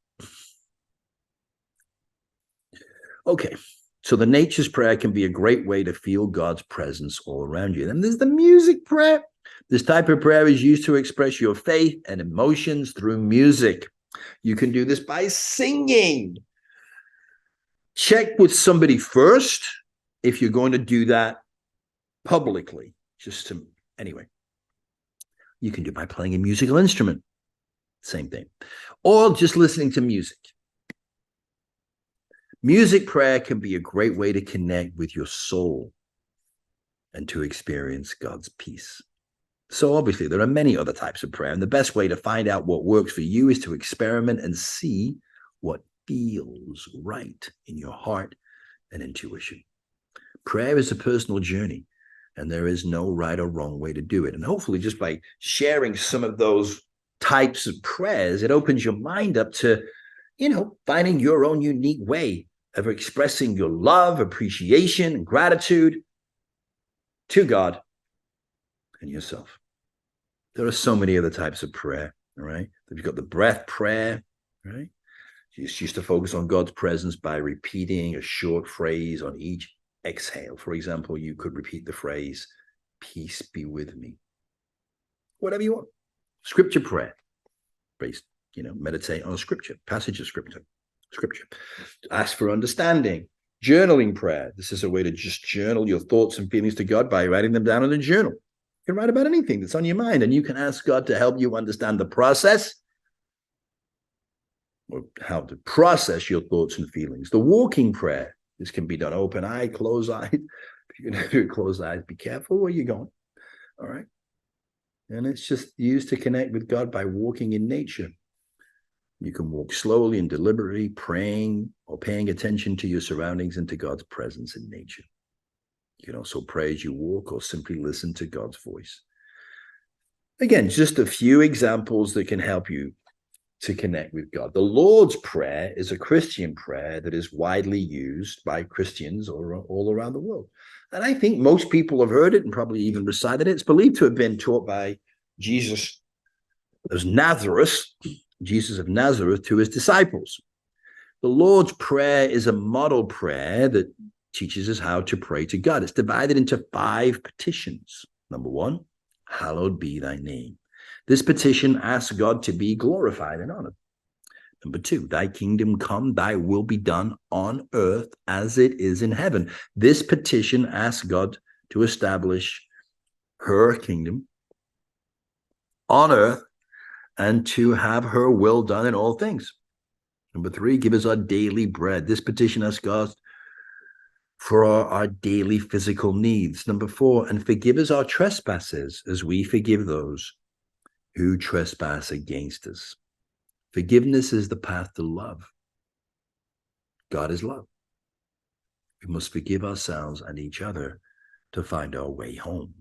Okay, so the nature's prayer can be a great way to feel God's presence all around you. Then there's the music prayer. This type of prayer is used to express your faith and emotions through music. You can do this by singing. Check with somebody first if you're going to do that publicly. Anyway, you can do it by playing a musical instrument. Same thing. Or just listening to music. Music prayer can be a great way to connect with your soul and to experience God's peace. So obviously, there are many other types of prayer, and the best way to find out what works for you is to experiment and see what feels right in your heart and intuition. Prayer is a personal journey, and there is no right or wrong way to do it. And hopefully, just by sharing some of those types of prayers, it opens your mind up to, finding your own unique way of expressing your love, appreciation, and gratitude to God and yourself. There are so many other types of prayer, all right? You've got the breath prayer, right? You just used to focus on God's presence by repeating a short phrase on each exhale. For example, you could repeat the phrase, peace be with me. Whatever you want. Scripture prayer, based, meditate on a scripture, passage of scripture. Ask for understanding. Journaling prayer. This is a way to just journal your thoughts and feelings to God by writing them down in a journal. You can write about anything that's on your mind, and you can ask God to help you understand the process, or how to process your thoughts and feelings. The walking prayer. This can be done open eye, closed eye. If you're going to do closed eyes, be careful where you're going. All right. And it's just used to connect with God by walking in nature. You can walk slowly and deliberately, praying or paying attention to your surroundings and to God's presence in nature. You can also pray as you walk or simply listen to God's voice. Again, just a few examples that can help you to connect with God. The Lord's Prayer is a Christian prayer that is widely used by Christians all around the world. And I think most people have heard it and probably even recited it. It's believed to have been taught by Jesus of Nazareth to his disciples. The Lord's Prayer is a model prayer that teaches us how to pray to God. It's divided into 5 petitions. Number 1, hallowed be thy name. This petition asks God to be glorified and honored. Number 2, thy kingdom come, thy will be done on earth as it is in heaven. This petition asks God to establish her kingdom on earth and to have her will done in all things. Number 3, give us our daily bread. This petition asks God for our daily physical needs. Number 4, and forgive us our trespasses as we forgive those who trespass against us. Forgiveness is the path to love. God is love. We must forgive ourselves and each other to find our way home.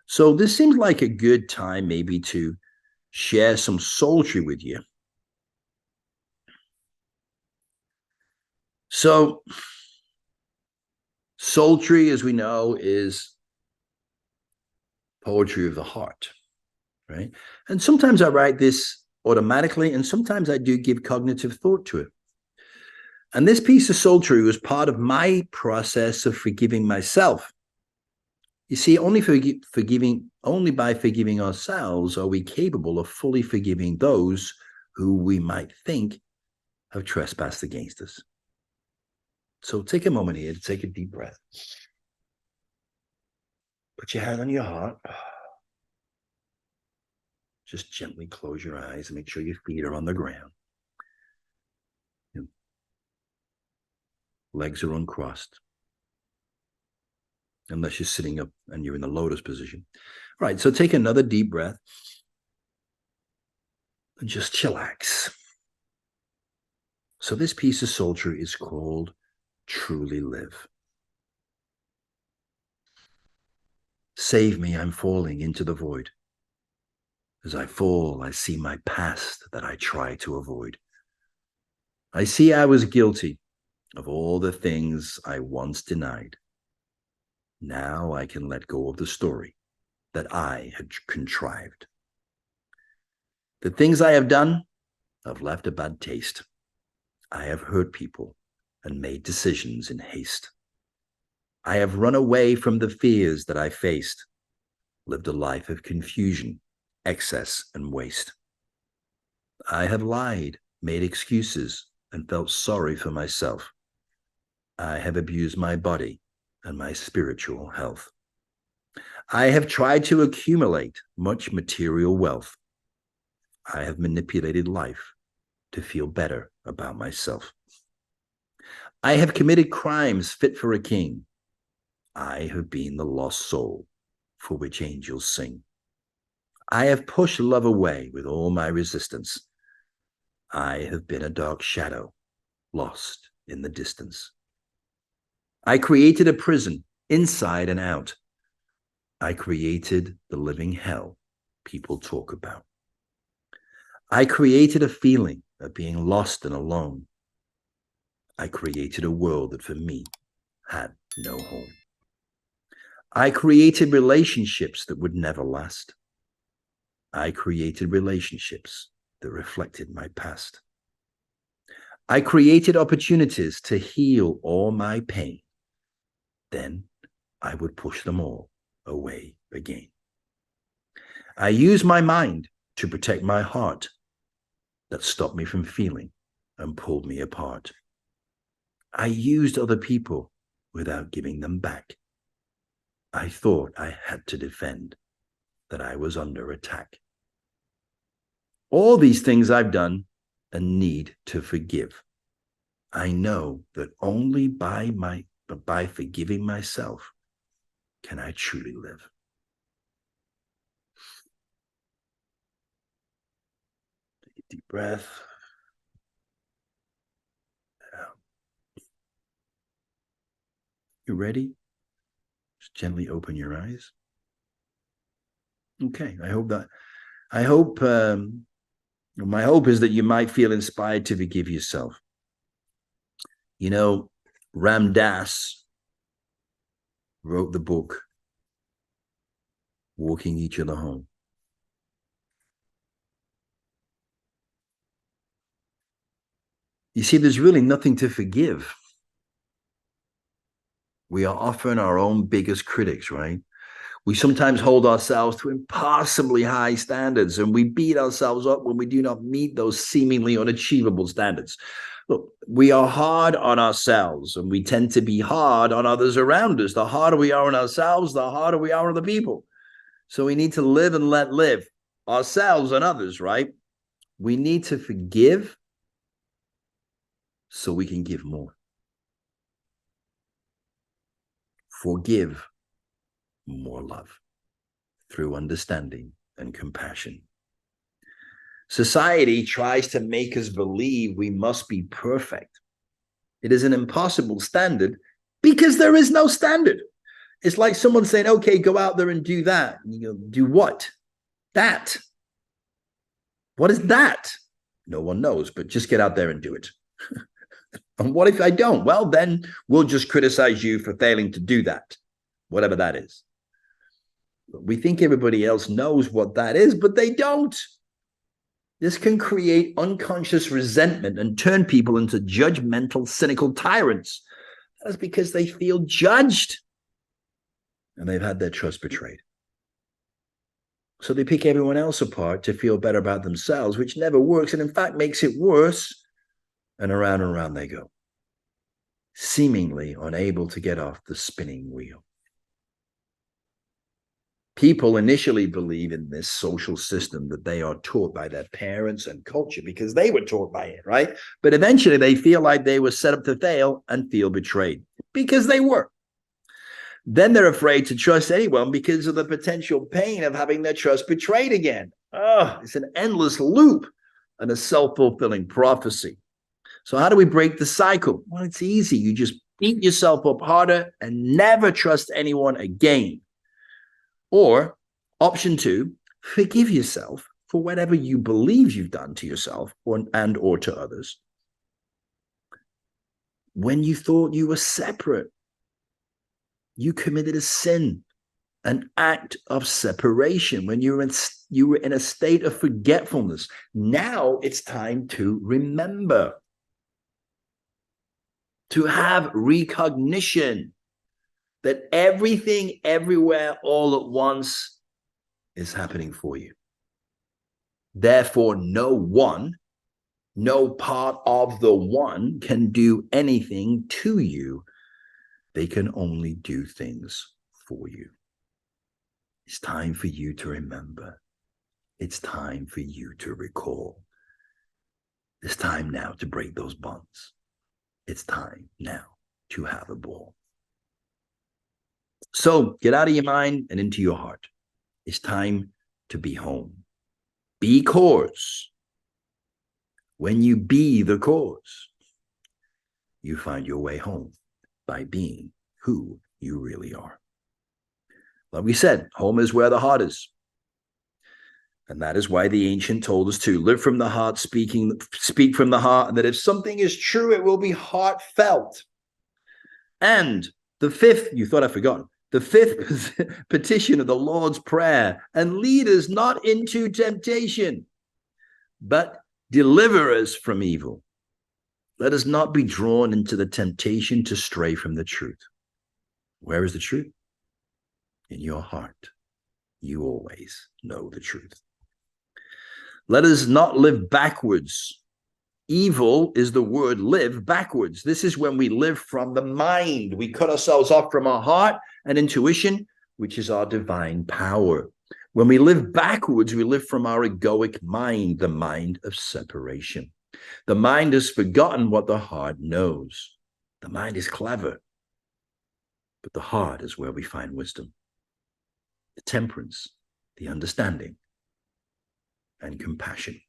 So this seems like a good time maybe to share some sultry with you. So sultry, as we know, is poetry of the heart, right? And sometimes I write this automatically, and sometimes I do give cognitive thought to it. And this piece of sultry was part of my process of forgiving myself. You see, only by forgiving ourselves are we capable of fully forgiving those who we might think have trespassed against us. So take a moment here to take a deep breath. Put your hand on your heart. Just gently close your eyes and make sure your feet are on the ground. Your legs are uncrossed. Unless you're sitting up and you're in the lotus position. All right, so take another deep breath and just chillax. So this piece of sultry is called Truly Live. Save me, I'm falling into the void. As I fall, I see my past that I try to avoid. I see I was guilty of all the things I once denied. Now I can let go of the story that I had contrived. The things I have done have left a bad taste. I have hurt people and made decisions in haste. I have run away from the fears that I faced, lived a life of confusion, excess, and waste. I have lied, made excuses, and felt sorry for myself. I have abused my body and my spiritual health. I have tried to accumulate much material wealth. I have manipulated life to feel better about myself. I have committed crimes fit for a king. I have been the lost soul for which angels sing. I have pushed love away with all my resistance. I have been a dark shadow, lost in the distance. I created a prison inside and out. I created the living hell people talk about. I created a feeling of being lost and alone. I created a world that for me had no home. I created relationships that would never last. I created relationships that reflected my past. I created opportunities to heal all my pain. Then I would push them all away again. I used my mind to protect my heart that stopped me from feeling and pulled me apart. I used other people without giving them back. I thought I had to defend, that I was under attack. All these things I've done and need to forgive. I know that only by forgiving myself can I truly live. Take a deep breath. You ready? Just gently open your eyes. Okay, my hope is that you might feel inspired to forgive yourself. You know, Ram Dass wrote the book, Walking Each Other Home. You see, there's really nothing to forgive. We are often our own biggest critics, right? We sometimes hold ourselves to impossibly high standards, and we beat ourselves up when we do not meet those seemingly unachievable standards. Look, we are hard on ourselves, and we tend to be hard on others around us. The harder we are on ourselves, the harder we are on the people. So we need to live and let live ourselves and others, right? We need to forgive so we can give more. Forgive more love through understanding and compassion. Society tries to make us believe we must be perfect. It is an impossible standard because there is no standard. It's like someone saying, okay, go out there and do that. And you go, do what? That. What is that? No one knows, but just get out there and do it. And what if I don't? Well, then we'll just criticize you for failing to do that, whatever that is. We think everybody else knows what that is, but they don't. This can create unconscious resentment and turn people into judgmental, cynical tyrants. That's because they feel judged and they've had their trust betrayed. So they pick everyone else apart to feel better about themselves, which never works and in fact makes it worse. And around they go, seemingly unable to get off the spinning wheel. People initially believe in this social system that they are taught by their parents and culture because they were taught by it, right? But eventually they feel like they were set up to fail and feel betrayed because they were. Then they're afraid to trust anyone because of the potential pain of having their trust betrayed again. Oh, it's an endless loop and a self-fulfilling prophecy. So how do we break the cycle? Well, it's easy. You just beat yourself up harder and never trust anyone again. Or option 2, forgive yourself for whatever you believe you've done to yourself or to others. When you thought you were separate, you committed a sin, an act of separation when you were in a state of forgetfulness. Now it's time to remember, to have recognition that everything, everywhere, all at once is happening for you. Therefore, no part of the one can do anything to you. They can only do things for you. It's time for you to remember. It's time for you to recall. It's time now to break those bonds. It's time now to have a ball. So get out of your mind and into your heart. It's time to be home. Be cause. When you be the cause, you find your way home by being who you really are. Like we said, home is where the heart is. And that is why the ancient told us to live from the heart, speak from the heart, and that if something is true, it will be heartfelt. And the fifth, you thought I forgot, the fifth petition of the Lord's Prayer, and lead us not into temptation, but deliver us from evil. Let us not be drawn into the temptation to stray from the truth. Where is the truth? In your heart. You always know the truth. Let us not live backwards. Evil is the word live backwards. This is when we live from the mind. We cut ourselves off from our heart and intuition, which is our divine power. When we live backwards, we live from our egoic mind, the mind of separation. The mind has forgotten what the heart knows. The mind is clever, but the heart is where we find wisdom, the temperance, the understanding, and compassion.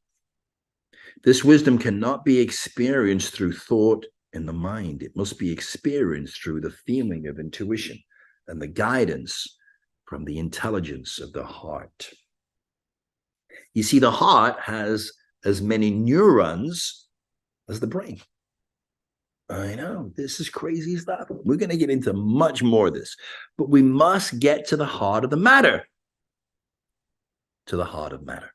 This wisdom cannot be experienced through thought in the mind. It must be experienced through the feeling of intuition and the guidance from the intelligence of the heart. You see, the heart has as many neurons as the brain. I know, this is crazy stuff. We're going to get into much more of this, but we must get to the heart of the matter. To the heart of matter.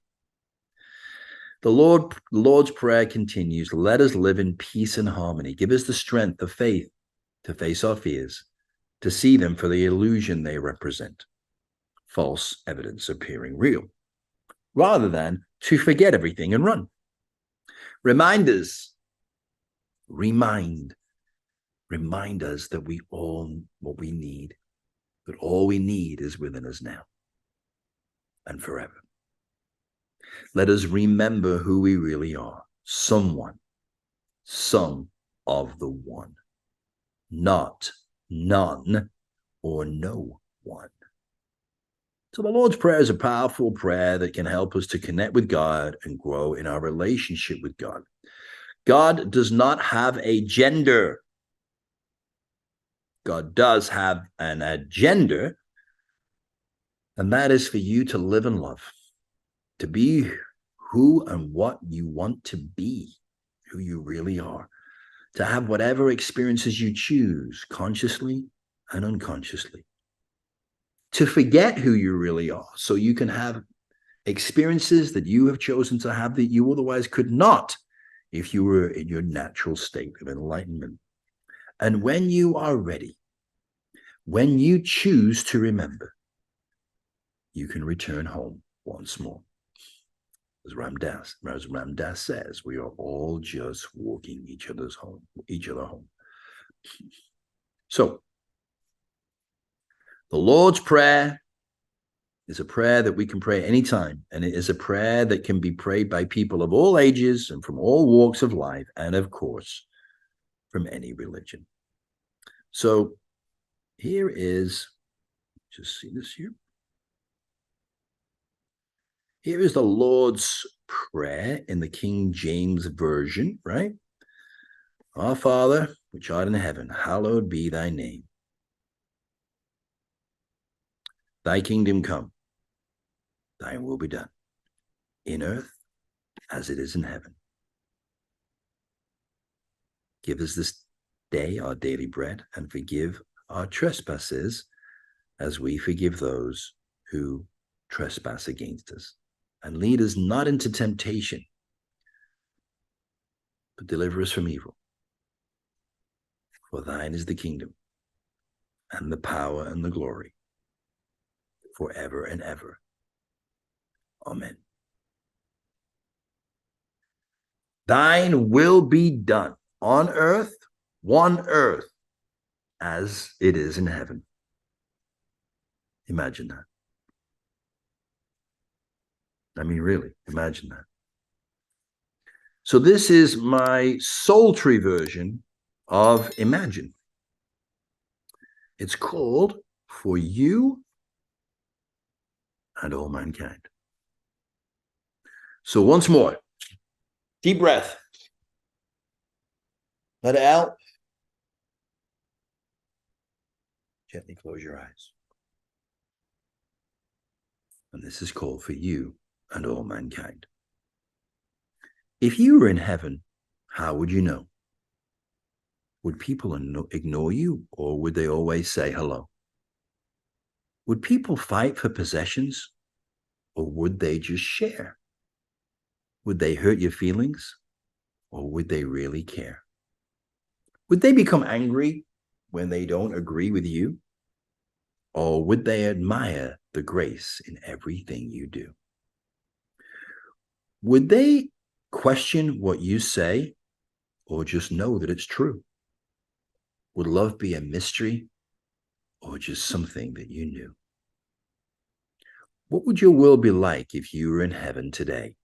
The Lord's Prayer continues, let us live in peace and harmony. Give us the strength of faith to face our fears, to see them for the illusion they represent, false evidence appearing real, rather than to forget everything and run. Remind us that we all what we need, that all we need is within us now and forever. Let us remember who we really are, someone, some of the one, not none or no one. So the Lord's Prayer is a powerful prayer that can help us to connect with God and grow in our relationship with God. God does not have a gender. God does have an agenda, and that is for you to live and love, to be who and what you want to be, who you really are, to have whatever experiences you choose, consciously and unconsciously, to forget who you really are so you can have experiences that you have chosen to have that you otherwise could not if you were in your natural state of enlightenment. And when you are ready, when you choose to remember, you can return home once more. As Ram Dass says, we are all just walking each other home. So, the Lord's Prayer is a prayer that we can pray anytime, and it is a prayer that can be prayed by people of all ages and from all walks of life, and of course, from any religion. So, here is, just see this here. Here is the Lord's Prayer in the King James Version, right? Our Father, which art in heaven, hallowed be thy name. Thy kingdom come, thy will be done, in earth as it is in heaven. Give us this day our daily bread, and forgive our trespasses as we forgive those who trespass against us. And lead us not into temptation, but deliver us from evil. For thine is the kingdom, and the power, and the glory, forever and ever. Amen. Thine will be done on earth, one earth, as it is in heaven. Imagine that. I mean, really, imagine that. So this is my sultry version of Imagine. It's called For You and All Mankind. So once more, deep breath. Let it out. Gently close your eyes. And this is called For You and All Mankind. If you were in heaven, how would you know? Would people ignore you, or would they always say hello? Would people fight for possessions, or would they just share? Would they hurt your feelings, or would they really care? Would they become angry when they don't agree with you, or would they admire the grace in everything you do? Would they question what you say, or just know that it's true? Would love be a mystery, or just something that you knew? What would your world be like if you were in heaven today?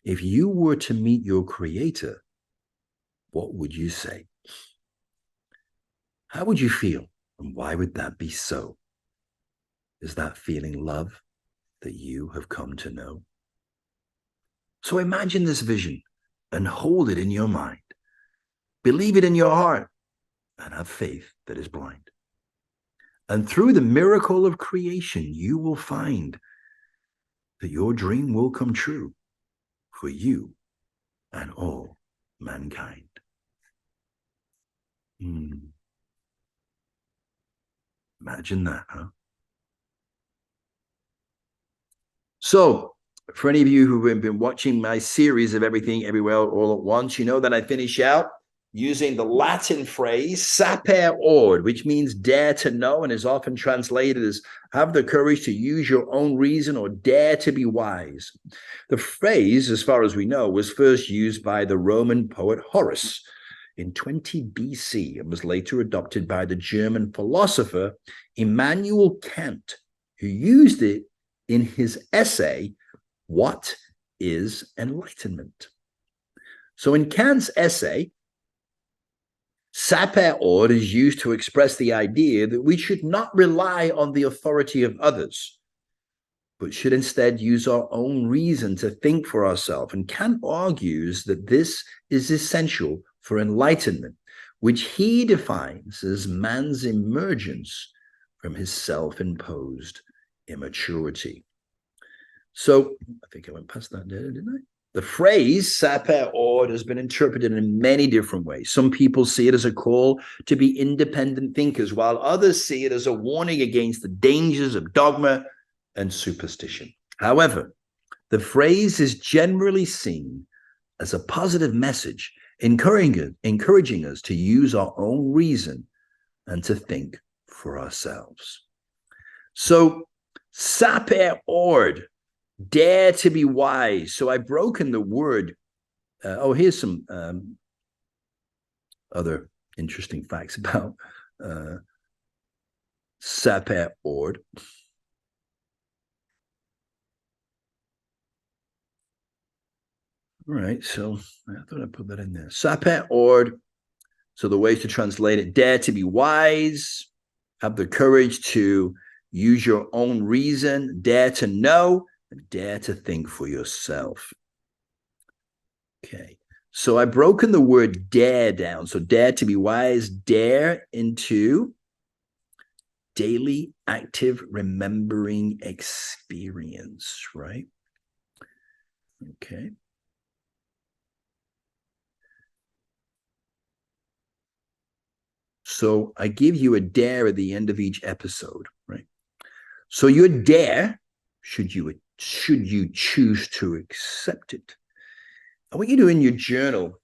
If you were to meet your Creator, what would you say? How would you feel, and why would that be so? Is that feeling love that you have come to know? So imagine this vision and hold it in your mind. Believe it in your heart, and have faith that is blind. And through the miracle of creation, you will find that your dream will come true for you and all mankind. Imagine that, huh? So, for any of you who have been watching my series of Everything Everywhere All at Once, you know that I finish out using the Latin phrase saper ord, which means dare to know, and is often translated as have the courage to use your own reason or dare to be wise. The phrase, as far as we know, was first used by the Roman poet Horace in 20 BC and was later adopted by the German philosopher Immanuel Kant, who used it in his essay, What is Enlightenment? So in Kant's essay, saper ord is used to express the idea that we should not rely on the authority of others, but should instead use our own reason to think for ourselves. And Kant argues that this is essential for enlightenment, which he defines as man's emergence from his self-imposed immaturity. So I think I went past that there, didn't I? The phrase sapere aude has been interpreted in many different ways. Some people see it as a call to be independent thinkers, while others see it as a warning against the dangers of dogma and superstition. However, the phrase is generally seen as a positive message, encouraging us to use our own reason and to think for ourselves. So, sapere aude, dare to be wise. So I've broken the word. Here's some other interesting facts about sapere aude. All right, so I thought I put that in there. Sapere aude. So the ways to translate it: dare to be wise, have the courage to use your own reason, dare to know, and dare to think for yourself. Okay, so I've broken the word dare down. So dare to be wise, dare into daily active remembering experience, right? Okay. So I give you a dare at the end of each episode, right? So your dare, should you choose to accept it, I want you to, in your journal,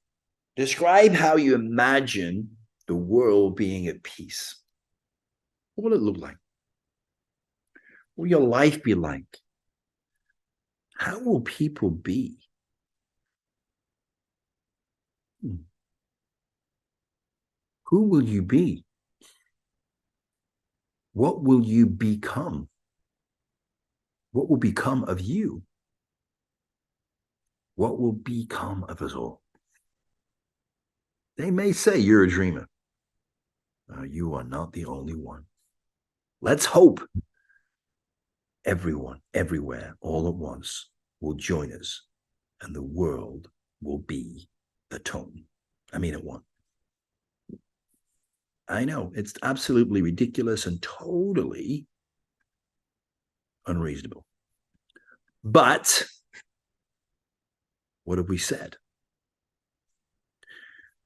describe how you imagine the world being at peace. What will it look like? What will your life be like? How will people be? Who will you be? What will you become? What will become of you? What will become of us all? They may say you're a dreamer. You are not the only one. Let's hope everyone, everywhere, all at once will join us, and the world will be the tone. I mean it one. I know it's absolutely ridiculous and totally unreasonable. But what have we said?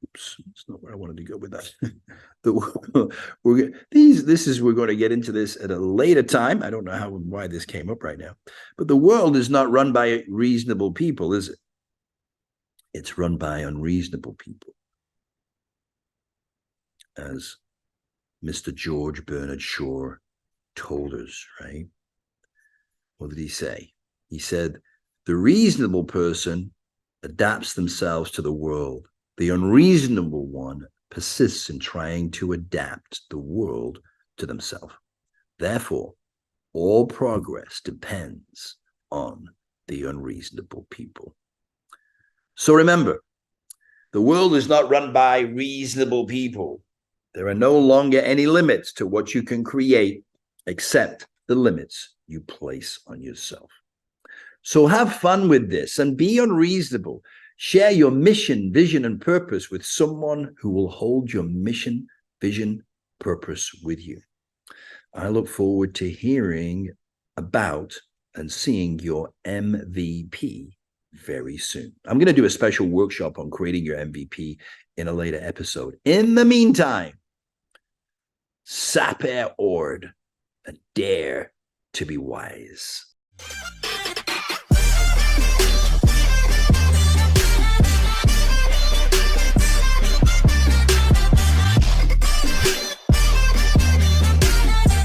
Oops, that's not where I wanted to go with that. We're going to get into this at a later time. I don't know why this came up right now, but the world is not run by reasonable people, is it? It's run by unreasonable people, as Mr. George Bernard Shaw told us, right? What did he say? He said, the reasonable person adapts themselves to the world. The unreasonable one persists in trying to adapt the world to themselves. Therefore, all progress depends on the unreasonable people. So remember, the world is not run by reasonable people. There are no longer any limits to what you can create except the limits you place on yourself. So have fun with this and be unreasonable. Share your mission, vision, and purpose with someone who will hold your mission, vision, purpose with you. I look forward to hearing about and seeing your MVP very soon. I'm going to do a special workshop on creating your MVP in a later episode. In the meantime, sapere aude, a dare to be wise.